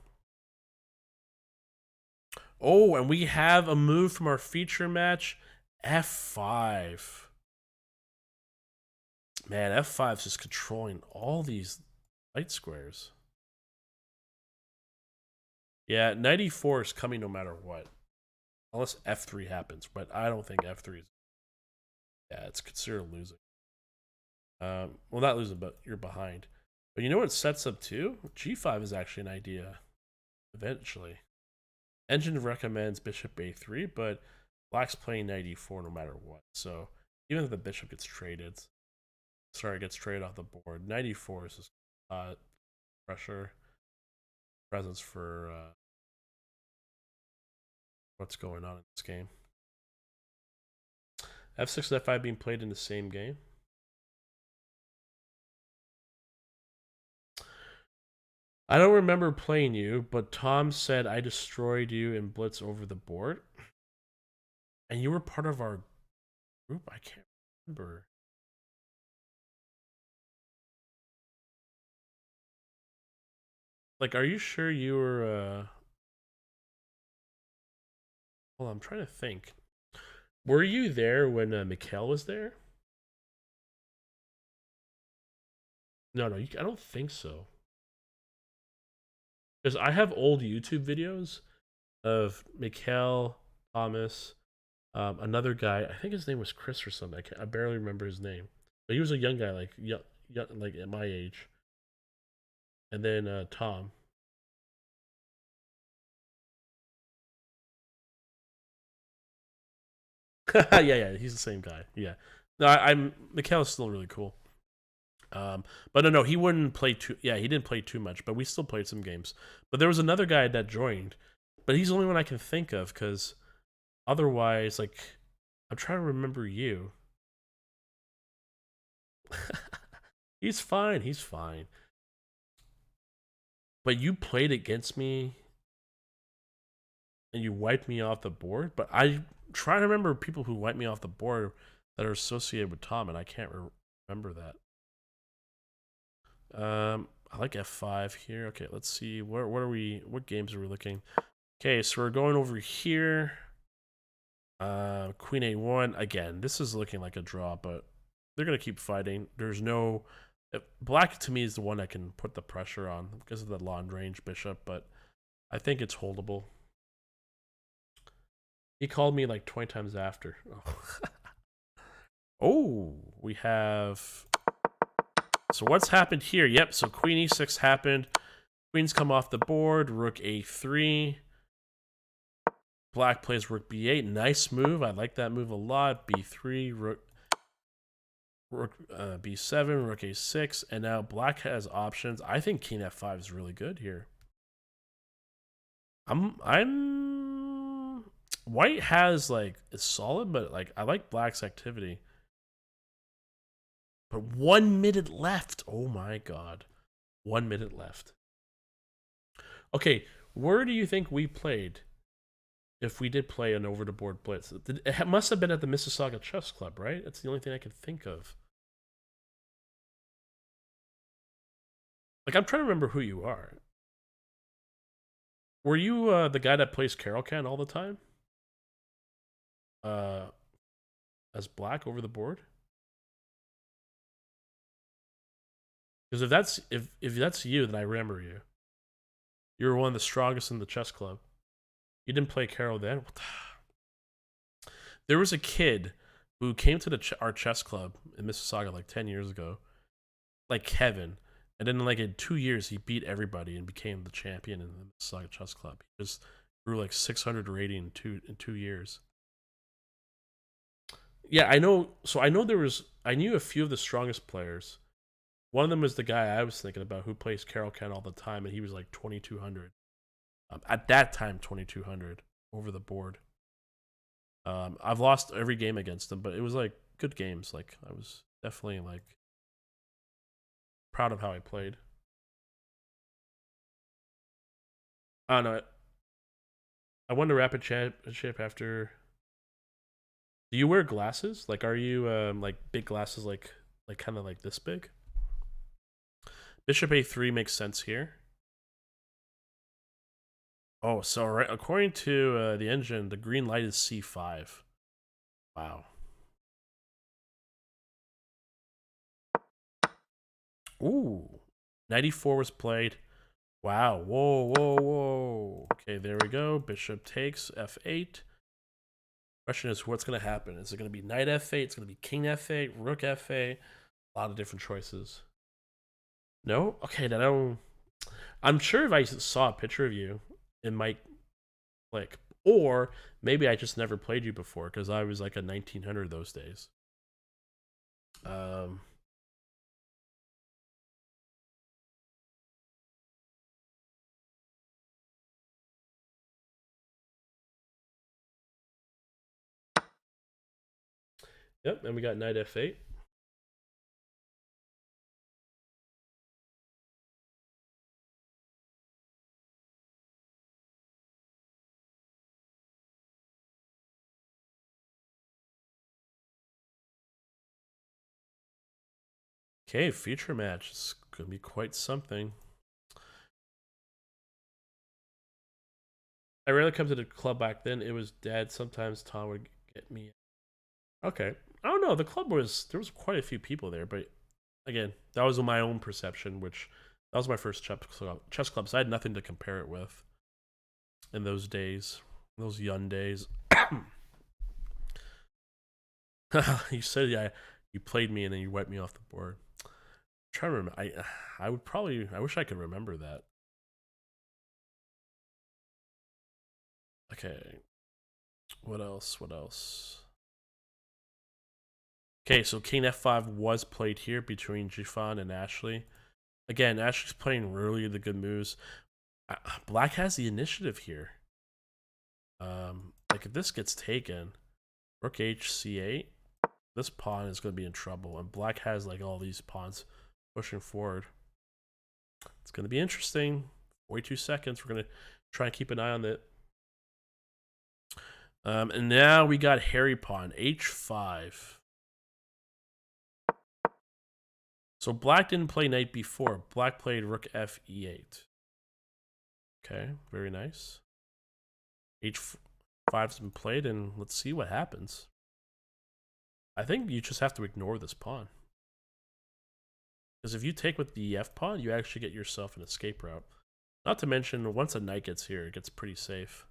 Speaker 1: Oh, and we have a move from our feature match, F5. Man, F5 is just controlling all these light squares. Yeah, 94 is coming no matter what. Unless F3 happens, but I don't think F3 is. Yeah, it's considered losing. Well, not losing, but you're behind. But you know what it sets up too? G5 is actually an idea. Eventually. Engine recommends bishop a3, but black's playing knight e4 no matter what. So even if the bishop gets traded, gets traded off the board, knight e4 is just pressure, presence for what's going on in this game. F6 and f5 being played in the same game. I don't remember playing you, but Tom said I destroyed you in Blitz over the board. And you were part of our group? I can't remember. Like, are you sure you were, Hold on, I'm trying to think. Were you there when Mikhail was there? No, I don't think so. Because I have old YouTube videos of Mikhail, Thomas, another guy. I think his name was Chris or something. I barely remember his name, but he was a young guy, like like at my age. And then Tom. Yeah, he's the same guy. Yeah, no, I'm Mikhail's still really cool. But no, he wouldn't play too. Yeah, he didn't play too much, but we still played some games. But there was another guy that joined, but he's the only one I can think of because otherwise, like, I'm trying to remember you. He's fine. He's fine. But you played against me and you wiped me off the board. But I try to remember people who wiped me off the board that are associated with Tom, and I can't remember that. I like f5 here. Okay, let's see. What are we? What games are we looking? Okay, so we're going over here. Queen a1 again. This is looking like a draw, but they're gonna keep fighting. There's no black to me is the one that can put the pressure on because of the long range bishop, but I think it's holdable. He called me like 20 times after. Oh, we have. So what's happened here? Yep. So Queen e6 happened. Queens come off the board. Rook a3. Black plays rook b8. Nice move. I like that move a lot. b3. Rook b7. Rook a6. And now black has options. I think king f5 is really good here. I'm white has like it's solid, but like I like black's activity. But 1 minute left. Oh my god. 1 minute left. Okay, where do you think we played? If we did play an over the board blitz, it must have been at the Mississauga Chess Club, right? That's the only thing I can think of. Like I'm trying to remember who you are. Were you the guy that plays Carol Can all the time? Uh, as black over the board? Because if that's you, then I remember you. You were one of the strongest in the chess club. You didn't play Carol then. There was a kid who came to our chess club in Mississauga like 10 years ago, like Kevin, and then like in 2 years he beat everybody and became the champion in the Mississauga Chess Club. He just grew like 600 rating in 2 years. Yeah, I know. So I knew a few of the strongest players. One of them was the guy I was thinking about who plays Carol Ken all the time, and he was like 2200. At that time, 2200 over the board. I've lost every game against him, but it was like good games. Like I was definitely like proud of how I played. I don't know. I won the rapid championship after. Do you wear glasses? Like, are you like big glasses, like kind of like this big? Bishop a3 makes sense here. Oh, so right, according to the engine, the green light is c5. Wow. Ooh, 94 was played. Wow. Whoa, whoa, whoa. Okay, there we go. Bishop takes f8. Question is, what's going to happen? Is it going to be knight f8? It's going to be king f8, rook f8. A lot of different choices. No? Okay, then I don't. I'm sure if I saw a picture of you, it might click. Or maybe I just never played you before because I was like a 1900 those days. Um, yep, and we got knight f8. Okay, feature match. It's going to be quite something. I rarely come to the club back then. It was Dad. Sometimes Tom would get me. Okay. I don't know. The club there was quite a few people there, but again, that was my own perception, which that was my first chess club, so I had nothing to compare it with in those days, those young days. You said yeah, you played me and then you wiped me off the board. I'm trying to remember. I would probably. I wish I could remember that. Okay. What else? What else? Okay, so King f5 was played here between Jifan and Ashley. Again, Ashley's playing really the good moves. Black has the initiative here. Like if this gets taken, Rook h c8, this pawn is going to be in trouble, and Black has like all these pawns pushing forward. It's going to be interesting. 42 seconds. We're going to try and keep an eye on it. And now we got Harry pawn h5. So black didn't play knight b4. Black played rook f e8. Okay, very nice. h5's been played, and let's see what happens. I think you just have to ignore this pawn. Because if you take with the f pawn, you actually get yourself an escape route. Not to mention, once a knight gets here, it gets pretty safe.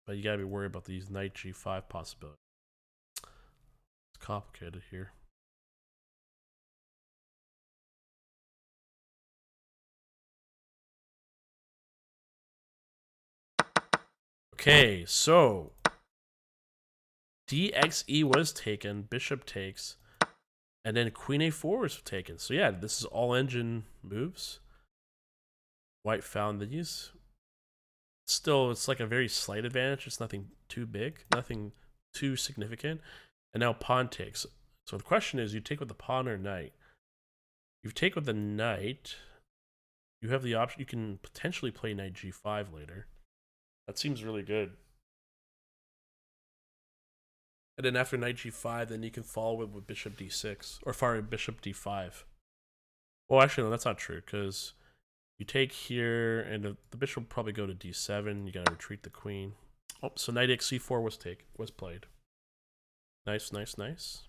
Speaker 1: But you gotta be worried about these knight g5 possibilities. It's complicated here. Okay, so dxe was taken, bishop takes, and then queen a4 was taken. So yeah, this is all engine moves. White found these. Still, it's like a very slight advantage. It's nothing too big, nothing too significant. And now pawn takes. So the question is, you take with the pawn or knight? You take with the knight, you have the option, you can potentially play knight g5 later. That seems really good. And then after knight g5, then you can follow it with bishop d6. Or sorry, bishop d5. Well, actually, no, that's not true, because you take here, and the bishop will probably go to d7. You gotta retreat the queen. Oh, so knight c4 was played. Nice, nice, nice.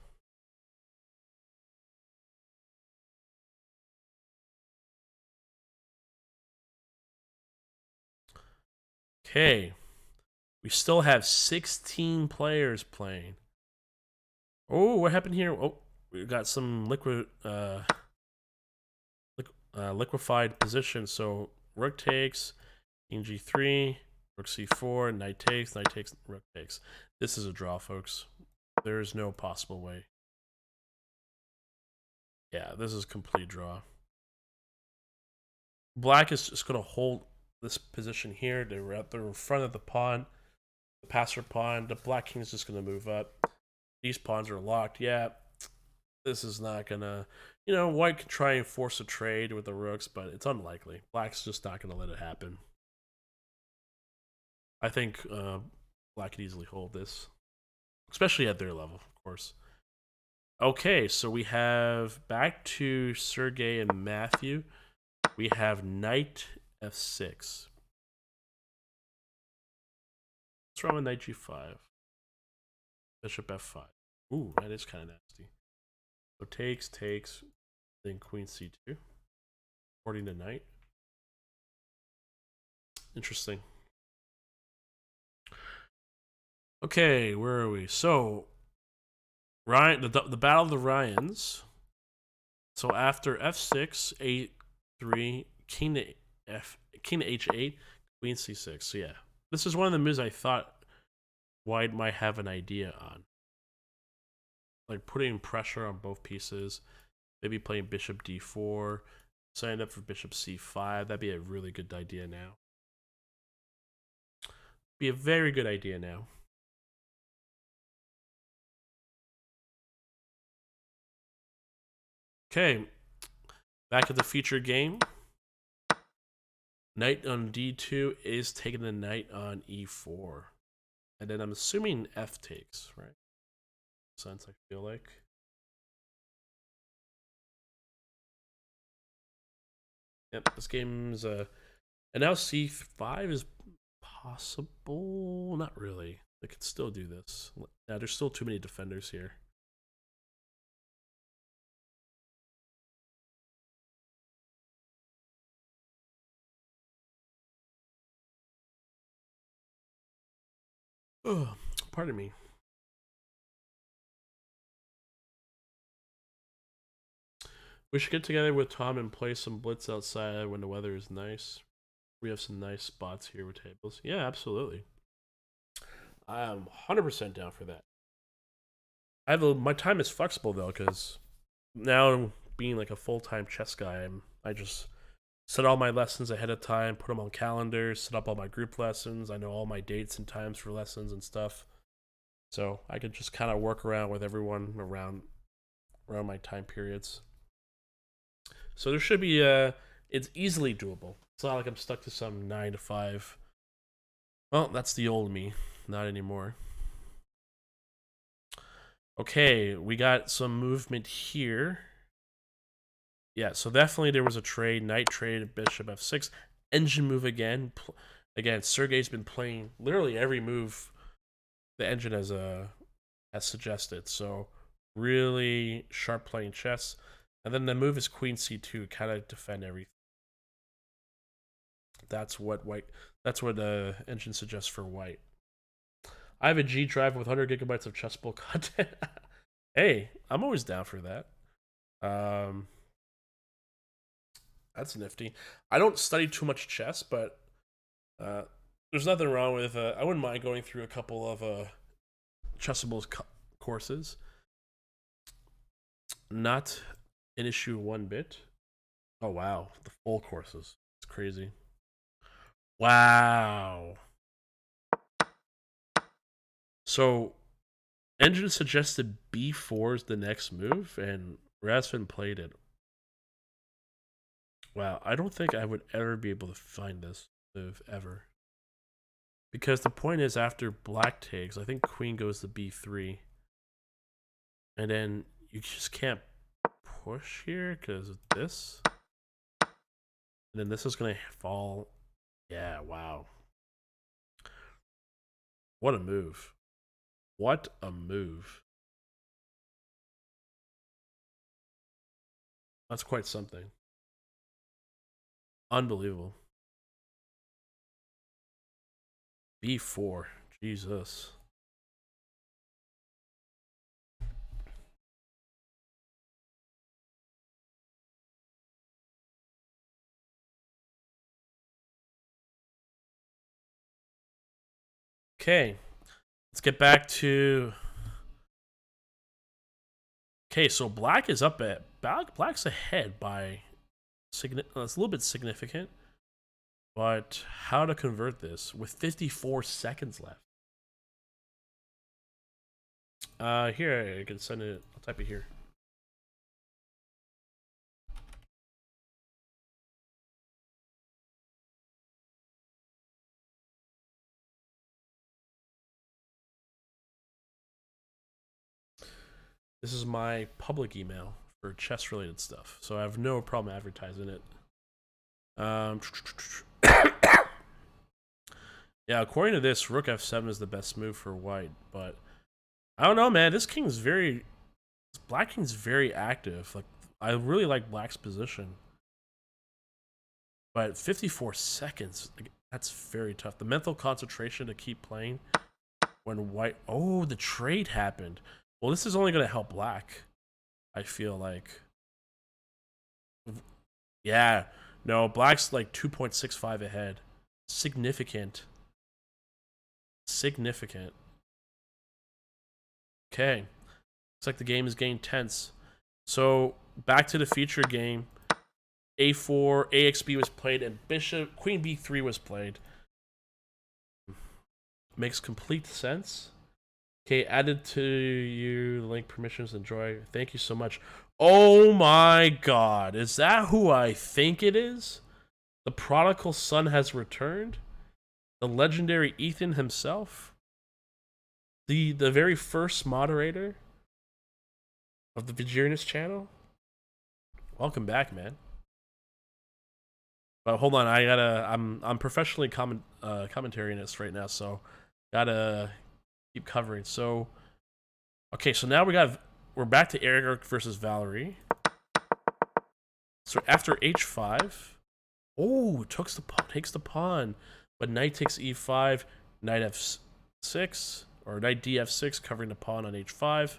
Speaker 1: Okay. We still have 16 players playing. Oh, what happened here? Oh, we got some liquefied position. So rook takes, king g3, rook c4, knight takes, rook takes. This is a draw, folks. There is no possible way. Yeah, this is a complete draw. Black is just going to hold this position here. They're at the front of the pawn, the passer pawn. The black king is just going to move up. These pawns are locked. Yeah, this is not going to... You know, white can try and force a trade with the rooks, but it's unlikely. Black's just not going to let it happen. I think black could easily hold this, especially at their level, of course. Okay, so we have back to Sergey and Matthew. We have knight f6. What's wrong with knight g5? Bishop f5. Ooh, that is kind of nasty. So takes, then queen c2. Porting the knight. Interesting. Okay, where are we? So, Ryan, the Battle of the Ryans. So after f6, a3, king to h8, queen c6. So yeah, this is one of the moves I thought white might have an idea on, like putting pressure on both pieces. Maybe playing bishop d4, setting up for bishop c5. That'd be a really good idea now. Be a very good idea now. Okay, back at the feature game. Knight on d2 is taking the knight on e4. And then I'm assuming f takes, right? Sense, I feel like. Yep, this game's and now c5 is possible. Not really. They could still do this. Yeah, there's still too many defenders here. Oh, pardon me. We should get together with Tom and play some blitz outside when the weather is nice. We have some nice spots here with tables. Yeah, absolutely. I'm 100% down for that. My time is flexible though, because now being like a full-time chess guy, I just set all my lessons ahead of time, put them on calendars, set up all my group lessons. I know all my dates and times for lessons and stuff. So I could just kind of work around with everyone around my time periods. So there should be it's easily doable. It's not like I'm stuck to some 9 to 5. Well, that's the old me, not anymore. Okay, we got some movement here. Yeah, so definitely there was a trade, knight trade, bishop f6, engine move again. Again, Sergey's been playing literally every move the engine has suggested. So really sharp playing chess. And then the move is queen c2, kind of defend everything. That's what white. That's what the engine suggests for white. I have a G drive with 100 gigabytes of chessable content. Hey, I'm always down for that. Um, that's nifty. I don't study too much chess, but uh, there's nothing wrong with. I wouldn't mind going through a couple of chessable courses. Not an issue one bit. Oh wow, the full courses. It's crazy. Wow. So engine suggested b4 is the next move, and Razvan played it. Wow, I don't think I would ever be able to find this move ever. Because the point is, after black takes, I think queen goes to b3. And then you just can't push here because of this. And then this is going to fall. Yeah, wow. What a move. What a move. That's quite something. Unbelievable. b4. Jesus. Okay. Let's get back to. Okay, so black is up at. Black's ahead by. It's a little bit significant. But how to convert this with 54 seconds left? Here, I can send it. I'll type it here. This is my public email for chess related stuff, so I have no problem advertising it. Yeah, according to this, rook f7 is the best move for white, but I don't know, man. This black king's very active. Like, I really like black's position, but 54 seconds, that's very tough. The mental concentration to keep playing when white. Oh, the trade happened. Well, this is only going to help black. I feel like. Yeah, no, black's like 2.65 ahead. Significant. Significant. Okay. Looks like the game is getting tense. So, back to the feature game. A4, AXB was played, and Bishop, Queen B3 was played. Makes complete sense. Okay, added to you link permissions. Enjoy. Thank you so much. Oh my god. Is that who I think it is? The prodigal son has returned? The legendary Ethan himself? The very first moderator of the Vegereness channel? Welcome back, man. But hold on, I'm professionally commentating this right now, so gotta keep covering. So okay, so now we're back to Eric versus Valerie. So after h5, oh, takes the pawn, but knight takes e5, knight f6 or knight df6, covering the pawn on h5,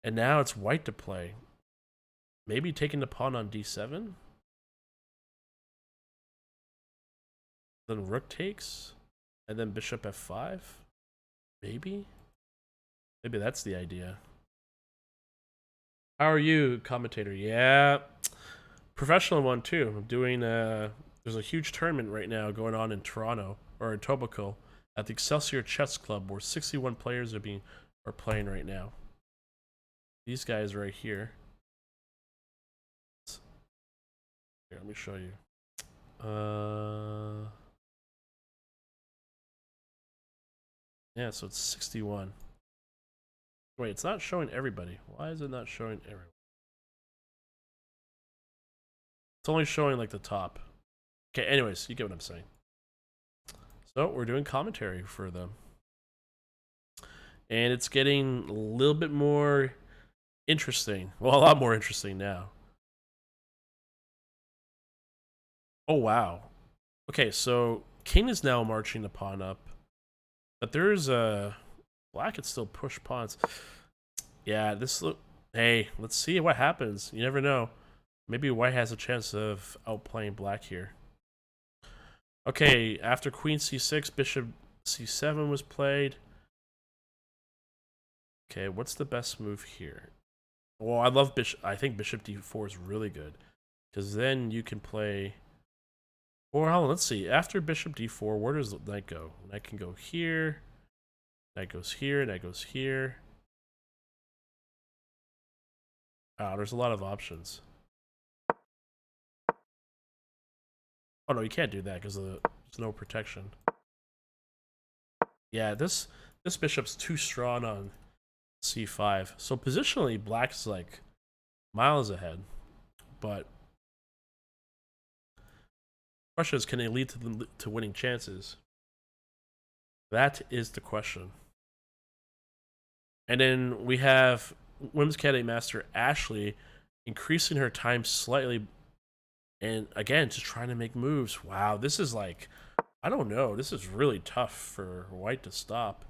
Speaker 1: and now it's white to play. Maybe taking the pawn on d7. Then rook takes, and then bishop f5. Maybe that's the idea. How are you, commentator? Yeah, professional one too. I'm doing there's a huge tournament right now going on in Toronto or in Etobicoke at the Excelsior Chess Club where 61 players are playing right now. These guys right here. Here, let me show you. Yeah, so it's 61. Wait, it's not showing everybody. Why is it not showing everyone? It's only showing like the top. Okay, anyways, you get what I'm saying. So we're doing commentary for them. And it's getting a little bit more interesting. Well, a lot more interesting now. Oh, wow. Okay, so king is now marching the pawn up. But there's a... Black can still push pawns. Yeah, this look... Hey, let's see what happens. You never know. Maybe white has a chance of outplaying black here. Okay, after queen c6, bishop c7 was played. Okay, what's the best move here? Well, I love bishop. I think bishop d4 is really good. Because then you can play... Or hold on, let's see. After bishop d4, where does the knight go? Knight can go here. Knight goes here. Knight goes here. Wow, there's a lot of options. Oh no, you can't do that because there's no protection. Yeah, this bishop's too strong on c5. So positionally, black's like miles ahead. But the question is, can they lead to winning chances? That is the question. And then we have Women's Cadet Master Ashley increasing her time slightly. And again, just trying to make moves. Wow, this is like, I don't know. This is really tough for white to stop.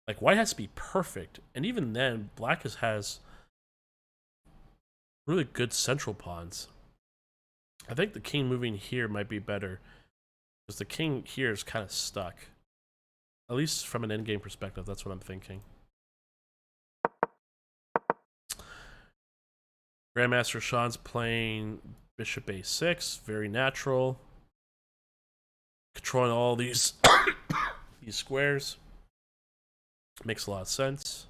Speaker 1: Like, white has to be perfect. And even then, black has really good central pawns. I think the king moving here might be better. Because the king here is kind of stuck. At least from an endgame perspective, that's what I'm thinking. Grandmaster Sean's playing bishop a6, very natural. Controlling all these these squares. Makes a lot of sense.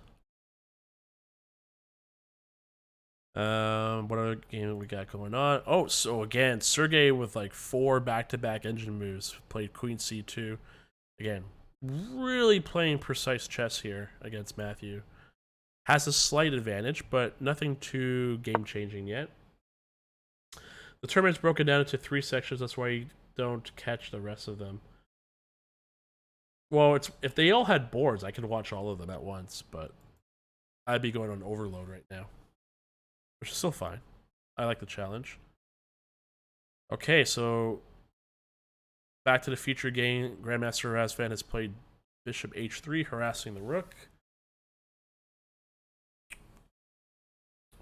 Speaker 1: What other game we got going on? Oh, so again, Sergey with like 4 back-to-back engine moves. Played queen c2. Again, really playing precise chess here against Matthew. Has a slight advantage, but nothing too game-changing yet. The tournament's broken down into 3 sections. That's why you don't catch the rest of them. Well, it's if they all had boards, I could watch all of them at once, but I'd be going on overload right now. Which is still fine. I like the challenge. Okay, so back to the feature game. Grandmaster Razvan has played bishop h3, harassing the rook.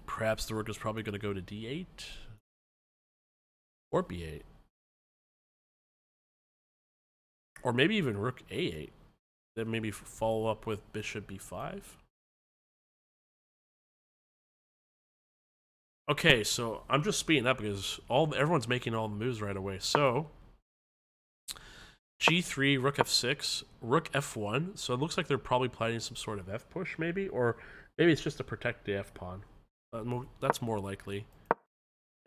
Speaker 1: Perhaps the rook is probably going to go to d8 or b8. Or maybe even rook a8. Then maybe follow up with bishop b5. Okay, so I'm just speeding up because everyone's making all the moves right away. So g3, rook f6, rook f1. So it looks like they're probably planning some sort of f push, maybe, or maybe it's just to protect the f pawn. That's more likely.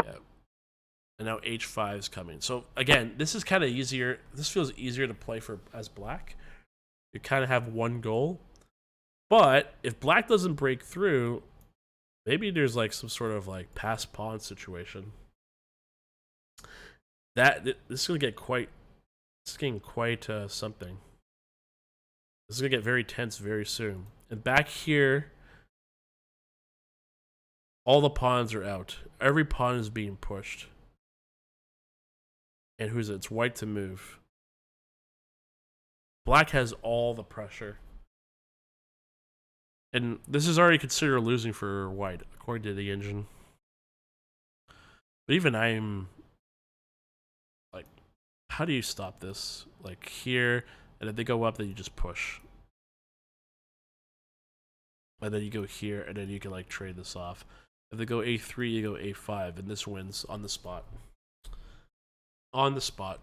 Speaker 1: Yeah. And now h5 is coming. So again, this is kind of easier. This feels easier to play for as black. You kind of have one goal. But if black doesn't break through, maybe there's like some sort of like pass pawn situation. This is gonna get quite. It's getting quite something. This is gonna get very tense very soon. And back here, all the pawns are out. Every pawn is being pushed. And who's it? It's white to move. Black has all the pressure. And this is already considered losing for white, according to the engine. But even I'm like, how do you stop this? Like here, and if they go up, then you just push. And then you go here, and then you can like trade this off. If they go a3, you go a5, and this wins on the spot. On the spot.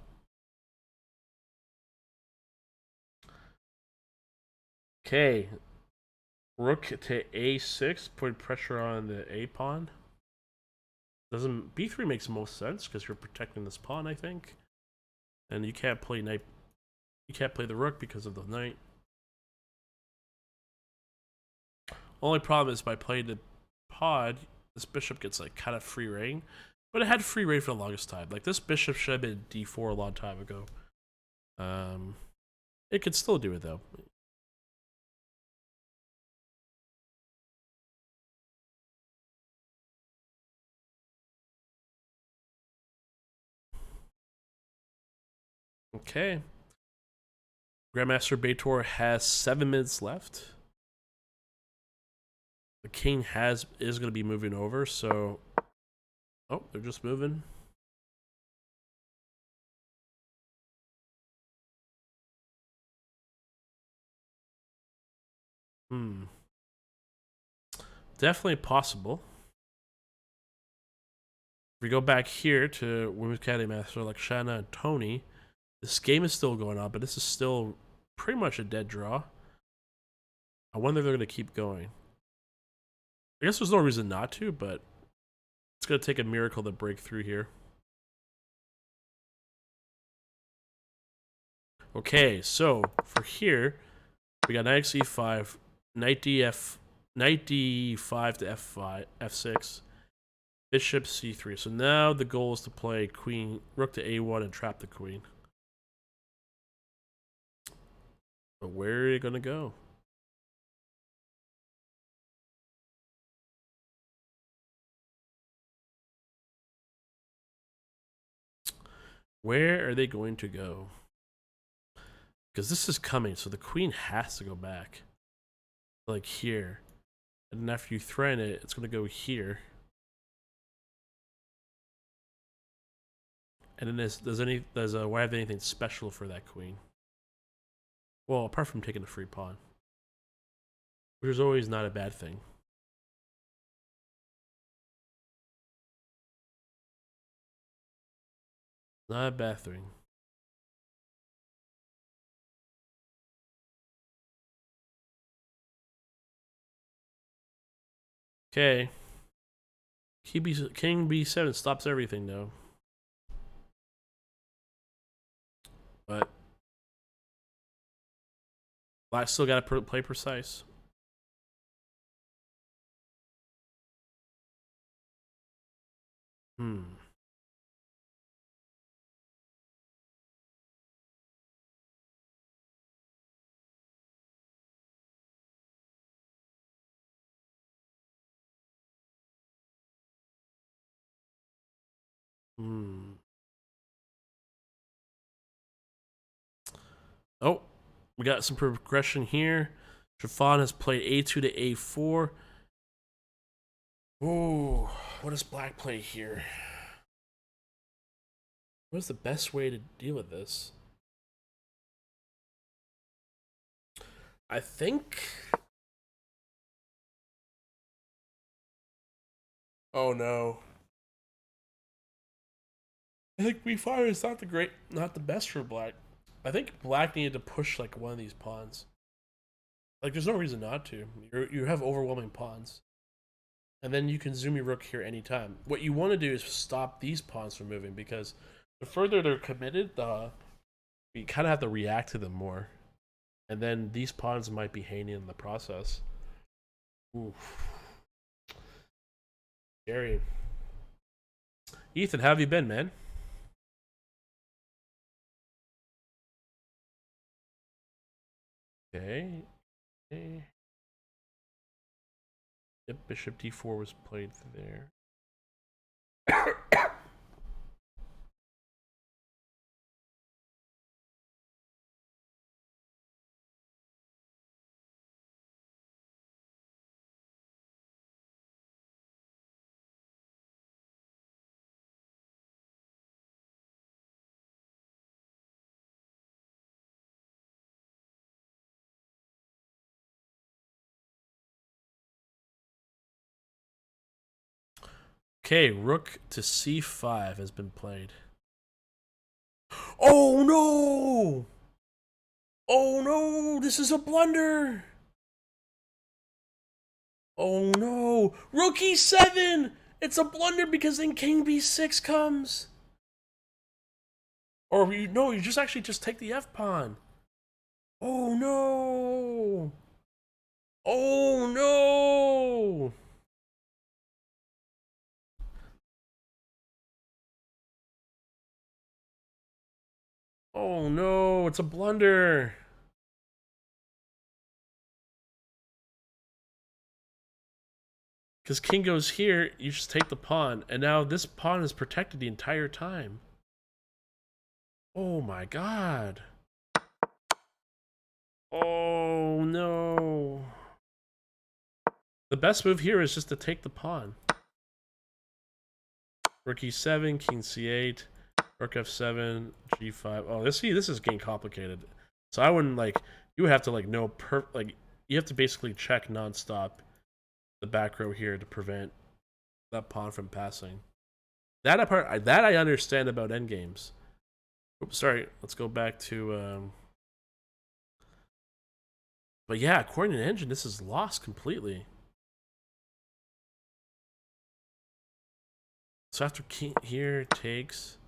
Speaker 1: Okay. Rook to a6, put pressure on the a pawn. Doesn't b3 makes most sense because you're protecting this pawn, I think. And you can't play knight. You can't play the rook because of the knight. Only problem is by playing the pod, this bishop gets like kind of free reign. But it had free reign for the longest time. Like, this bishop should have been d4 a long time ago. It could still do it, though. Okay. Grandmaster Beitor has 7 minutes left. The king is going to be moving over, so... Oh, they're just moving. Definitely possible. If we go back here to Women's Caddy Master like Shanna and Tony, this game is still going on, but this is still pretty much a dead draw. I wonder if they're going to keep going. I guess there's no reason not to, but it's going to take a miracle to break through here. Okay, so for here, we got knight c5, knight d5 to f5, f6, bishop c3. So now the goal is to play queen, rook to a1 and trap the queen. But where are you going to go? Where are they going to go? Because this is coming, so the queen has to go back. Like here. And then after you threaten it, it's going to go here. And then why have anything special for that queen? Well, apart from taking a free pawn. Which is always not a bad thing. Not a bad thing. Okay. King B7 stops everything though. But Black still got to play precise. Oh, we got some progression here. Chiffon has played a2 to a4. Ooh, what does black play here? What's the best way to deal with this? I think... Oh no. I think b5 is not the best for black. I think black needed to push like one of these pawns. Like, there's no reason not to. You have overwhelming pawns. And then you can zoom your rook here anytime. What you want to do is stop these pawns from moving, because the further they're committed, you kind of have to react to them more. And then these pawns might be hanging in the process. Oof. Scary. Ethan, how have you been, man? Okay. Yep, bishop d4 was played there. Okay, rook to c5 has been played. Oh no! Oh no! This is a blunder! Oh no! Rook e7! It's a blunder because then king b6 comes! Or you just actually take the f pawn. Oh no! Oh no! Oh no, it's a blunder. Because king goes here, you just take the pawn, and now this pawn is protected the entire time. Oh my god. Oh no. The best move here is just to take the pawn. Rook e7, king c8, rook f7, g5. Oh, this is getting complicated. So I wouldn't like, you would have to like know you have to basically check nonstop the back row here to prevent that pawn from passing. That I understand about endgames. Oops, sorry. Let's go back to. But yeah, according to the engine, this is lost completely. So after king here takes.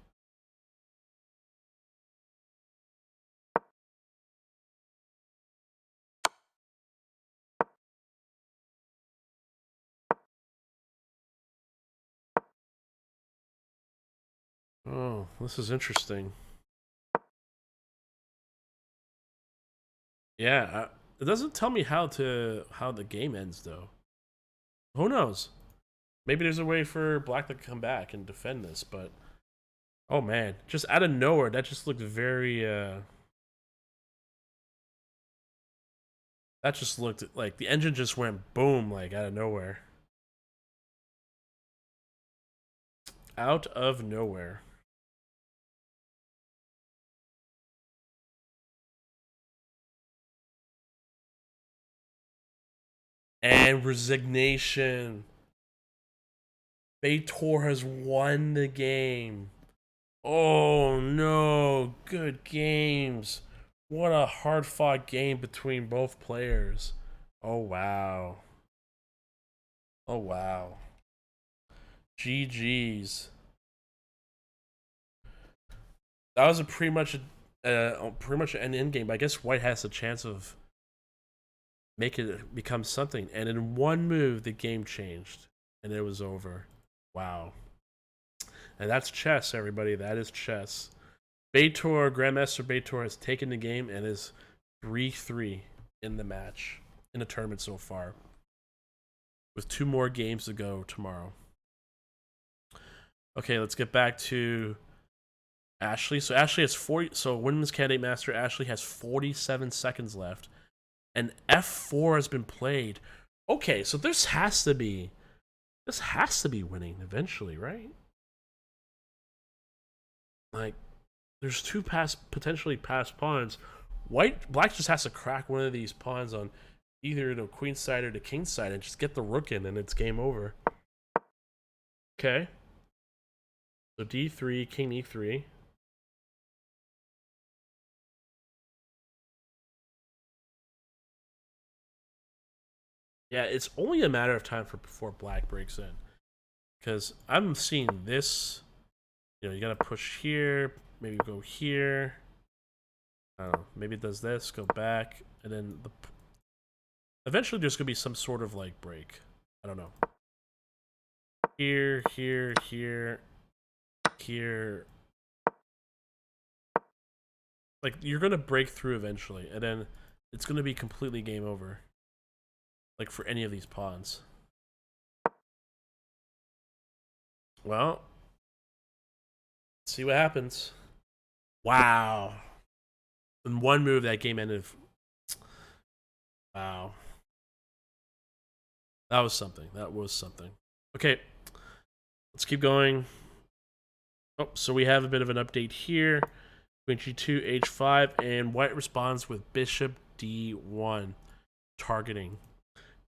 Speaker 1: Oh, this is interesting. Yeah, it doesn't tell me how the game ends though. Who knows? Maybe there's a way for black to come back and defend this, but oh man, just out of nowhere, that just looked very that just looked like the engine just went boom like out of nowhere. Out of nowhere. And resignation. Beitor has won the game. Oh no, good games. What a hard fought game between both players. Oh wow. Oh wow. GG's. That was a pretty much an end game. But I guess White has a chance of making it become something. And in one move, the game changed, and it was over. Wow. And that's chess, everybody. That is chess. Grandmaster Beitor has taken the game and is 3-3 in the match, in the tournament so far, with 2 more games to go tomorrow. Okay, let's get back to Ashley. So Ashley has 40. So Women's Candidate Master Ashley has 47 seconds left, and F4 has been played. Okay, so this has to be winning eventually, right? Like, there's 2 potentially passed pawns. Black just has to crack one of these pawns on either the queen side or the king side and just get the rook in, and it's game over. Okay. So d3, king e3. Yeah, it's only a matter of time before black breaks in. Because I'm seeing this. You know, you gotta push here, maybe go here. I don't know, maybe it does this, go back, and then eventually there's gonna be some sort of like break. I don't know. Here, here, here, here. Like, you're gonna break through eventually, and then it's gonna be completely game over. Like, for any of these pawns. Well, let's see what happens. Wow. In one move, that game ended. Wow. That was something. That was something. Okay. Let's keep going. Oh, so we have a bit of an update here. Queen g2, h5, and white responds with bishop d1, targeting.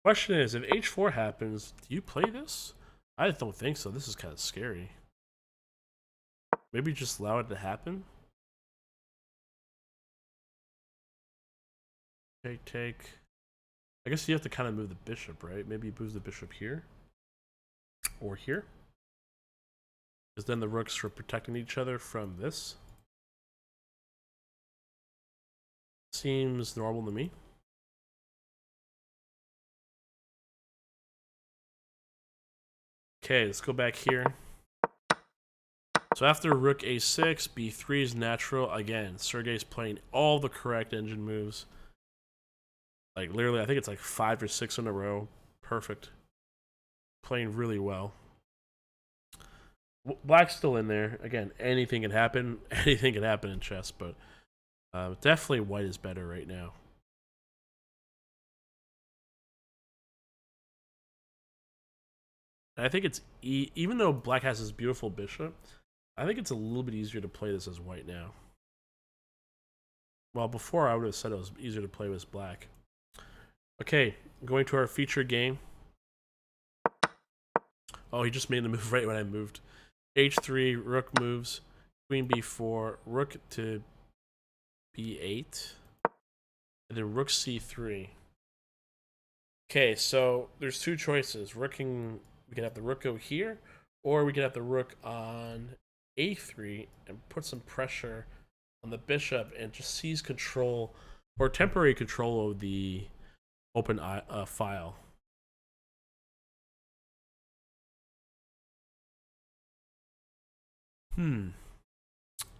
Speaker 1: Question is, if h4 happens, do you play this? I don't think so. This is kind of scary. Maybe just allow it to happen? Take. I guess you have to kind of move the bishop, right? Maybe you move the bishop here. Or here. Because then the rooks are protecting each other from this. Seems normal to me. Okay, let's go back here. So after rook a6, b3 is natural. Again, Sergey's playing all the correct engine moves. Like literally, I think it's like 5 or 6 in a row. Perfect. Playing really well. Black's still in there. Again, anything can happen. Anything can happen in chess, but definitely white is better right now. And I think it's even though black has this beautiful bishop, I think it's a little bit easier to play this as white now. Well, before I would have said it was easier to play with black. Okay, going to our featured game. Oh, he just made the move right when I moved. H3, rook moves, queen b4, rook to b8, and then rook c3. Okay, so there's two choices. We can have the rook go here, or we can have the rook on a3 and put some pressure on the bishop and just seize control or temporary control of the open file.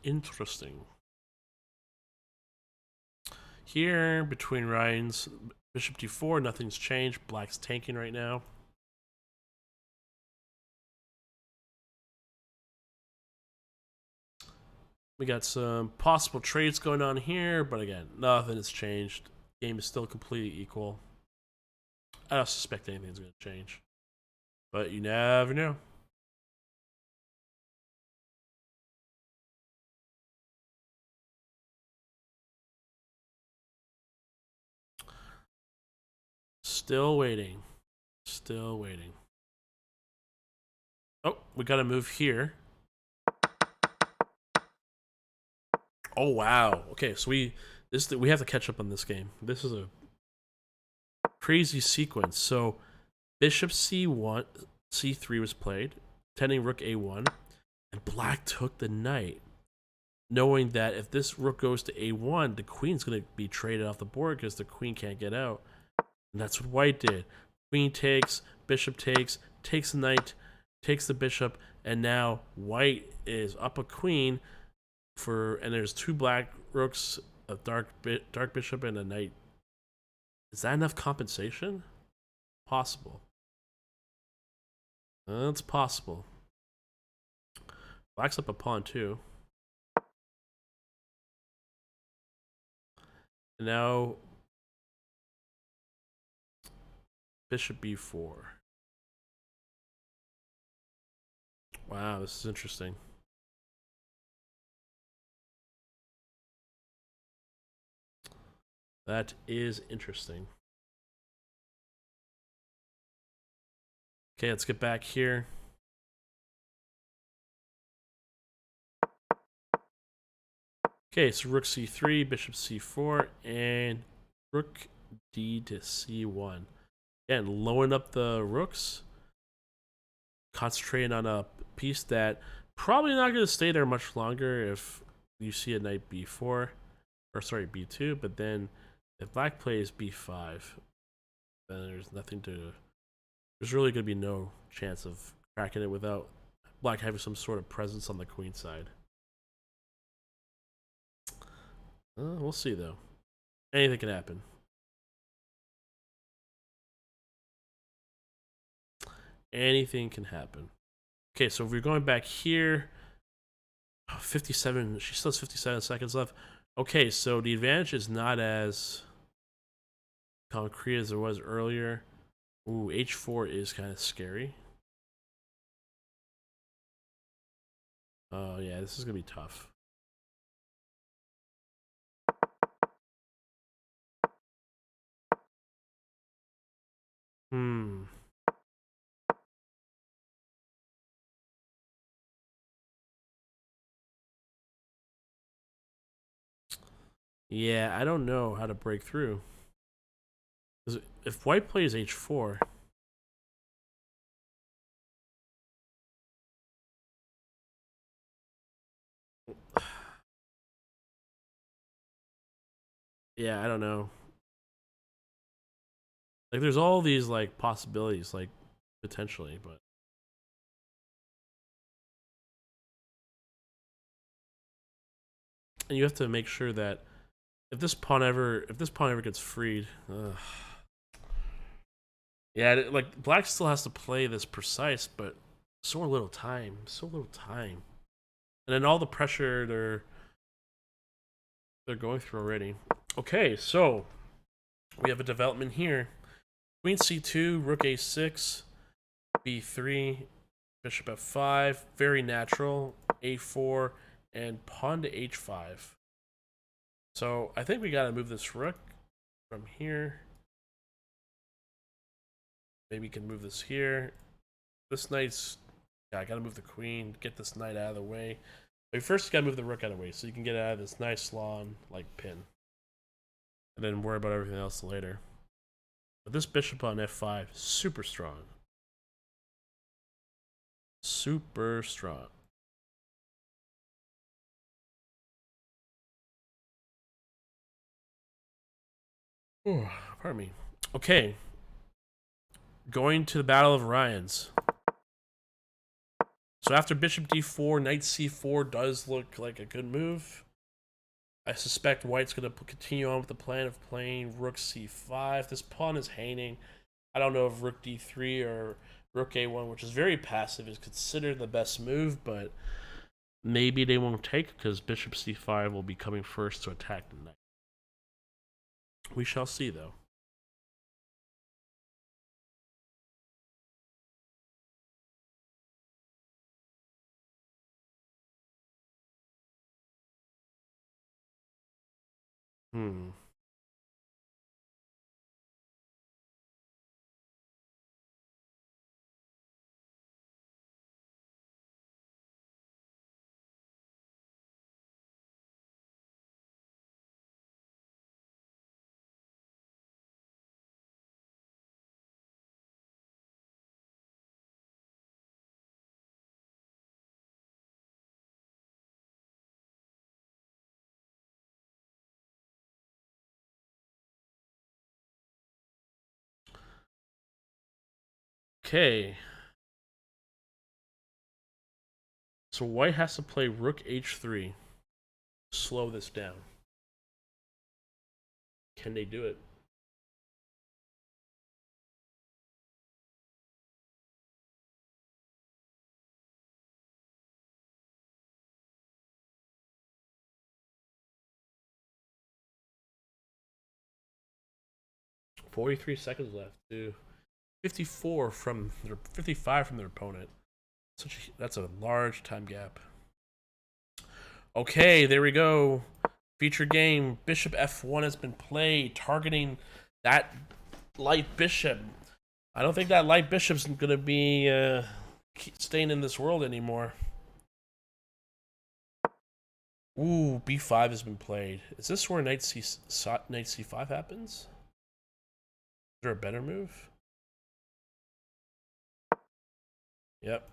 Speaker 1: Interesting. Here, between Ryan's bishop d4, nothing's changed. Black's tanking right now. We got some possible trades going on here, but again, nothing has changed. Game is still completely equal. I don't suspect anything's going to change, but you never know. Still waiting. Still waiting. Oh, we got to move here. Oh wow. Okay, so we have to catch up on this game. This is a crazy sequence. So bishop c1, c3 was played, tending rook a1, and black took the knight, knowing that if this rook goes to a1, the queen's going to be traded off the board because the queen can't get out. And that's what white did. Queen takes, bishop takes the knight, takes the bishop, and now white is up a queen and there's two black rooks, a dark bishop, and a knight. Is that enough compensation? Possible. It's possible. Black's up a pawn too. And now bishop b4. Wow, this is interesting. That is interesting. Okay, let's get back here. Okay, so rook c3, bishop c4, and rook d to c1. Again, lowering up the rooks, concentrating on a piece that probably not going to stay there much longer if you see a knight b4, or sorry, b2, but then if black plays b5, then there's really going to be no chance of cracking it without black having some sort of presence on the queen side. We'll see, though. Anything can happen. Anything can happen. Okay, so if we're going back here, 57, she still has 57 seconds left. Okay, so the advantage is not as concrete as it was earlier. Ooh, h4 is kind of scary. Oh, yeah, this is going to be tough. Yeah, I don't know how to break through. If white plays h4... Yeah, I don't know. Like, there's all these, like, possibilities, like, potentially, but... and you have to make sure that if this pawn ever gets freed, yeah, like black still has to play this precise, but so little time, and then all the pressure they're going through already. Okay, so we have a development here. Queen c2, rook a6, b3, bishop f5, very natural, a4, and pawn to h5. So I think we gotta move this rook from here. Maybe we can move this here. This knight's... Yeah, I gotta move the queen, get this knight out of the way. But first, you gotta move the rook out of the way so you can get out of this nice lawn like pin. And then worry about everything else later. But this bishop on f5, super strong. Super strong. Ooh, pardon me. Okay. Going to the Battle of Ryans. So after bishop d4, knight c4 does look like a good move. I suspect white's going to continue on with the plan of playing rook c5. This pawn is hanging. I don't know if rook d3 or rook a1, which is very passive, is considered the best move, but maybe they won't take because bishop c5 will be coming first to attack the knight. We shall see, though. Hmm. Okay. So white has to play rook h3. Slow this down. Can they do it? .43 seconds left to 54 from their 55 from their opponent. That's a large time gap. Okay, there we go. Feature game. Bishop f1 has been played, targeting that light bishop. I don't think that light bishop's going to be staying in this world anymore. Ooh, b5 has been played. Is this where knight c5 happens? Is there a better move? Yep.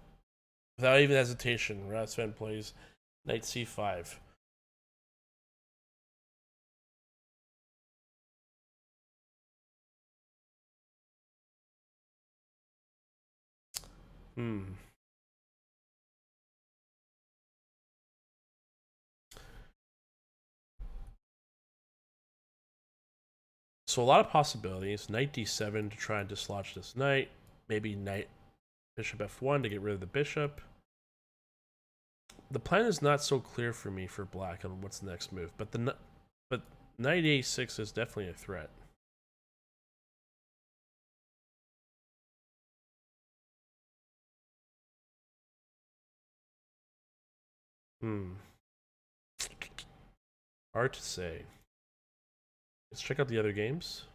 Speaker 1: Without even hesitation, Ratsven plays knight c5. Hmm. So a lot of possibilities. Knight d7 to try and dislodge this knight. Maybe knight bishop f1 to get rid of the bishop. The plan is not so clear for me for black on what's the next move, but knight a6 is definitely a threat. Hmm. Hard to say. Let's check out the other games.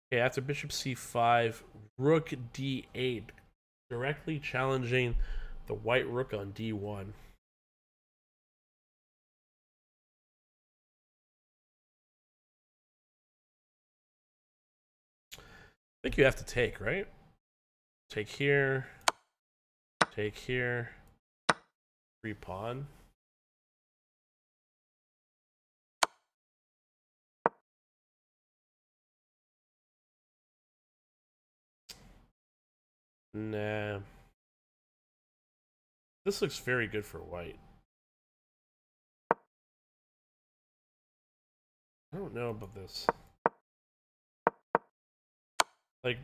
Speaker 1: Okay, after bishop c5, rook d8, directly challenging the white rook on d1. I think you have to take, right? Take here. Take here. Free pawn. Nah. This looks very good for white. I don't know about this. Like,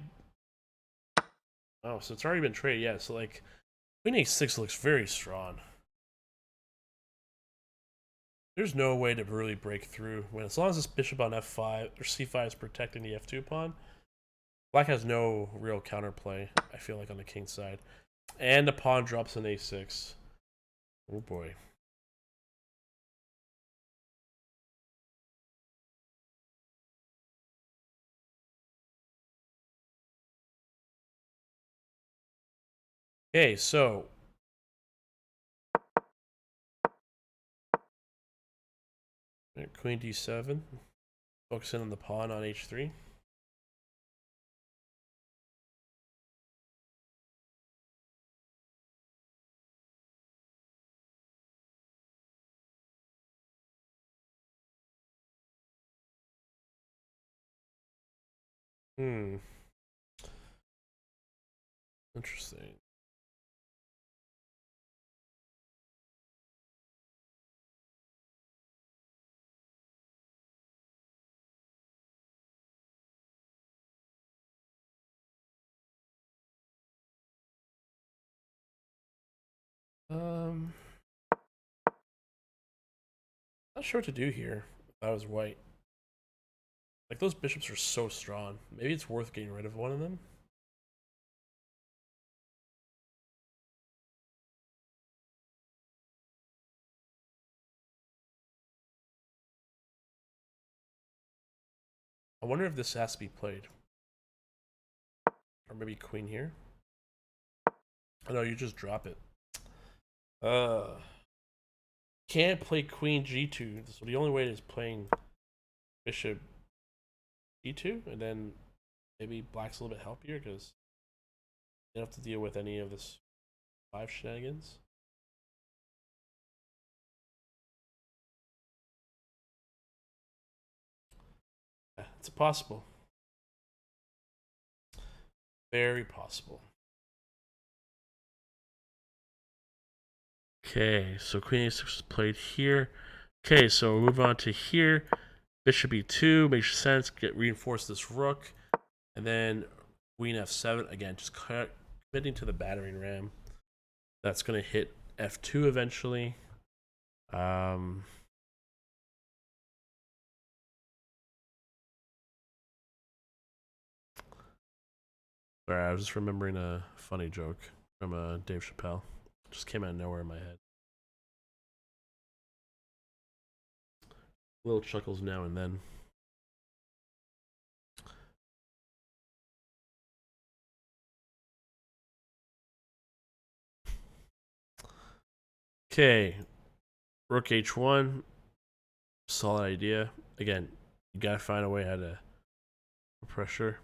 Speaker 1: oh, so it's already been traded. Yeah, so like, queen a6 looks very strong. There's no way to really break through when, as long as this bishop on f5 or c5 is protecting the f2 pawn. Black has no real counterplay, I feel like, on the king side. And the pawn drops in a6. Oh boy. Okay, so queen d7. Focusing on the pawn on h3. Hmm. Interesting. Um, not sure what to do here. If I was white. Like, those bishops are so strong. Maybe it's worth getting rid of one of them. I wonder if this has to be played. Or maybe queen here. Oh no, you just drop it. Can't play queen g2. So the only way is playing bishop e2, and then maybe black's a little bit healthier because you don't have to deal with any of this 5 shenanigans. Yeah, it's possible. Very possible. Okay, so queen a6 is played here. Okay, so we'll move on to here. Bishop e2 makes sense. Get reinforce this rook, and then queen f7 again. Just committing to the battering ram. That's gonna hit f2 eventually. Um, Sorry, I was just remembering a funny joke from Dave Chappelle. Just came out of nowhere in my head. Little chuckles now and then. Okay, rook h1. Solid idea. Again, you gotta find a way how to pressure.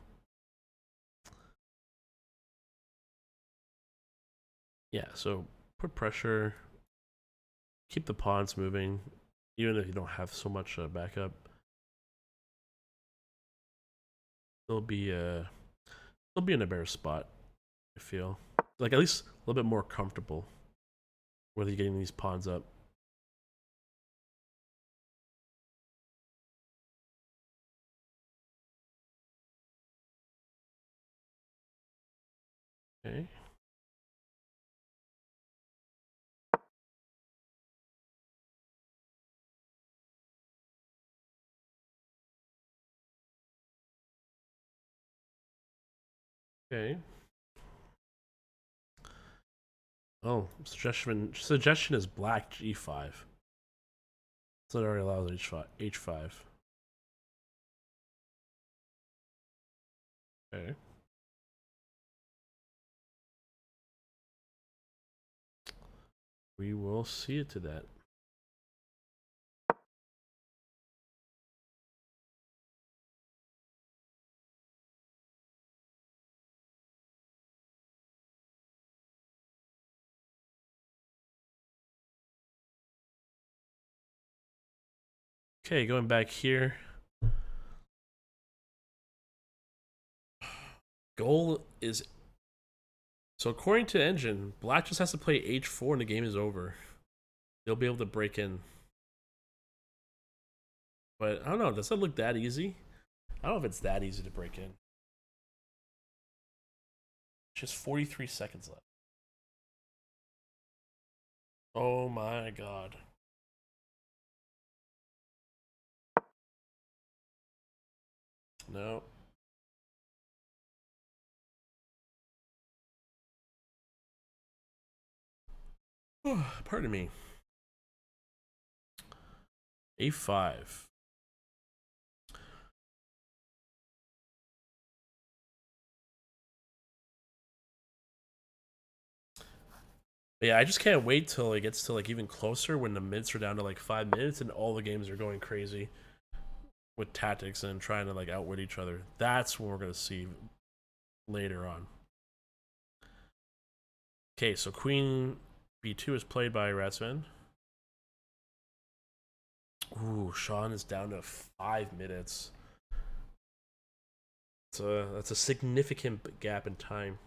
Speaker 1: Yeah, so put pressure. Keep the pawns moving, even if you don't have so much backup. They'll be in a better spot. I feel like at least a little bit more comfortable with you getting these pawns up. Okay. Okay. Oh, suggestion is black g5. So it already allows h5. Okay. We will see it to that. Okay, going back here. Goal is So according to Engine, Black just has to play h4 and the game is over. They'll be able to break in. But I don't know, does that look that easy? I don't know if it's that easy to break in. Just 43 seconds left. Oh my god. No. Pardon me. A5. But yeah, I just can't wait till it gets to like even closer when the mids are down to like 5 minutes and all the games are going crazy with tactics and trying to like outwit each other. That's what we're gonna see later on. Okay, so Queen B2 is played by Ratsman. Ooh, Sean is down to 5 minutes. That's a significant gap in time.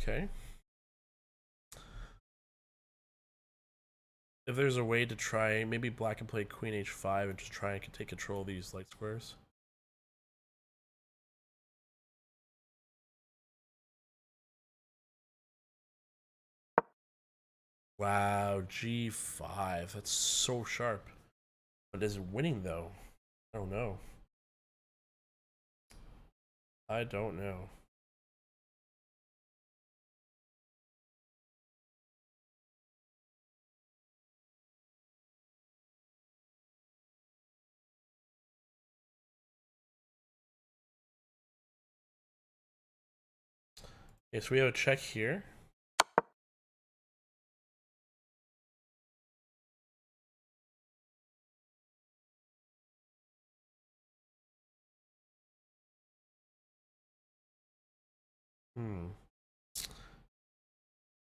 Speaker 1: Okay. If there's a way to try, maybe Black can play Queen H5 and just try and take control of these light squares. Wow, G5. That's so sharp. But is it winning though? I don't know. I don't know. Okay, so we have a check here.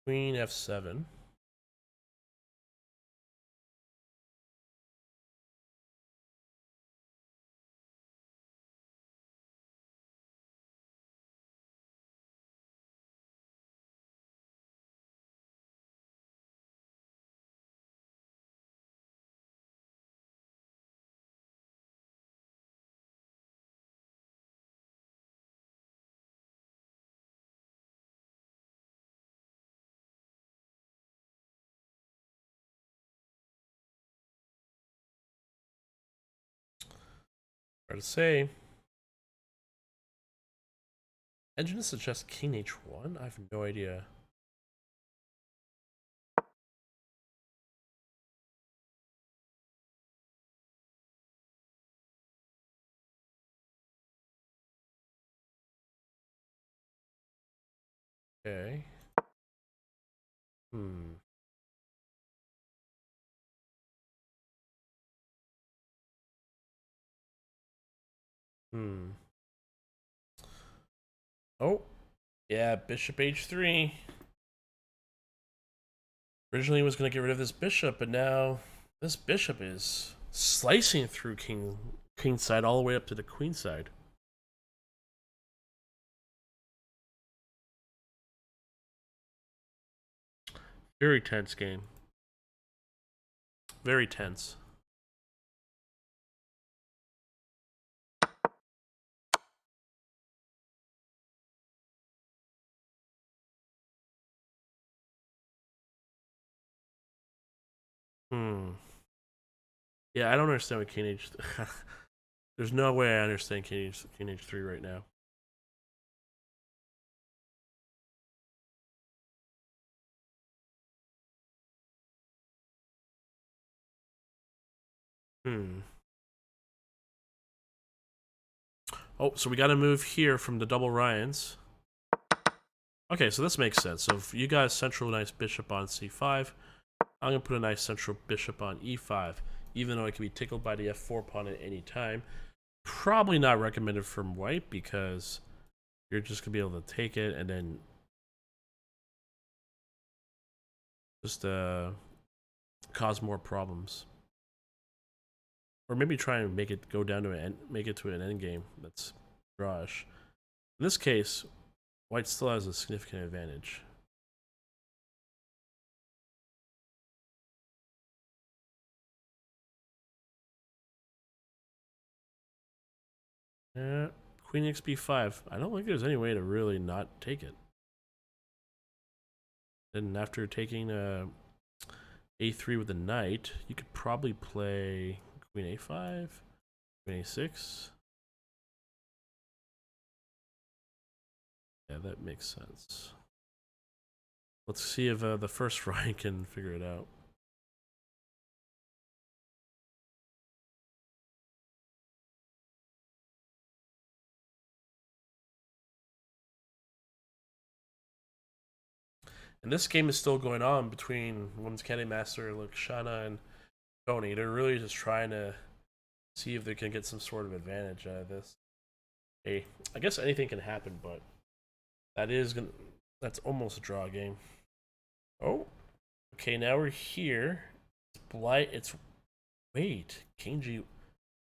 Speaker 1: Queen F7. Hard to say. Engine suggests King H1? I have no idea. Okay. Hmm. Hmm. Oh. Yeah, Bishop H3. Originally was going to get rid of this bishop, but now this bishop is slicing through king side all the way up to the queen side. Very tense game. Very tense. Hmm. Yeah, I don't understand what King H. There's no way I understand King H3 right now. Hmm. Oh, so we got to move here from the double Ryans. Okay, so this makes sense. So if you guys central nice bishop on c5, I'm going to put a nice central bishop on e5, even though it can be tickled by the f4 pawn at any time. probably not recommended from white because you're just gonna be able to take it and then just cause more problems. Or maybe try and make it go down to make it to an end game that's drawish. In this case, white still has a significant advantage. Yeah, Queen XB5. I don't think there's any way to really not take it. And after taking A3 with the knight, you could probably play Queen A5, Queen A6. Yeah, that makes sense. Let's see if the first Ryan can figure it out. And this game is still going on between Women's Candy Master Lakshana and Tony. They're really just trying to see if they can get some sort of advantage out of this. Hey, I guess anything can happen, but that's almost a draw game. Oh, okay. Now we're here. It's blight. It's wait, King G.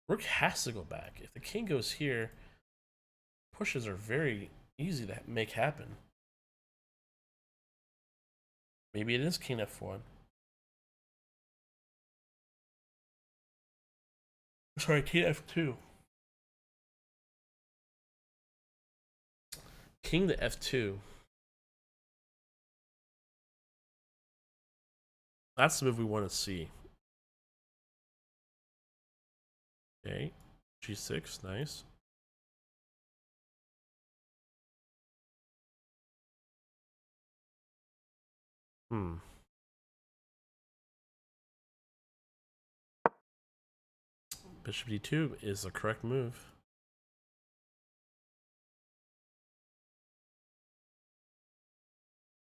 Speaker 1: Rook has to go back. If the king goes here, pushes are very easy to make happen. Maybe it is King F1. Sorry, King F2. King to F2. That's the move we want to see. Okay. G6, nice. Bishop D2 is the correct move.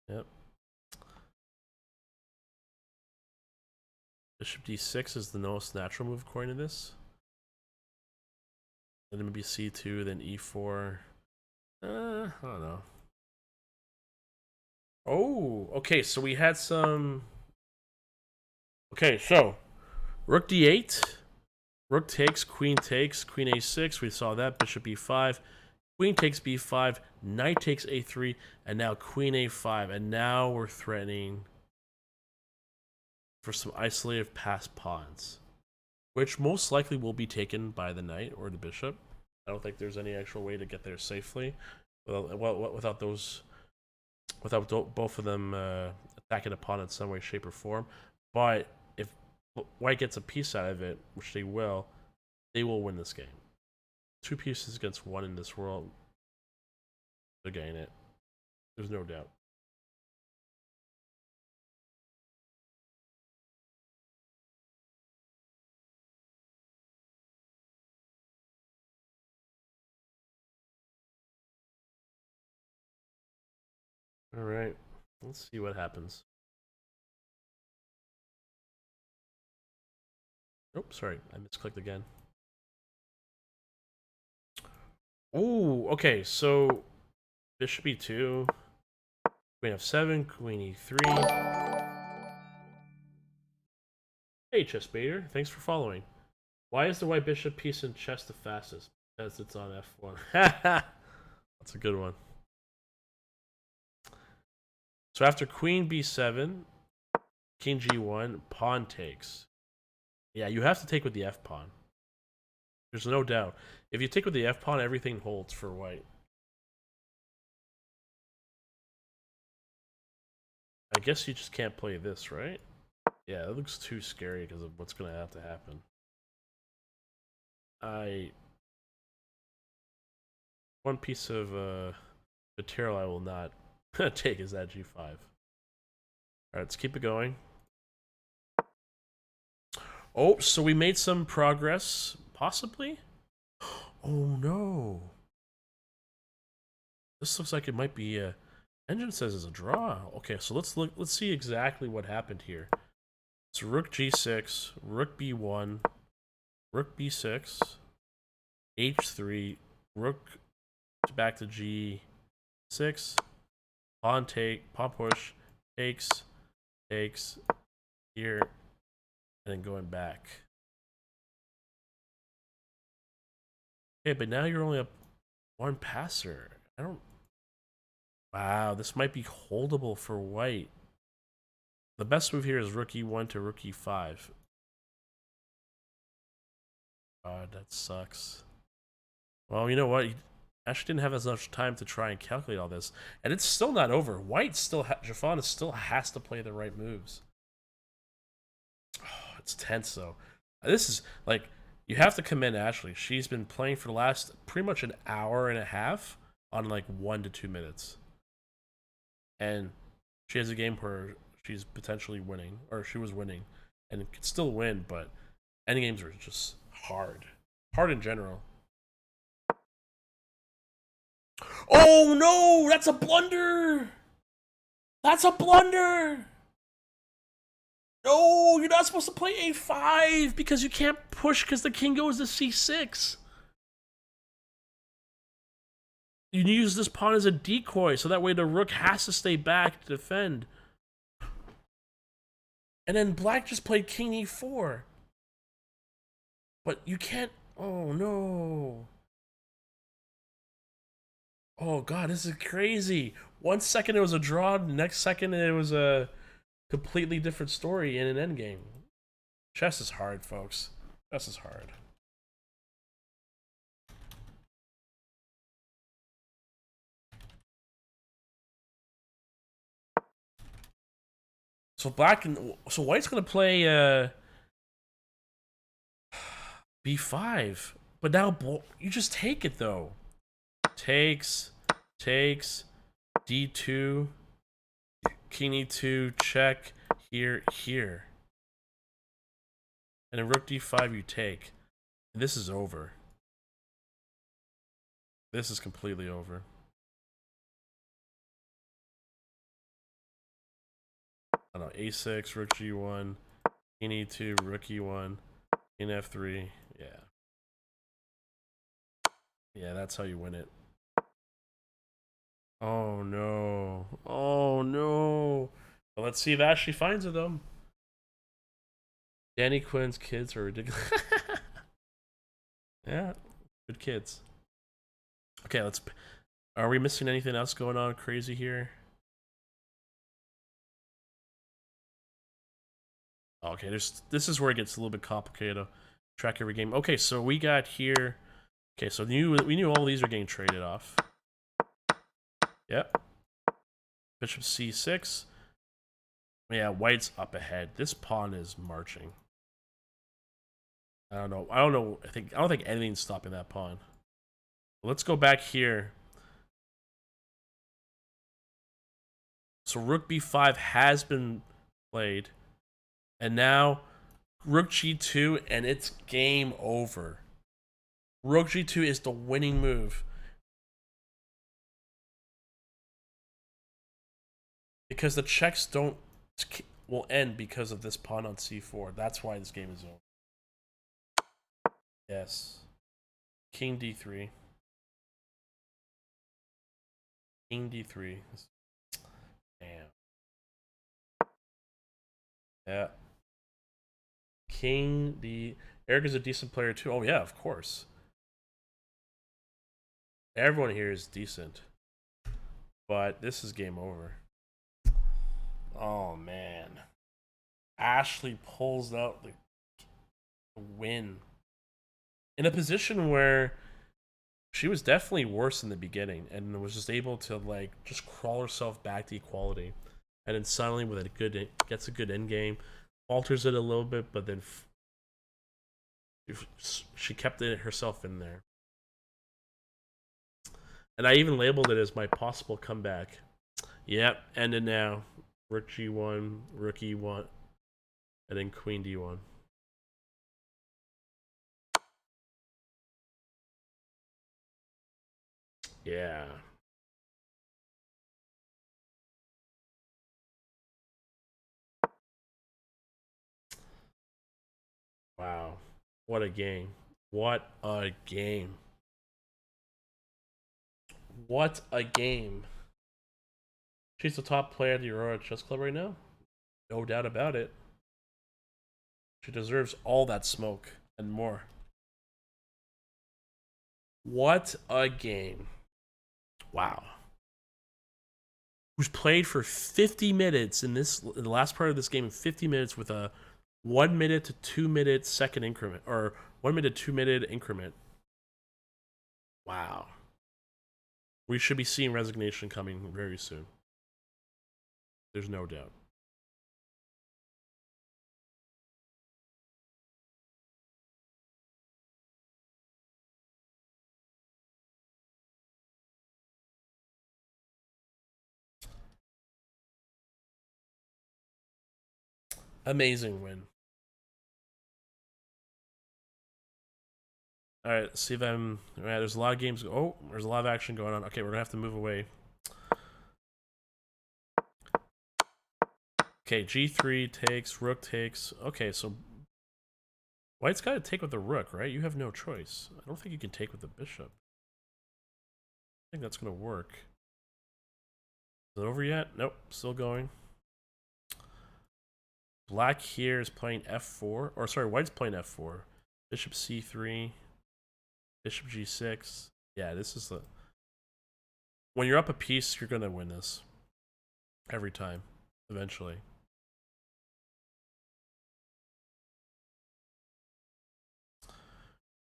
Speaker 1: Yep. Bishop D6 is the most natural move according to this. Then maybe C2, then E4. I don't know. Oh, okay, so we had some... Okay, so Rook D8, Rook takes, Queen A6. We saw that. Bishop E5, Queen takes B5, Knight takes A3, and now Queen A5. And now we're threatening for some isolated passed pawns, which most likely will be taken by the Knight or the Bishop. I don't think there's any actual way to get there safely without both of them attacking a pawn in some way, shape, or form. But if white gets a piece out of it, which they will win this game. 2 pieces against 1 in this world, they're getting it. There's no doubt. All right, let's see what happens. Oh, sorry, I misclicked again. Oh, okay, so Bishop E2, Queen F7, Queen E3. Hey, Chessbaiter, thanks for following. Why is the white bishop piece in chess the fastest? Because it's on F1. That's a good one. So after Queen B7, King G1, pawn takes. Yeah, you have to take with the F pawn. There's no doubt. If you take with the F pawn, everything holds for white. I guess you just can't play this, right? Yeah, it looks too scary because of what's going to have to happen. One piece of material I will not take is that G5. Alright, let's keep it going. Oh, so we made some progress, possibly? Oh no. This looks like it might be a... Engine says it's a draw. Okay, so let's see exactly what happened here. It's Rook G6, Rook B1, Rook B6. H3, rook back to G6, pawn take, pawn push, takes, here, and then going back. Okay, but now you're only up one passer. I don't. Wow, this might be holdable for white. The best move here is rook e1 to rook e5. God, that sucks. Well, you know what? He actually didn't have as much time to try and calculate all this. And it's still not over. White still, Jafan still has to play the right moves. Oh, it's tense, though. This is, like, you have to commend Ashley. She's been playing for the last pretty much an hour and a half on, like, 1 to 2 minutes. And she has a game where she's potentially winning, or she was winning, and could still win, but endgames are just hard. Hard in general. Oh no! That's a blunder! That's a blunder! No, you're not supposed to play a5 because you can't push because the king goes to c6. You use this pawn as a decoy, so that way the rook has to stay back to defend. And then black just played king e4. But you can't... Oh, no. Oh, God, this is crazy. 1 second it was a draw, the next second it was a completely different story in an endgame. Chess is hard, folks. Chess is hard. So white's gonna play b5, but now you just take it though. Takes, d2, king e2, check, here, and then rook d5 you take. This is over. This is completely over. I don't know, a6, rook g1, king e2, rook e1, king f3. Yeah. Yeah, that's how you win it. Oh no. Oh no. Well, let's see if Ashley finds it though. Danny Quinn's kids are ridiculous. Yeah, good kids. Okay, let's. Are we missing anything else going on crazy here? Okay, this is where it gets a little bit complicated. Track every game. Okay, so we got here. Okay, so we knew all these are getting traded off. Yep. Bishop c6. Yeah, white's up ahead. This pawn is marching. I don't know. I don't think anything's stopping that pawn. Let's go back here. So rook b5 has been played. And now rook g2, and it's game over. Rook g2 is the winning move. Because the checks will end because of this pawn on c4. That's why this game is over. Yes. King d3. King d3. Damn. Yeah. King d. Eric is a decent player too. Oh yeah, of course. Everyone here is decent. But this is game over. Oh man. Ashley pulls out the win. In a position where she was definitely worse in the beginning and was just able to like just crawl herself back to equality. And then suddenly with gets a good end game, falters it a little bit, but then she kept it herself in there. And I even labeled it as my possible comeback. Yep, ended now. Rook g1, rook e1, and then queen d1. Yeah. Wow. What a game. What a game. What a game. She's the top player at the Aurora Chess Club right now. No doubt about it. She deserves all that smoke and more. What a game. Wow. Who's played for 50 minutes in the last part of this game in 50 minutes with a 1 minute to 2 minute second increment, or 1 minute 2 minute increment. Wow. We should be seeing resignation coming very soon. There's no doubt. Amazing win. All right, let's see if I'm. All right, there's a lot of games. Oh, there's a lot of action going on. Okay, we're gonna have to move away. Okay, G3 takes, Rook takes. Okay, so White's got to take with the Rook, right? You have no choice. I don't think you can take with the Bishop. I think that's gonna work. Is it over yet? Nope, still going. Black here is playing f4, or sorry, White's playing f4. Bishop c3, Bishop g6. Yeah, this is the. When you're up a piece, you're gonna win this every time, eventually.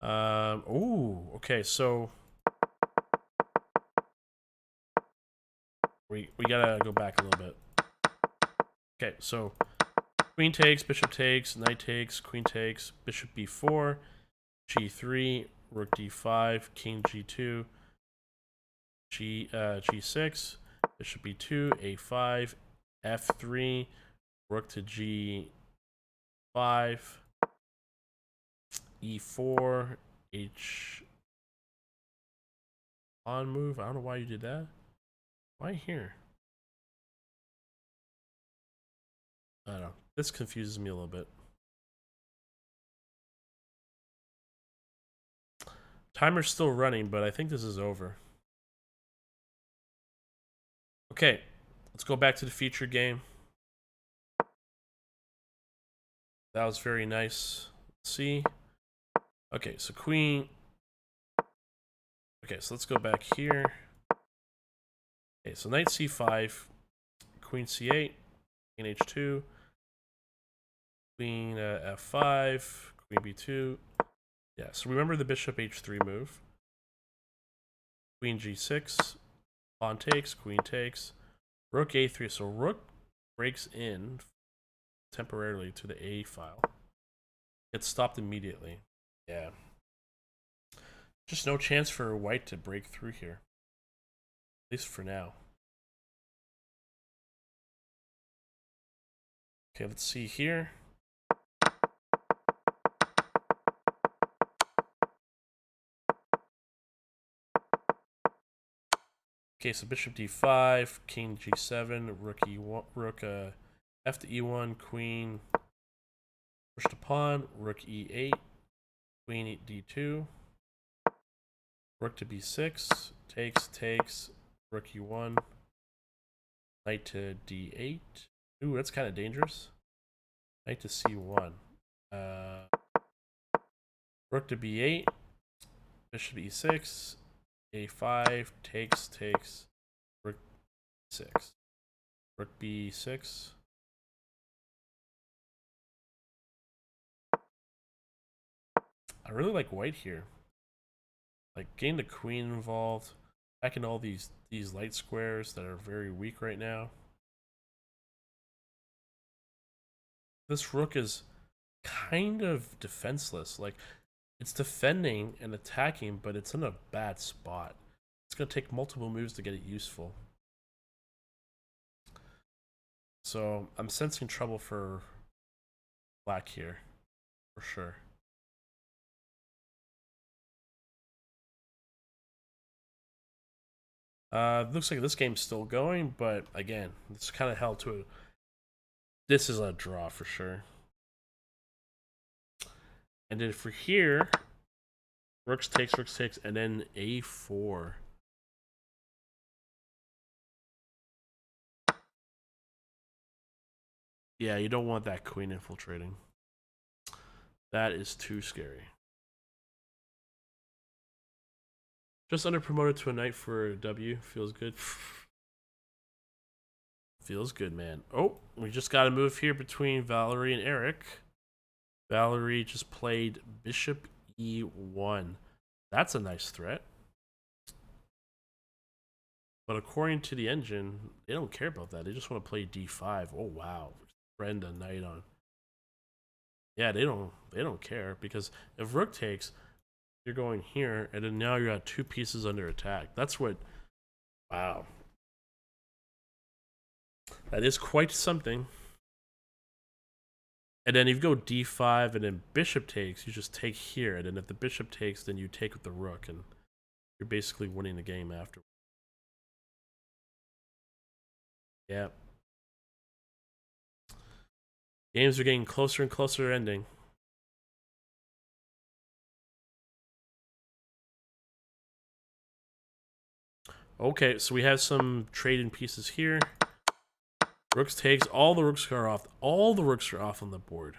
Speaker 1: Oh, okay. So we gotta go back a little bit. Okay, so queen takes, bishop takes, knight takes, queen takes, bishop b4, g3, rook d5, king g2, g6, bishop b2, a5, f3, rook to g5, e4, h on move. I don't know why you did that. Why here? I don't know. This confuses me a little bit. Timer's still running, but I think this is over. Okay, let's go back to the feature game. That was very nice. Let's see. Okay, so queen. Okay, so let's go back here. Okay, so knight c5, queen c8, queen h2, queen f5, queen b2. Yeah, so remember the bishop h3 move. Queen g6, pawn takes, queen takes, rook a3. So rook breaks in temporarily to the a file. It's stopped immediately. Yeah. Just no chance for white to break through here. At least for now. Okay, let's see here. Okay, so bishop d5, king g7, rook e1, rook f to e1, queen push to pawn, rook e8, queen d2, rook to b6, takes, rook e1, knight to d8. Ooh, that's kind of dangerous. Knight to c1. Rook to b8, bishop e6, a5, takes, rook 6, rook b6. I really like white here. Like getting the queen involved, attacking all these light squares that are very weak right now. This rook is kind of defenseless. Like it's defending and attacking, but it's in a bad spot. It's gonna take multiple moves to get it useful. So I'm sensing trouble for black here, for sure. Looks like this game's still going, but again, it's kind of held to it. This is a draw for sure. And then for here, rooks takes, and then a4. Yeah, you don't want that queen infiltrating. That is too scary. Just under promoted to a knight for a W. Feels good. Feels good, man. Oh, we just got a move here between Valerie and Eric. Valerie just played Bishop E1. That's a nice threat. But according to the engine, they don't care about that. They just want to play D5. Oh wow, Brenda knight on. Yeah, they don't care because if rook takes, you're going here, and then now you're at 2 pieces under attack. That's what. Wow, that is quite something. And then if you go D5 and then bishop takes, you just take here, and then if the bishop takes, then you take with the rook, and you're basically winning the game after. Yeah. Games are getting closer and closer to ending. Okay, so we have some trading pieces here. Rooks takes. All the rooks are off. All the rooks are off on the board.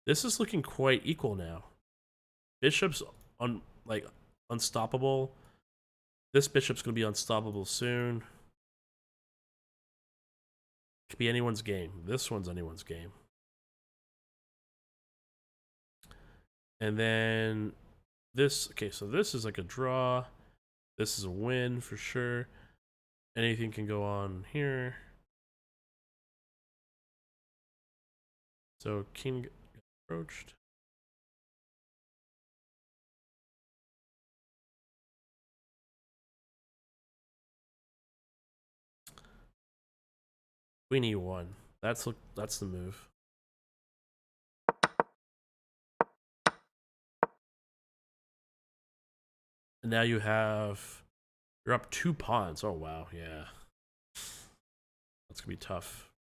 Speaker 1: This is looking quite equal now. Bishop's unstoppable. This bishop's going to be unstoppable soon. Could be anyone's game. This one's anyone's game. And then this. Okay, so this is like a draw. This is a win for sure. Anything can go on here. So king approached. Queen E1. That's the move. And now you're up 2 pawns. Oh wow, yeah. That's gonna be tough.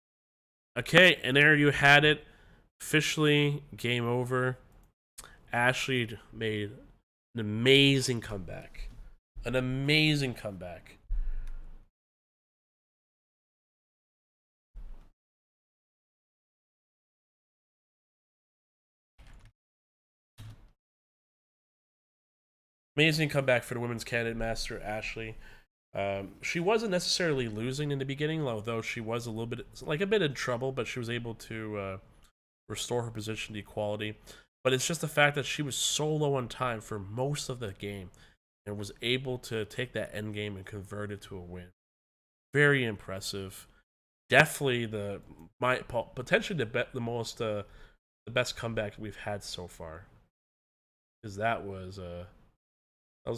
Speaker 1: Okay, and there you had it. Officially game over. Ashley made an amazing comeback. An amazing comeback. Amazing comeback for the women's candidate master, Ashley. She wasn't necessarily losing in the beginning, although she was a bit in trouble, but she was able to restore her position to equality. But it's just the fact that she was so low on time for most of the game and was able to take that end game and convert it to a win. Very impressive. Definitely potentially the best comeback we've had so far. Because that was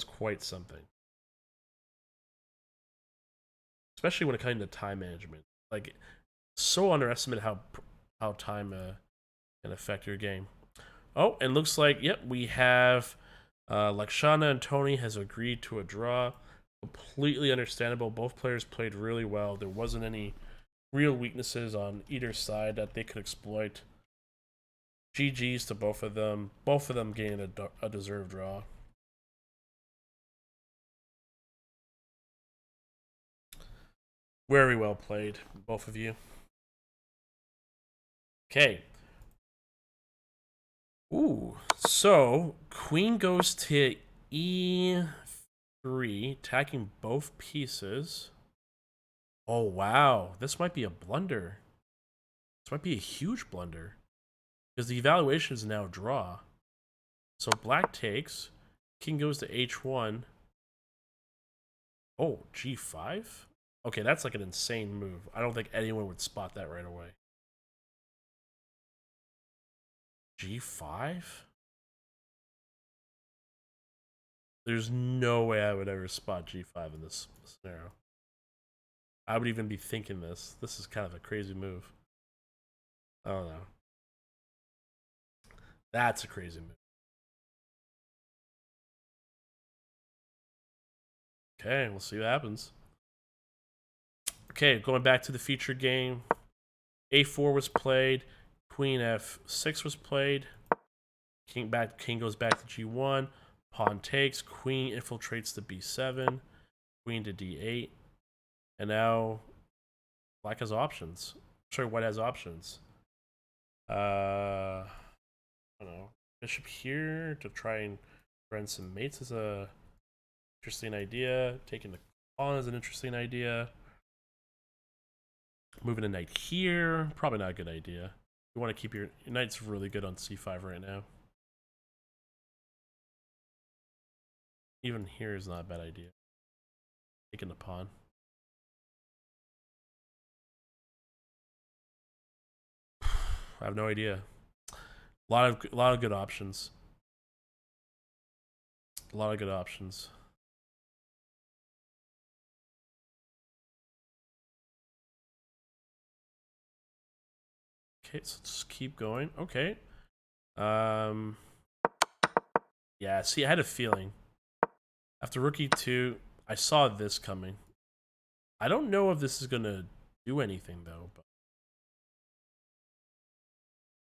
Speaker 1: quite something. Especially when it came to time management. Like, so underestimated how time can affect your game. Oh, and looks like, yep, we have Lakshana and Tony has agreed to a draw. Completely understandable. Both players played really well. There wasn't any real weaknesses on either side that they could exploit. GG's to both of them. Both of them getting a deserved draw. Very well played, both of you. Okay. Ooh, so queen goes to E3, attacking both pieces. Oh, wow. This might be a blunder. This might be a huge blunder. Because the evaluation is now draw. So black takes. King goes to H1. Oh, G5? Okay, that's like an insane move. I don't think anyone would spot that right away. G5? There's no way I would ever spot G5 in this scenario. I would even be thinking this. This is kind of a crazy move. I don't know. That's a crazy move. Okay, we'll see what happens. Okay, going back to the featured game. A4 was played. Queen F6 was played. King goes back to G1. Pawn takes. Queen infiltrates the B7. Queen to D8. And now black has options. Sorry, white has options. I don't know. Bishop here to try and run some mates is a interesting idea. Taking the pawn is an interesting idea. Moving a knight here, probably not a good idea. You want to keep your knight's really good on c5 right now. Even here is not a bad idea. Taking the pawn. I have no idea. A lot of good options. A lot of good options. Okay, so let's keep going. Okay. Yeah, see, I had a feeling. After rook e2, I saw this coming. I don't know if this is gonna do anything though, but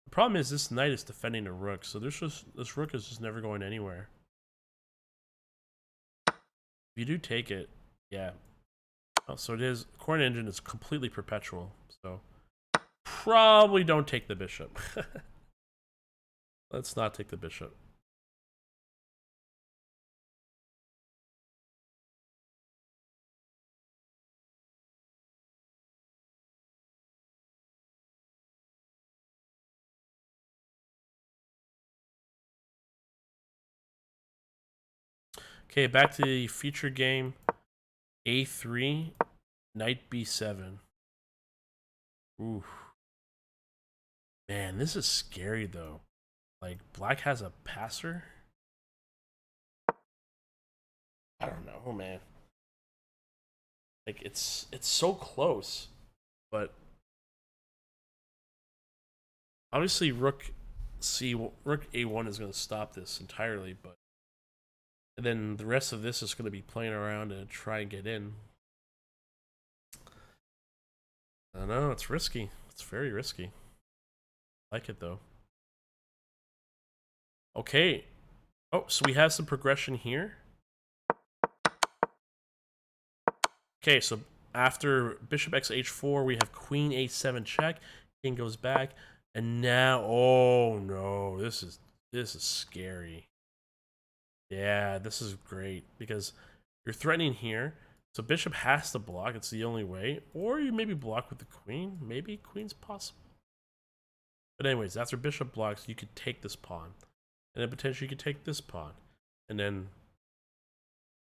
Speaker 1: the problem is this knight is defending a rook, so this rook is just never going anywhere. If you do take it, yeah. Oh, so it is. Corn engine is completely perpetual, so probably don't take the bishop. Let's not take the bishop. Okay, back to the feature game. A3, knight b7. Ooh. Man, this is scary though. Like, black has a passer? I don't know, man. Like, it's so close. But obviously rook a1 is going to stop this entirely, but and then the rest of this is going to be playing around and try and get in. I don't know, it's risky. It's very risky. I like it though. Okay. Oh, so we have some progression here. Okay, so after bishop x h4, we have queen a7 check. King goes back, and now, oh no, this is scary. Yeah, this is great because you're threatening here. So bishop has to block. It's the only way. Or you maybe block with the queen. Maybe queen's possible. But anyways, after bishop blocks, you could take this pawn. And then potentially you could take this pawn. And then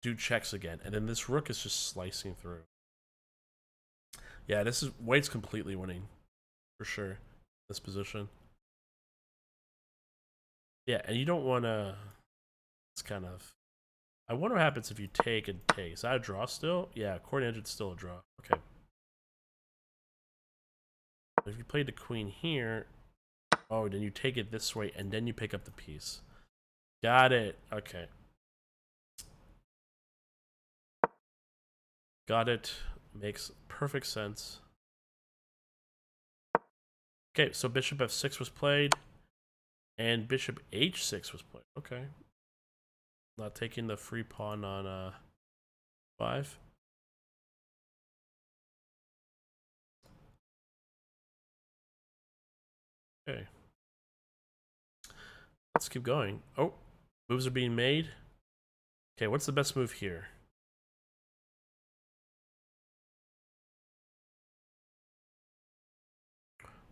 Speaker 1: do checks again. And then this rook is just slicing through. Yeah, this is white's completely winning. For sure. This position. Yeah, and you don't want to... It's kind of... I wonder what happens if you take and take. Is that a draw still? Yeah, court engine's still a draw. Okay. If you played the queen here, oh, then you take it this way and then you pick up the piece. Got it. Okay. Got it. Makes perfect sense. Okay, so bishop f6 was played and bishop h6 was played. Okay. Not taking the free pawn on 5. Okay. Let's keep going. Oh, moves are being made. Okay, what's the best move here?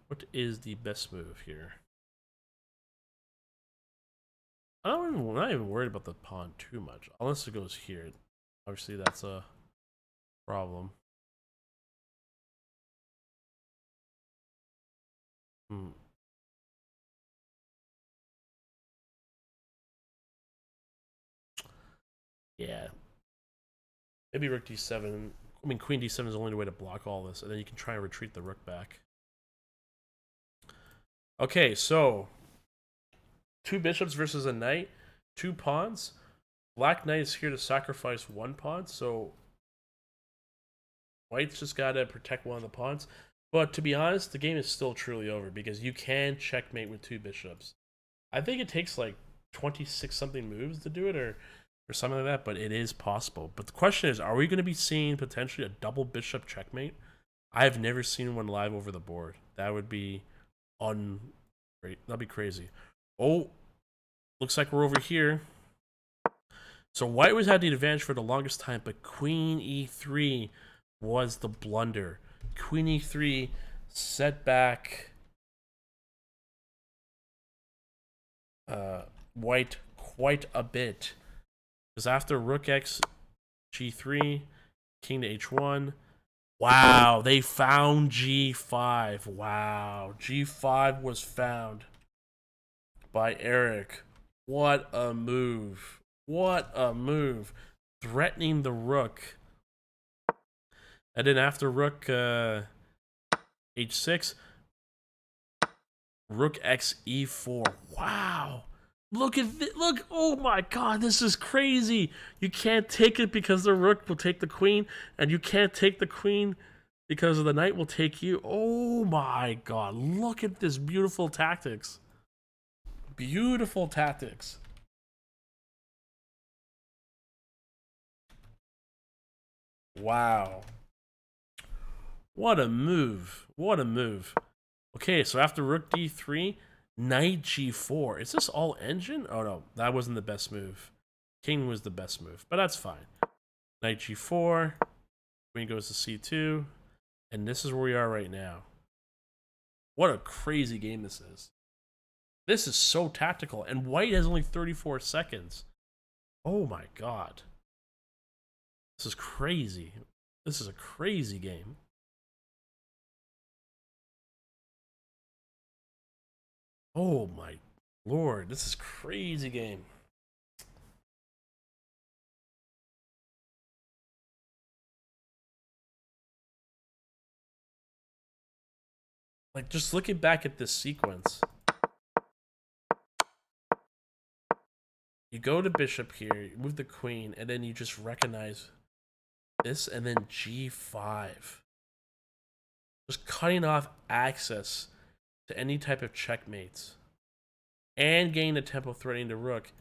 Speaker 1: What is the best move here? I'm not even worried about the pawn too much, unless it goes here. Obviously, that's a problem. Hmm. Yeah. Maybe rook d7. I mean, queen d7 is the only way to block all this, and then you can try and retreat the rook back. Okay, so 2 bishops versus a knight, 2 pawns. Black knight is here to sacrifice 1 pawn, so white's just got to protect one of the pawns. But to be honest, the game is still truly over because you can checkmate with 2 bishops. I think it takes like 26 something moves to do it, or something like that, but it is possible. But the question is, are we going to be seeing potentially a double bishop checkmate? I have never seen one live over the board. That would be Great. That'd be crazy. Oh, looks like we're over here. So white was had the advantage for the longest time, but queen e3 was the blunder. Queen e3 set back white quite a bit. Because after rook x g3, king to h1. Wow, they found g5. Wow, g5 was found by Eric. What a move. What a move. Threatening the rook. And then after rook h6, rook x e4. Wow. Look at this. Look. Oh my god, this is crazy. You can't take it because the rook will take the queen, and you can't take the queen because the knight will take you. Oh my god. Look at this beautiful tactics. Beautiful tactics. Wow. What a move. What a move. Okay, so after rook d3, knight g4. Is this all engine? Oh no, that wasn't the best move. King was the best move, but that's fine. Knight g4, queen goes to c2, and this is where we are right now. What a crazy game this is. This is so tactical, and white has only 34 seconds. Oh my god. This is crazy. This is a crazy game. Oh my lord, this is crazy game. Like, just looking back at this sequence. You go to bishop here, you move the queen, and then you just recognize this, and then g5. Just cutting off access to any type of checkmates. And gain the tempo threatening the rook.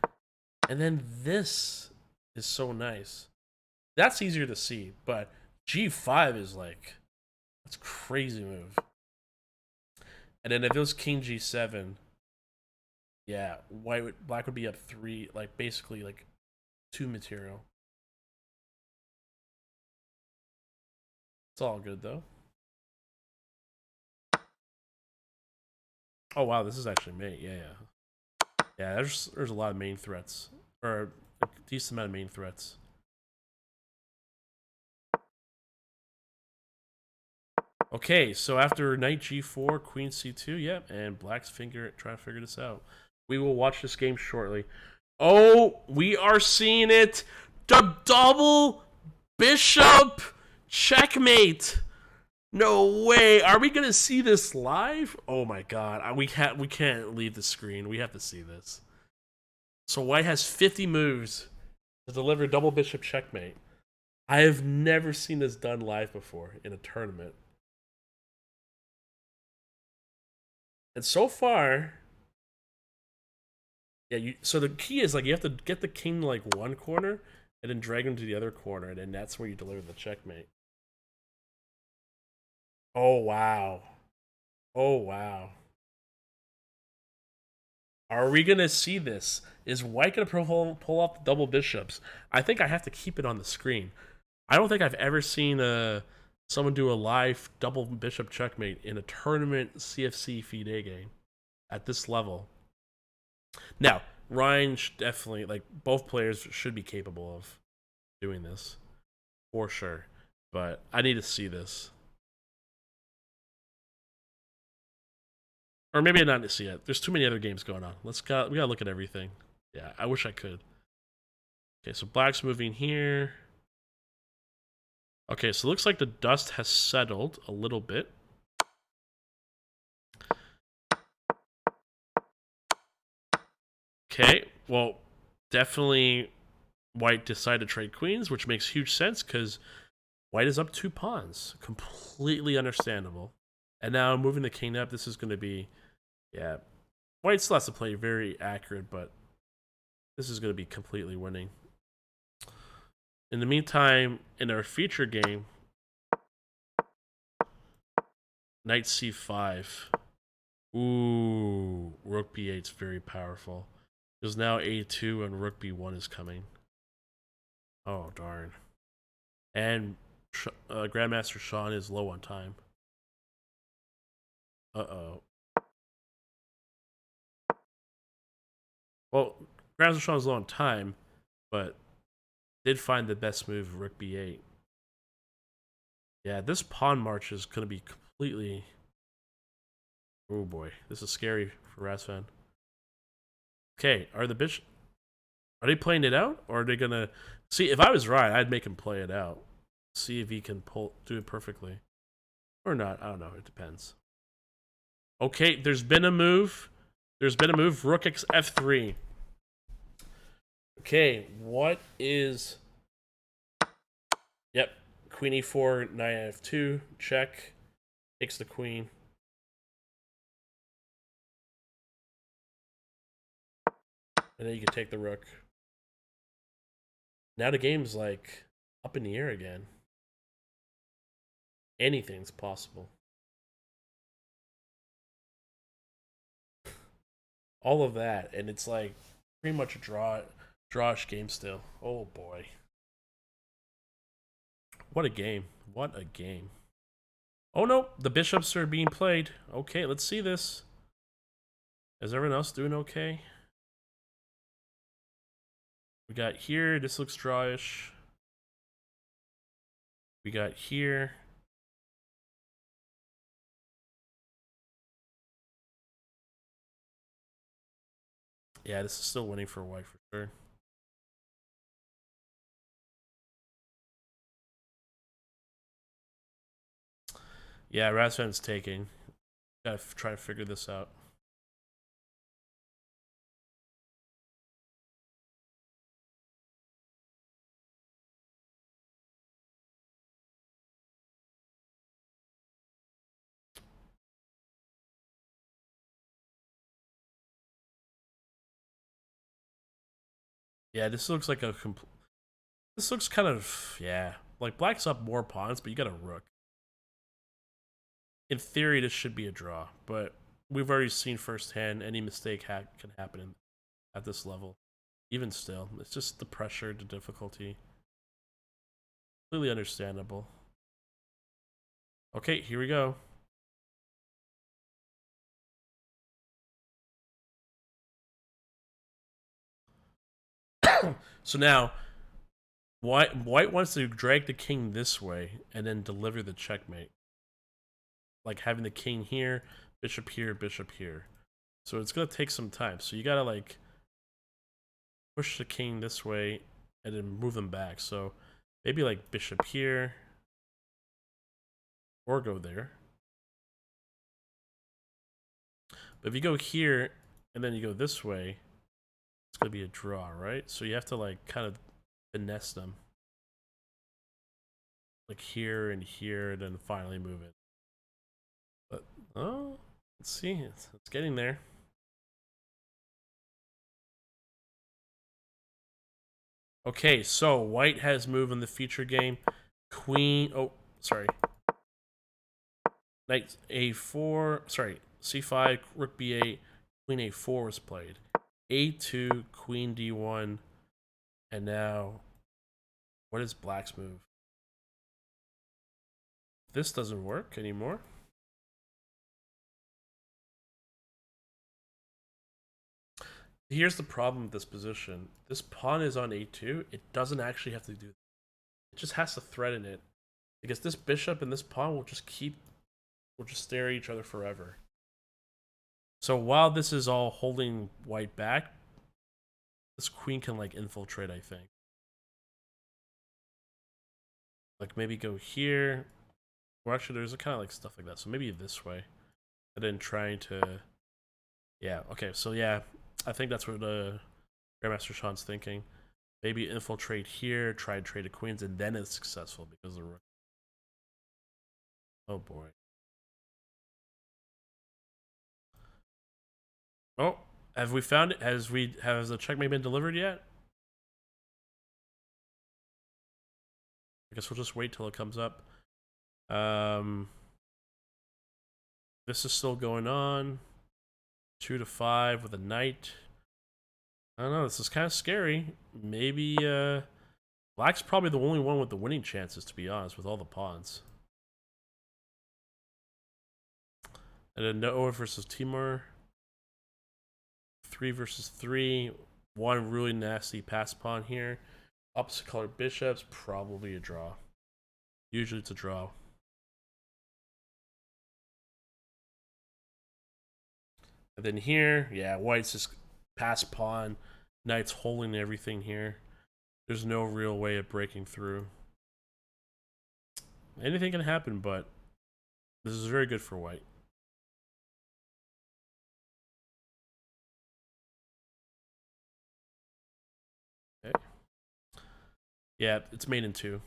Speaker 1: And then this is so nice. That's easier to see, but g5 is like, that's a crazy move. And then if it was king g7, yeah, black would be up 3, like basically like 2 material. It's all good though. Oh wow, this is actually mate. Yeah. There's a lot of main threats, or a decent amount of main threats. Okay, so after knight g4, queen c2, yep, and black's trying to figure this out. We will watch this game shortly. Oh, we are seeing it. The double bishop checkmate. No way. Are we gonna see this live? Oh my god. We can't leave the screen. We have to see this. So white has 50 moves to deliver double bishop checkmate. I have never seen this done live before in a tournament. And so far, yeah, so the key is like you have to get the king to like one corner and then drag him to the other corner, and then that's where you deliver the checkmate. Oh wow. Oh wow. Are we gonna see this? Is white gonna pull off the double bishops? I think I have to keep it on the screen. I don't think I've ever seen someone do a live double bishop checkmate in a tournament CFC FIDE game at this level. Now, Ryan definitely, like, both players should be capable of doing this for sure, but I need to see this. Or maybe I not to see it. There's too many other games going on. We gotta look at everything. Yeah, I wish I could. Okay, so black's moving here. Okay, so it looks like the dust has settled a little bit. Okay, well, definitely white decided to trade queens, which makes huge sense because white is up 2 pawns. Completely understandable. And now moving the king up, this is going to be, yeah, white still has to play very accurate, but this is going to be completely winning. In the meantime, in our feature game, knight c5. Ooh, rook b8's very powerful. Because now a2 and rook b1 is coming. Oh, darn. And Grandmaster Sean is low on time. Uh-oh. Well, Grandmaster Sean is low on time, but did find the best move, rook b8. Yeah, this pawn march is going to be completely... Oh boy, this is scary for Razvan. Okay, are the bishop... Are they playing it out? Or are they going to... See, if I was right, I'd make him play it out. See if he can do it perfectly. Or not, I don't know, it depends. Okay, there's been a move. There's been a move, rook f3. Okay, what is... Yep, queen e4, knight f2, check. Takes the queen. And then you can take the rook. Now the game's like up in the air again. Anything's possible. All of that, and it's like pretty much a drawish game still. Oh boy. What a game. What a game. Oh no, the bishops are being played. Okay, let's see this. Is everyone else doing okay? We got here, this looks drawish. We got here. Yeah, this is still winning for white for sure. Yeah, Razvan's taking. Gotta try to figure this out. Yeah, this looks like a this looks kind of, yeah, like black's up more pawns, but you got a rook. In theory, this should be a draw, but we've already seen firsthand any mistake can happen at this level. Even still, it's just the pressure, the difficulty. Completely understandable. Okay, here we go. So now, white wants to drag the king this way and then deliver the checkmate. Like having the king here, bishop here, bishop here. So it's gonna take some time. So you gotta like push the king this way and then move them back. So maybe like bishop here or go there. But if you go here and then you go this way, it's gonna be a draw, right? So you have to like kind of finesse them. Like here and here, and then finally move it. But oh, let's see. It's getting there. Okay, so white has moved in the feature game. Queen, oh, sorry. Knight a4, sorry, c5, rook b8, queen a4 was played. a2, queen d1, and now, what is black's move? This doesn't work anymore. Here's the problem with this position. This pawn is on a2. It doesn't actually have to do that. It just has to threaten it. Because this bishop and this pawn will just stare at each other forever. So while this is all holding white back, this queen can like infiltrate, I think. Like maybe go here. Or actually there's a kind of like stuff like that. So maybe this way. And then trying to... Yeah, okay, so yeah. I think that's what Grandmaster Sean's thinking. Maybe infiltrate here, try and trade the queens, and then it's successful because of the rook. Oh boy. Oh, have we found it? Has the checkmate been delivered yet? I guess we'll just wait till it comes up. This is still going on. 2 to 5 with a knight. I don't know. This is kind of scary. Maybe Black's probably the only one with the winning chances, to be honest, with all the pawns. And then Noah versus Timur. 3 versus 3. One really nasty pass pawn here. Opposite colored bishops, probably a draw. Usually it's a draw. And then here, yeah, white's just pass pawn. Knight's holding everything here. There's no real way of breaking through. Anything can happen, but this is very good for white. Okay. Yeah, it's made in 2.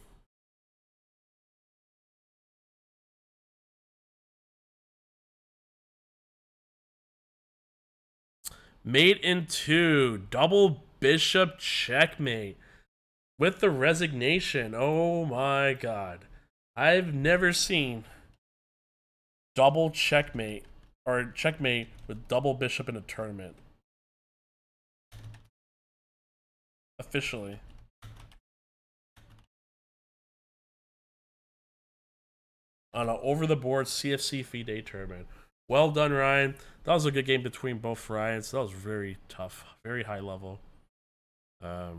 Speaker 1: Mate in 2. Double bishop checkmate. With the resignation. Oh my god. I've never seen double checkmate or checkmate with double bishop in a tournament. Officially. On an over-the-board CFC FIDE tournament. Well done, Ryan. That was a good game between both Ryans. That was very tough. Very high level. A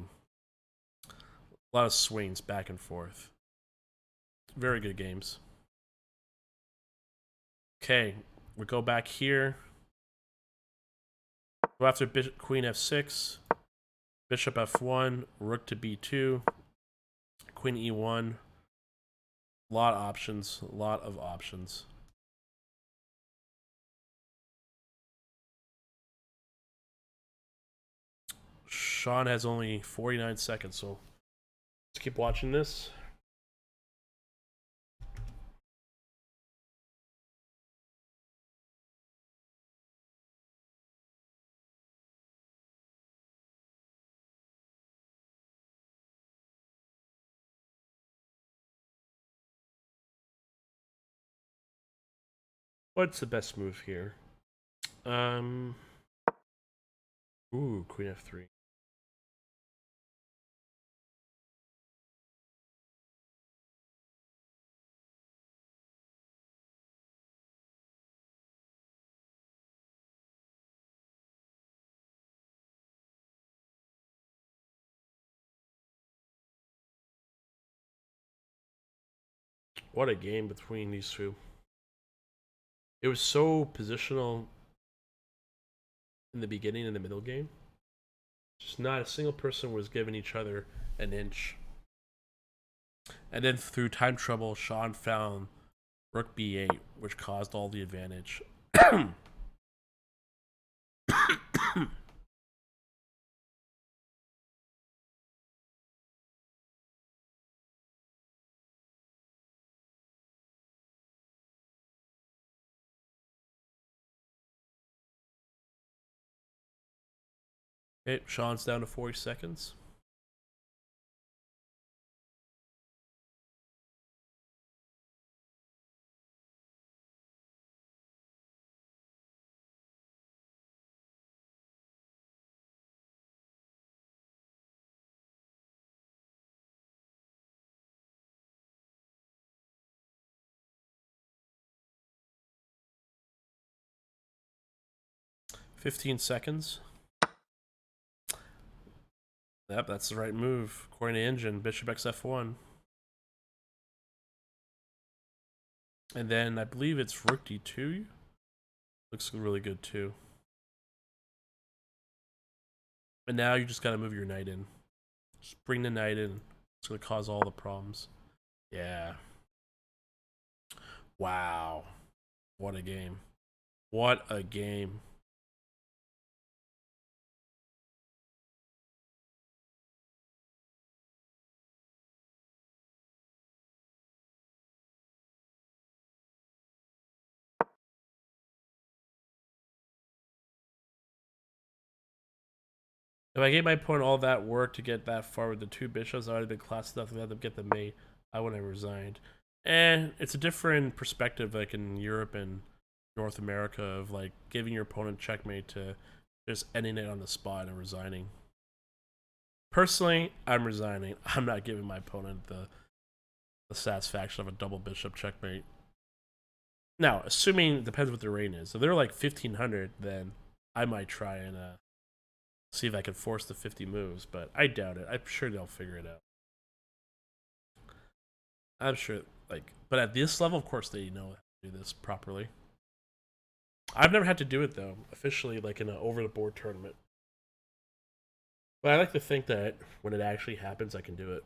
Speaker 1: lot of swings back and forth. Very good games. Okay, we go back here. Go after Queen F6. Bishop F1. Rook to B2. Queen E1. A lot of options. A lot of options. Sean has only 49 seconds, so let's keep watching this. What's the best move here? Ooh, Queen F3. What a game between these two. It was so positional in the beginning and the middle game. Just not a single person was giving each other an inch. And then through time trouble, Sean found Rook B8, which caused all the advantage. Okay, Sean's down to 40 seconds. $15. Yep, that's the right move. According to Engine, Bishop XF1. And then I believe it's Rook D2. Looks really good too. And now you just gotta move your knight in. Just bring the knight in. It's gonna cause all the problems. Yeah. Wow. What a game. What a game. If I gave my opponent all that work to get that far with the 2 bishops, I would have been class enough to let them get the mate. I wouldn't have resigned. And it's a different perspective, like in Europe and North America of like giving your opponent checkmate to just ending it on the spot and resigning. Personally, I'm resigning. I'm not giving my opponent the satisfaction of a double bishop checkmate. Now, assuming it depends what their reign is. If they're like 1500, then I might try and see if I can force the 50 moves, but I doubt it. I'm sure they'll figure it out. I'm sure, like, but at this level, of course, they know how to do this properly. I've never had to do it though, officially, like in an over-the-board tournament. But I like to think that when it actually happens, I can do it.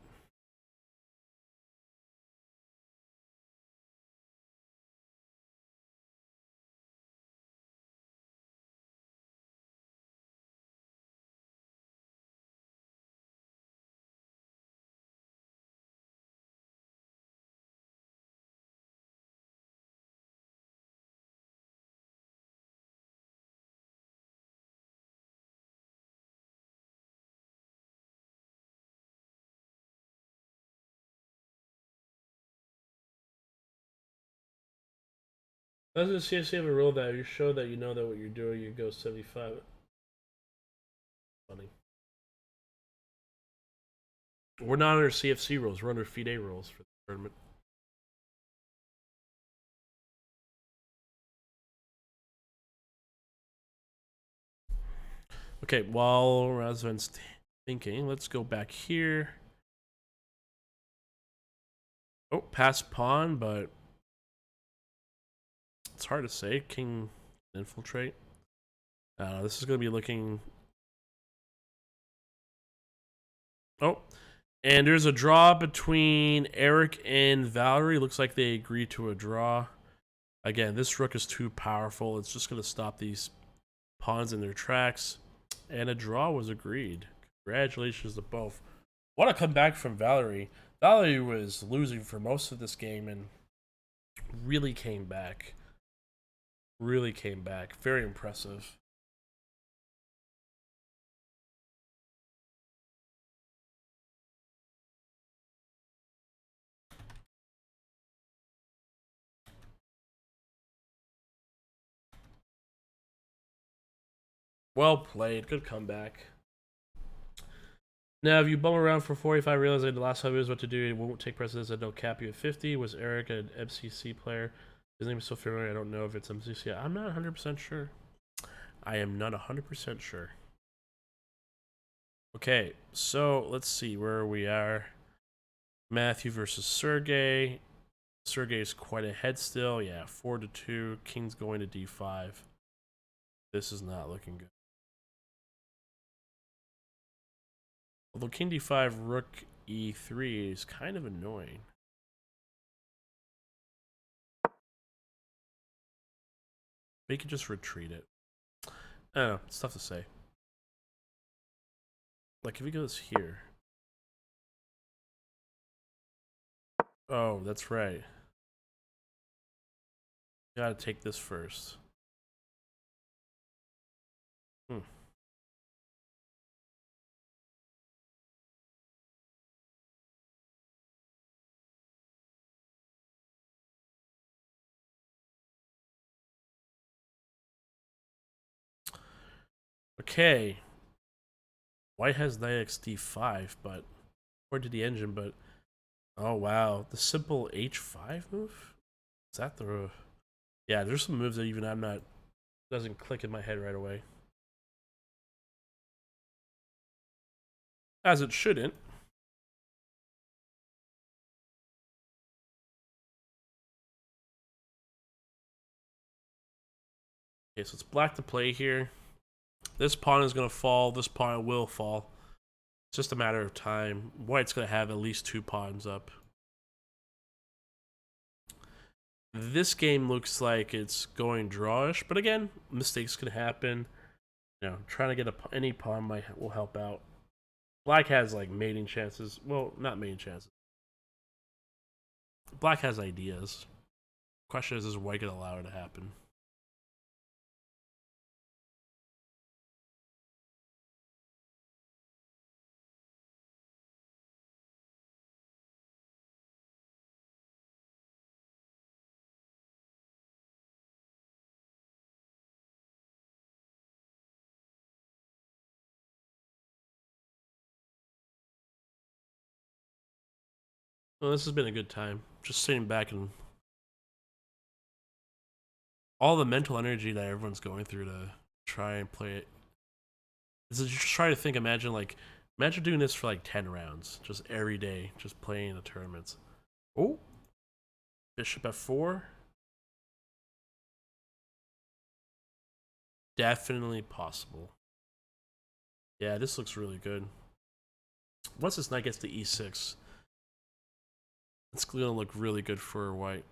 Speaker 1: Doesn't CSC have a rule that you show that you know that what you're doing, you go 75? Funny. We're not under CFC rules. We're under FIDE rules for the tournament. Okay, while Razvan's thinking, let's go back here. Oh, pass pawn, but it's hard to say. King infiltrate. This is going to be looking... Oh, and there's a draw between Eric and Valerie. Looks like they agreed to a draw. Again, this rook is too powerful. It's just going to stop these pawns in their tracks. And a draw was agreed. Congratulations to both. What a comeback from Valerie. Valerie was losing for most of this game and really came back. Really came back. Very impressive. Well played. Good comeback. Now, if you bum around for 45, realizing the last 5 years what to do, it won't take precedence and they'll cap you at 50. Was Eric an MCC player? His name is so familiar, I don't know if it's MCC. I'm not 100% sure. I am not 100% sure. Okay, so let's see where we are. Matthew versus Sergey. Sergey is quite ahead still. Yeah, 4-2. King's going to d5. This is not looking good. Although king d5, rook e3 is kind of annoying. But you could just retreat it. I don't know. It's tough to say. Like, if he goes here. Oh, that's right. Gotta take this first. Hmm. Okay. White has knight x d5, but according to the engine, but oh wow, the simple h5 move? Is that the... Yeah, there's some moves that even I'm not... Doesn't click in my head right away. As it shouldn't. Okay, so it's black to play here. This pawn is going to fall. This pawn will fall. It's just a matter of time. White's going to have at least 2 pawns up. This game looks like it's going drawish, but again, mistakes can happen. You know, trying to get any pawn will help out. Black has like mating chances. Well, not mating chances. Black has ideas. Question is white going to allow it to happen? Well, this has been a good time. Just sitting back and all the mental energy that everyone's going through to try and play it. Just try to think. Imagine doing this for like 10 rounds, just every day, just playing the tournaments. Oh, bishop f4. Definitely possible. Yeah, this looks really good. Once this knight gets to e6, it's gonna look really good for white.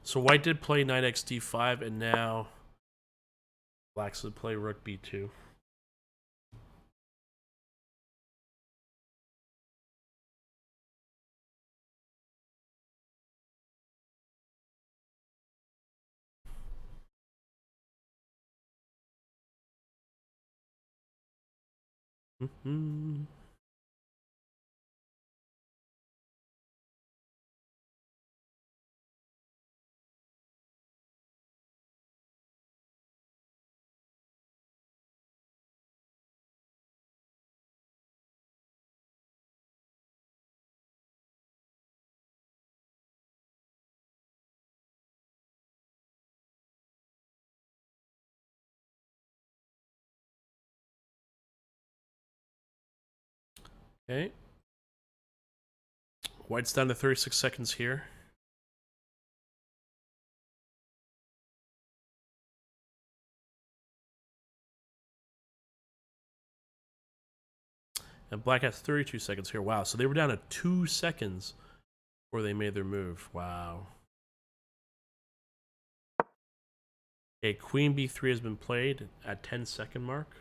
Speaker 1: So white did play knight x d5, and now black's would play rook b2. Mm-hmm. Okay. White's down to 36 seconds here. And black has 32 seconds here. Wow, so they were down to 2 seconds before they made their move. Wow. Okay, queen b3 has been played at 10-second mark.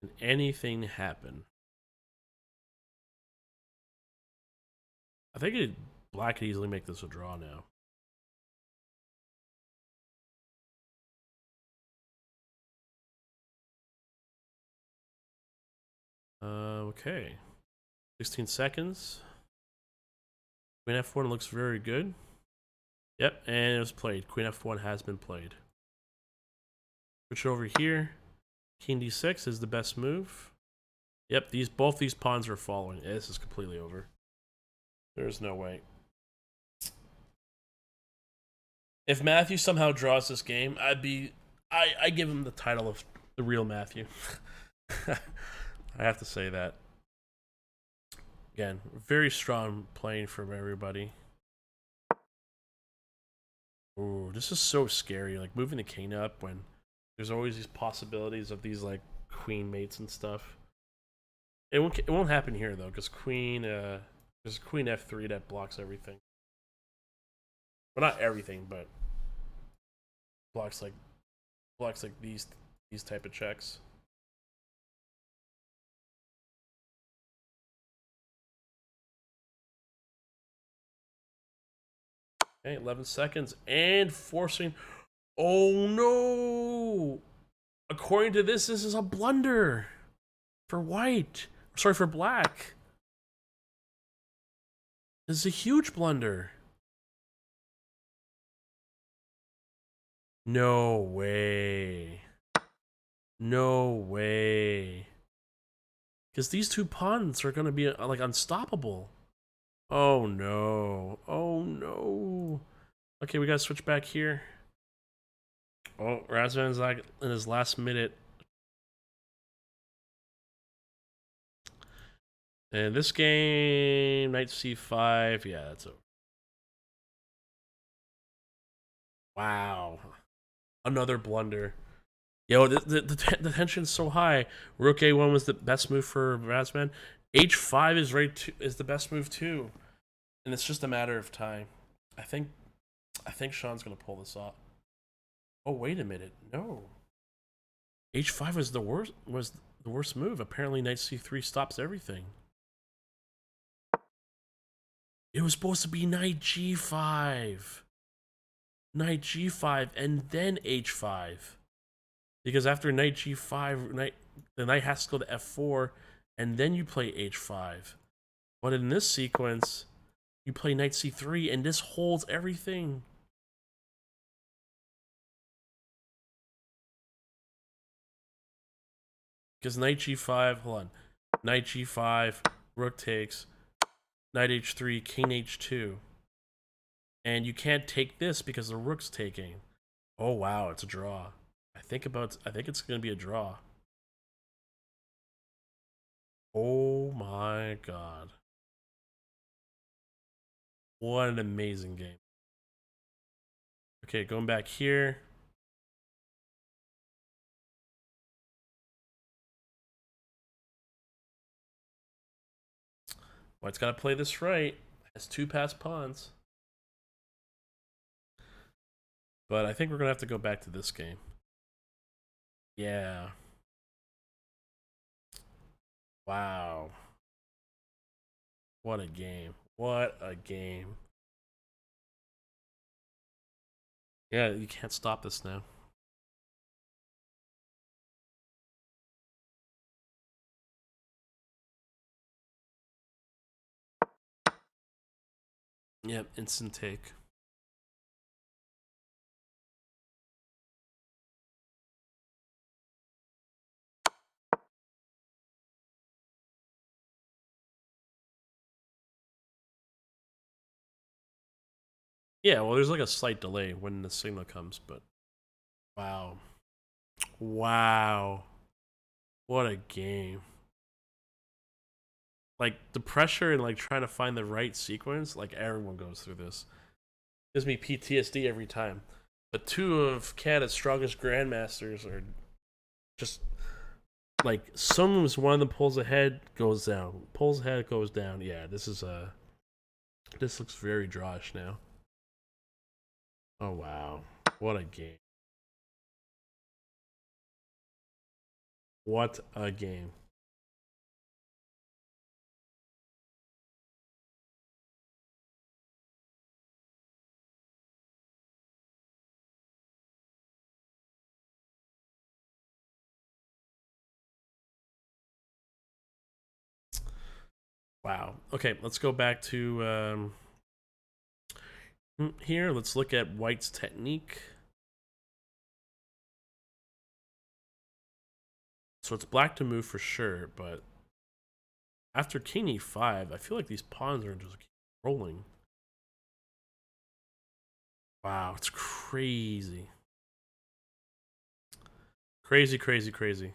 Speaker 1: Can anything happen? I think black could easily make this a draw now. Okay. 16 seconds. Queen f1 looks very good. Yep, and it was played. Queen f1 has been played. Switch over here. King d6 is the best move. Yep, both these pawns are following. This is completely over. There's no way. If Matthew somehow draws this game, I give him the title of the real Matthew. I have to say that. Again, very strong playing from everybody. Ooh, this is so scary. Like moving the king up when there's always these possibilities of these like queen mates and stuff. It won't happen here though, because there's queen f3 that blocks everything. Well, not everything, but blocks like these type of checks. Okay, 11 seconds and forcing. Oh no! According to this is a blunder for white. Sorry, for black. This is a huge blunder. No way. No way. Because these two pawns are going to be like unstoppable. Oh no. Oh no. Okay, we got to switch back here. Oh, Razvan's like in his last minute. And this game, knight c5. Yeah, that's over. Wow. Another blunder. Yo, the tension's so high. Rook a1 was the best move for Razvan. h5 is the best move too, and it's just a matter of time. I think Sean's gonna pull this off. Oh wait a minute, no. h5 was the The worst move. Apparently, knight c3 stops everything. It was supposed to be knight g5. Knight g5 and then h5. Because after knight g5, the knight has to go to f4, and then you play h5. But in this sequence, you play knight c3, and this holds everything. Because knight g5, hold on. Knight g5, rook takes, knight h3, king h2. And you can't take this because the rook's taking. Oh wow, it's a draw. I think it's gonna be a draw. Oh my god. What an amazing game. Okay, going back here. White's gotta play this right. Has 2 passed pawns. But I think we're gonna have to go back to this game. Yeah. Wow. What a game. What a game. Yeah, you can't stop this now. Yep, instant take. Yeah, well, there's like a slight delay when the signal comes, but wow. Wow. What a game. Like the pressure and like trying to find the right sequence, like everyone goes through this. Gives me PTSD every time. But 2 of Canada's strongest grandmasters are just like someone's one of them pulls ahead, goes down. Pulls ahead, goes down. Yeah, this looks very drawish now. Oh wow. What a game. What a game. Wow. Okay, let's go back to here. Let's look at White's technique. So it's black to move for sure, but after king e5, I feel like these pawns are just rolling. Wow, it's crazy. Crazy, crazy, crazy.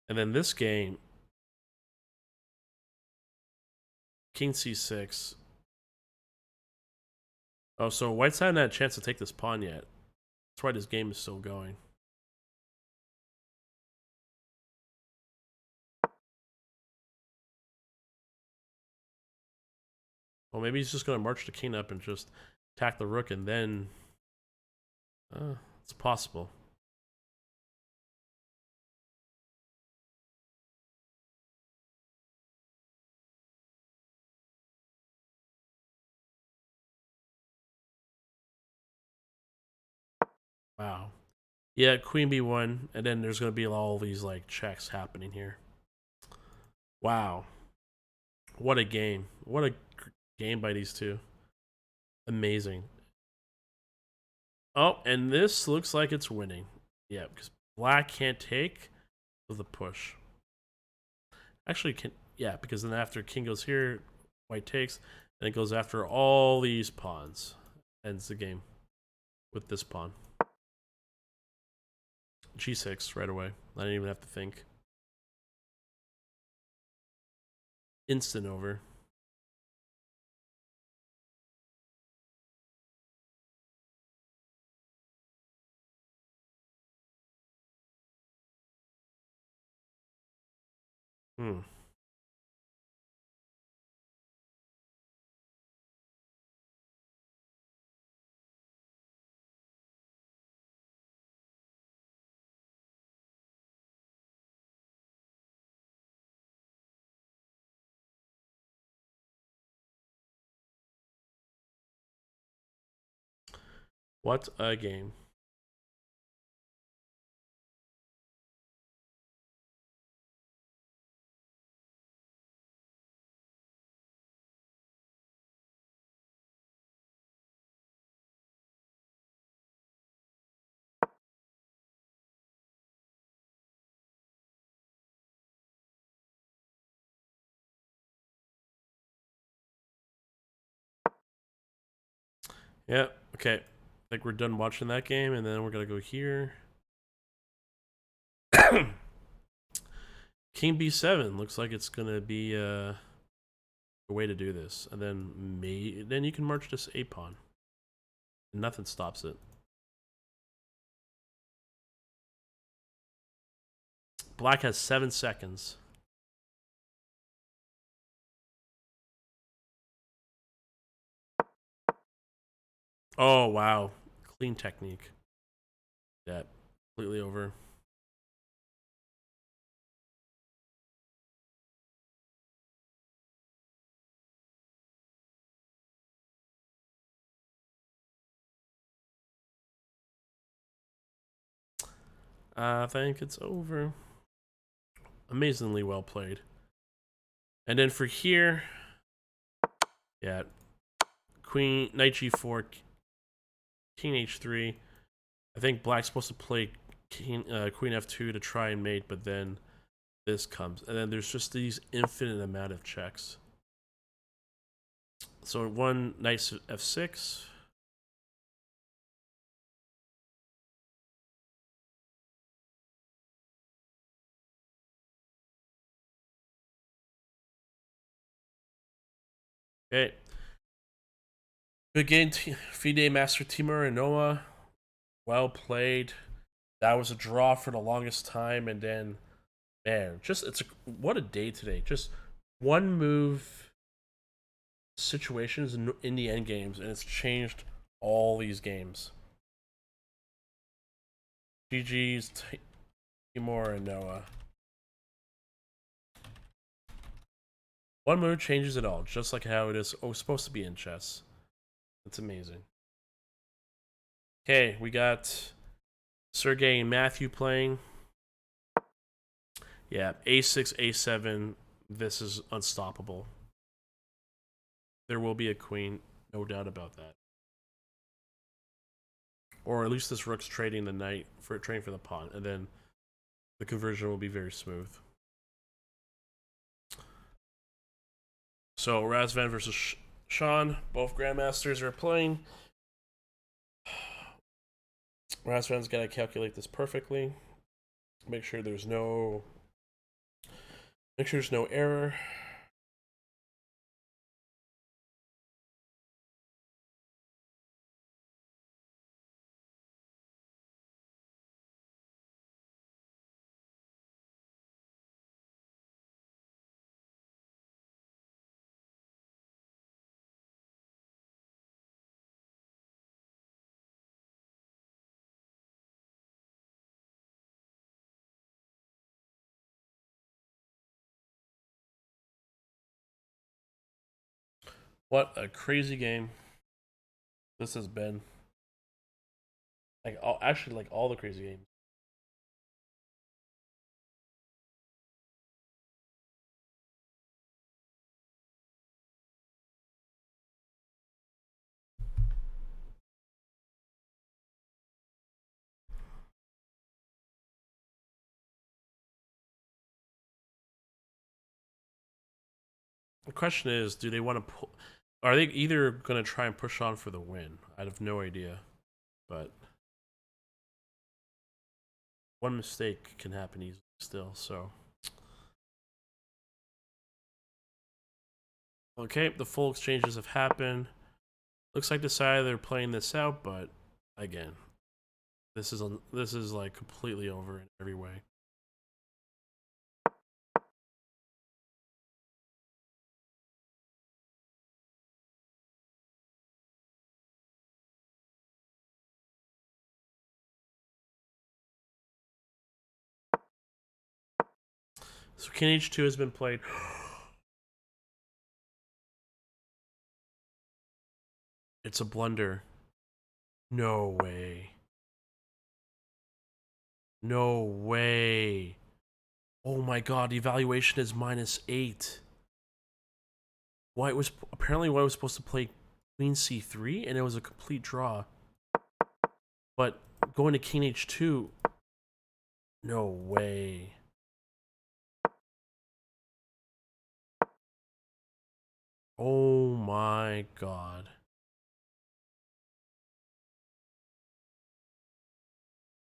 Speaker 1: And then this game, king c6. Oh, so White's not had a chance to take this pawn yet. That's why this game is still going. Well, maybe he's just going to march the king up and just attack the rook, and then it's possible. Wow. Yeah, queen b1, and then there's going to be all these like checks happening here. Wow. What a game. What a game by these two. Amazing. Oh, and this looks like it's winning. Yeah, because black can't take with a push. Actually, can yeah, because then after king goes here, white takes, and it goes after all these pawns. Ends the game with this pawn. G6 right away. I didn't even have to think. Instant over. Hmm. What a game. Yeah, okay. I think we're done watching that game, and then we're gonna go here. King B7 looks like it's gonna be a way to do this, and then you can march this a pawn. Nothing stops it. Black has 7 seconds. Oh wow, clean technique. Yeah, completely over. I think it's over. Amazingly well played. And then for here, yeah, Queen Knight G4, King H3. I think Black's supposed to play Queen F2 to try and mate, but then this comes, and then there's just these infinite amount of checks. So one Knight F6. Okay. Good game, FIDE Master Timur and Noah. Well played. That was a draw for the longest time, and then man, what a day today. Just one move situations in the end games, and it's changed all these games. GG's Timur and Noah. One move changes it all, just like how it is supposed to be in chess. It's amazing. Okay, we got Sergey and Matthew playing. Yeah, A6, A7. This is unstoppable. There will be a queen, no doubt about that. Or at least this rook's trading the knight for trading for the pawn, and then the conversion will be very smooth. So Razvan versus Sean, both grandmasters are playing. Razvan's got to calculate this perfectly. Make sure there's no error. What a crazy game this has been. Like all the crazy games. The question is, do they want to? Are they either going to try and push on for the win? I have no idea, but one mistake can happen easily still. So, okay, the full exchanges have happened. Looks like decided they're playing this out, but again, this is like completely over in every way. So King H2 has been played. It's a blunder. No way. No way. Oh my god, the evaluation is -8. White was apparently White was supposed to play Queen C3 and it was a complete draw. But going to King H2, no way. Oh my god.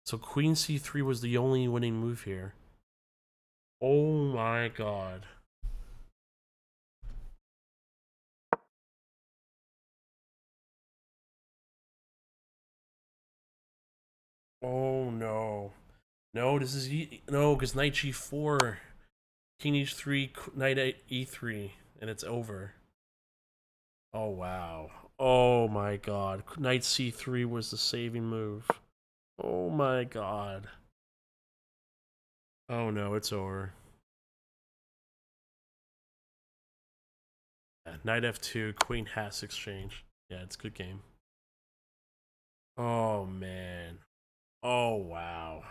Speaker 1: So Queen C3 was the only winning move here. Oh my god. Oh no. No, this is no, because Knight G4, King H3, Knight E3, and it's over. Oh wow. Oh my god. Knight C3 was the saving move. Oh my god. Oh no, it's over. Yeah, Knight F2, Queen has exchange. Yeah, it's a good game. Oh man. Oh wow.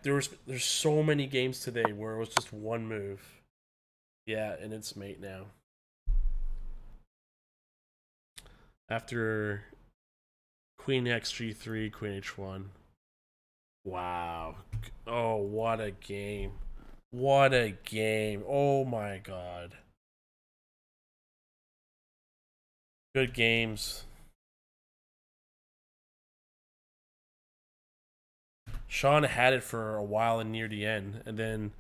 Speaker 1: There's so many games today where it was just one move. Yeah, and it's mate now. After Queen X G3, Queen H1. Wow. Oh, what a game. What a game. Oh my god. Good games. Sean had it for a while and near the end, and then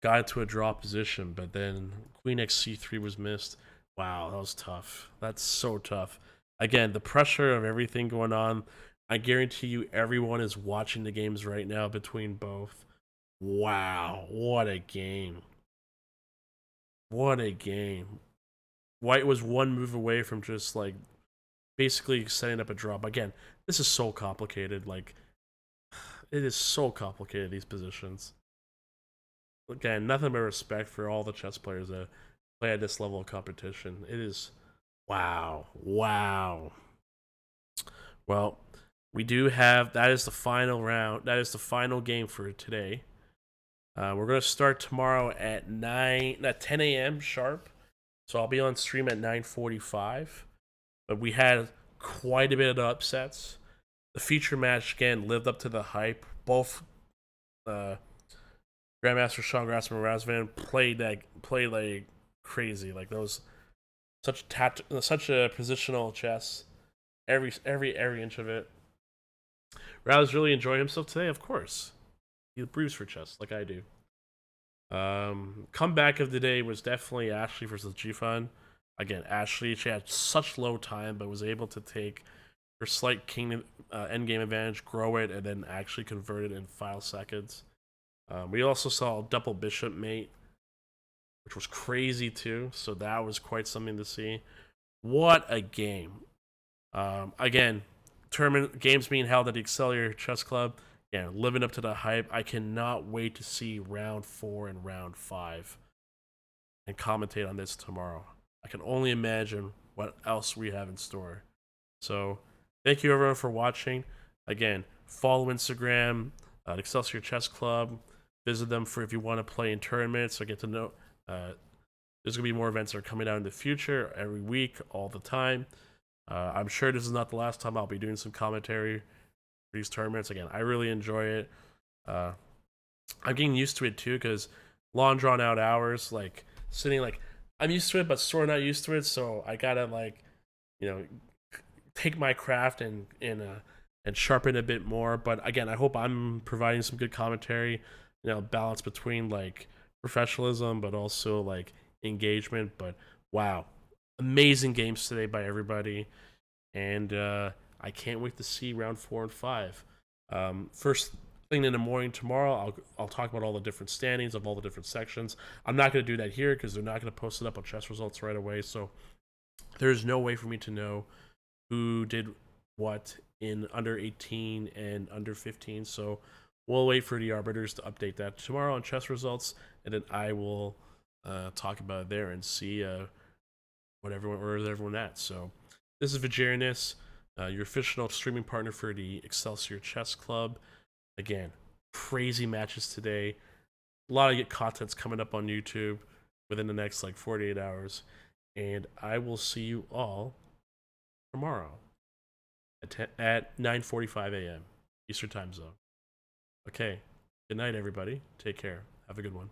Speaker 1: got into a draw position, but then Queen X C3 was missed. Wow, that was tough. That's so tough. Again, the pressure of everything going on. I guarantee you, everyone is watching the games right now between both. Wow, what a game. What a game. White was one move away from just like basically setting up a drop. Again, this is so complicated. Like, it is so complicated, these positions. Again, nothing but respect for all the chess players that play at this level of competition. It is wow. Wow. Well, we do have that is the final round. That is the final game for today. We're gonna start tomorrow at 10 a.m. sharp. So I'll be on stream at 9:45. But we had quite a bit of upsets. The feature match again lived up to the hype. Both uh, Grandmaster Sean Grassman and Razvan played like crazy. Like those such a positional chess. Every inch of it. Raz really enjoying himself today, of course. He brews for chess like I do. Comeback of the day was definitely Ashley versus Gfun. Again, Ashley, she had such low time, but was able to take her slight king endgame advantage, grow it, and then actually convert it in 5 seconds. We also saw a double bishop mate, which was crazy too. So that was quite something to see. What a game! Again, tournament games being held at the Excelsior Chess Club. Yeah, living up to the hype. I cannot wait to see round 4 and round 5 and commentate on this tomorrow. I can only imagine what else we have in store. So, thank you everyone for watching. Again, follow Instagram, Excelsior Chess Club. Visit them for if you want to play in tournaments or get to know. There's gonna be more events that are coming out in the future every week, all the time. I'm sure this is not the last time I'll be doing some commentary for these tournaments. Again, I really enjoy it. Uh, I'm getting used to it too because long drawn out hours, like sitting like I'm used to it, but sort of not used to it. So I gotta like, you know, take my craft and sharpen a bit more. But again, I hope I'm providing some good commentary. You know, balance between like professionalism, but also like engagement. But wow, amazing games today by everybody, and I can't wait to see round 4 and 5. First thing in the morning tomorrow, I'll talk about all the different standings of all the different sections. I'm not going to do that here because they're not going to post it up on chess results right away. So there's no way for me to know who did what in under 18 and under 15. So we'll wait for the arbiters to update that tomorrow on chess results, and then I will talk about it there and see where is everyone at. So this is Vegereness. your official streaming partner for the Excelsior Chess Club. Again, crazy matches today. A lot of good content's coming up on YouTube within the next like 48 hours. And I will see you all tomorrow at 9:45 a.m. Eastern Time Zone. Okay. Good night, everybody. Take care. Have a good one.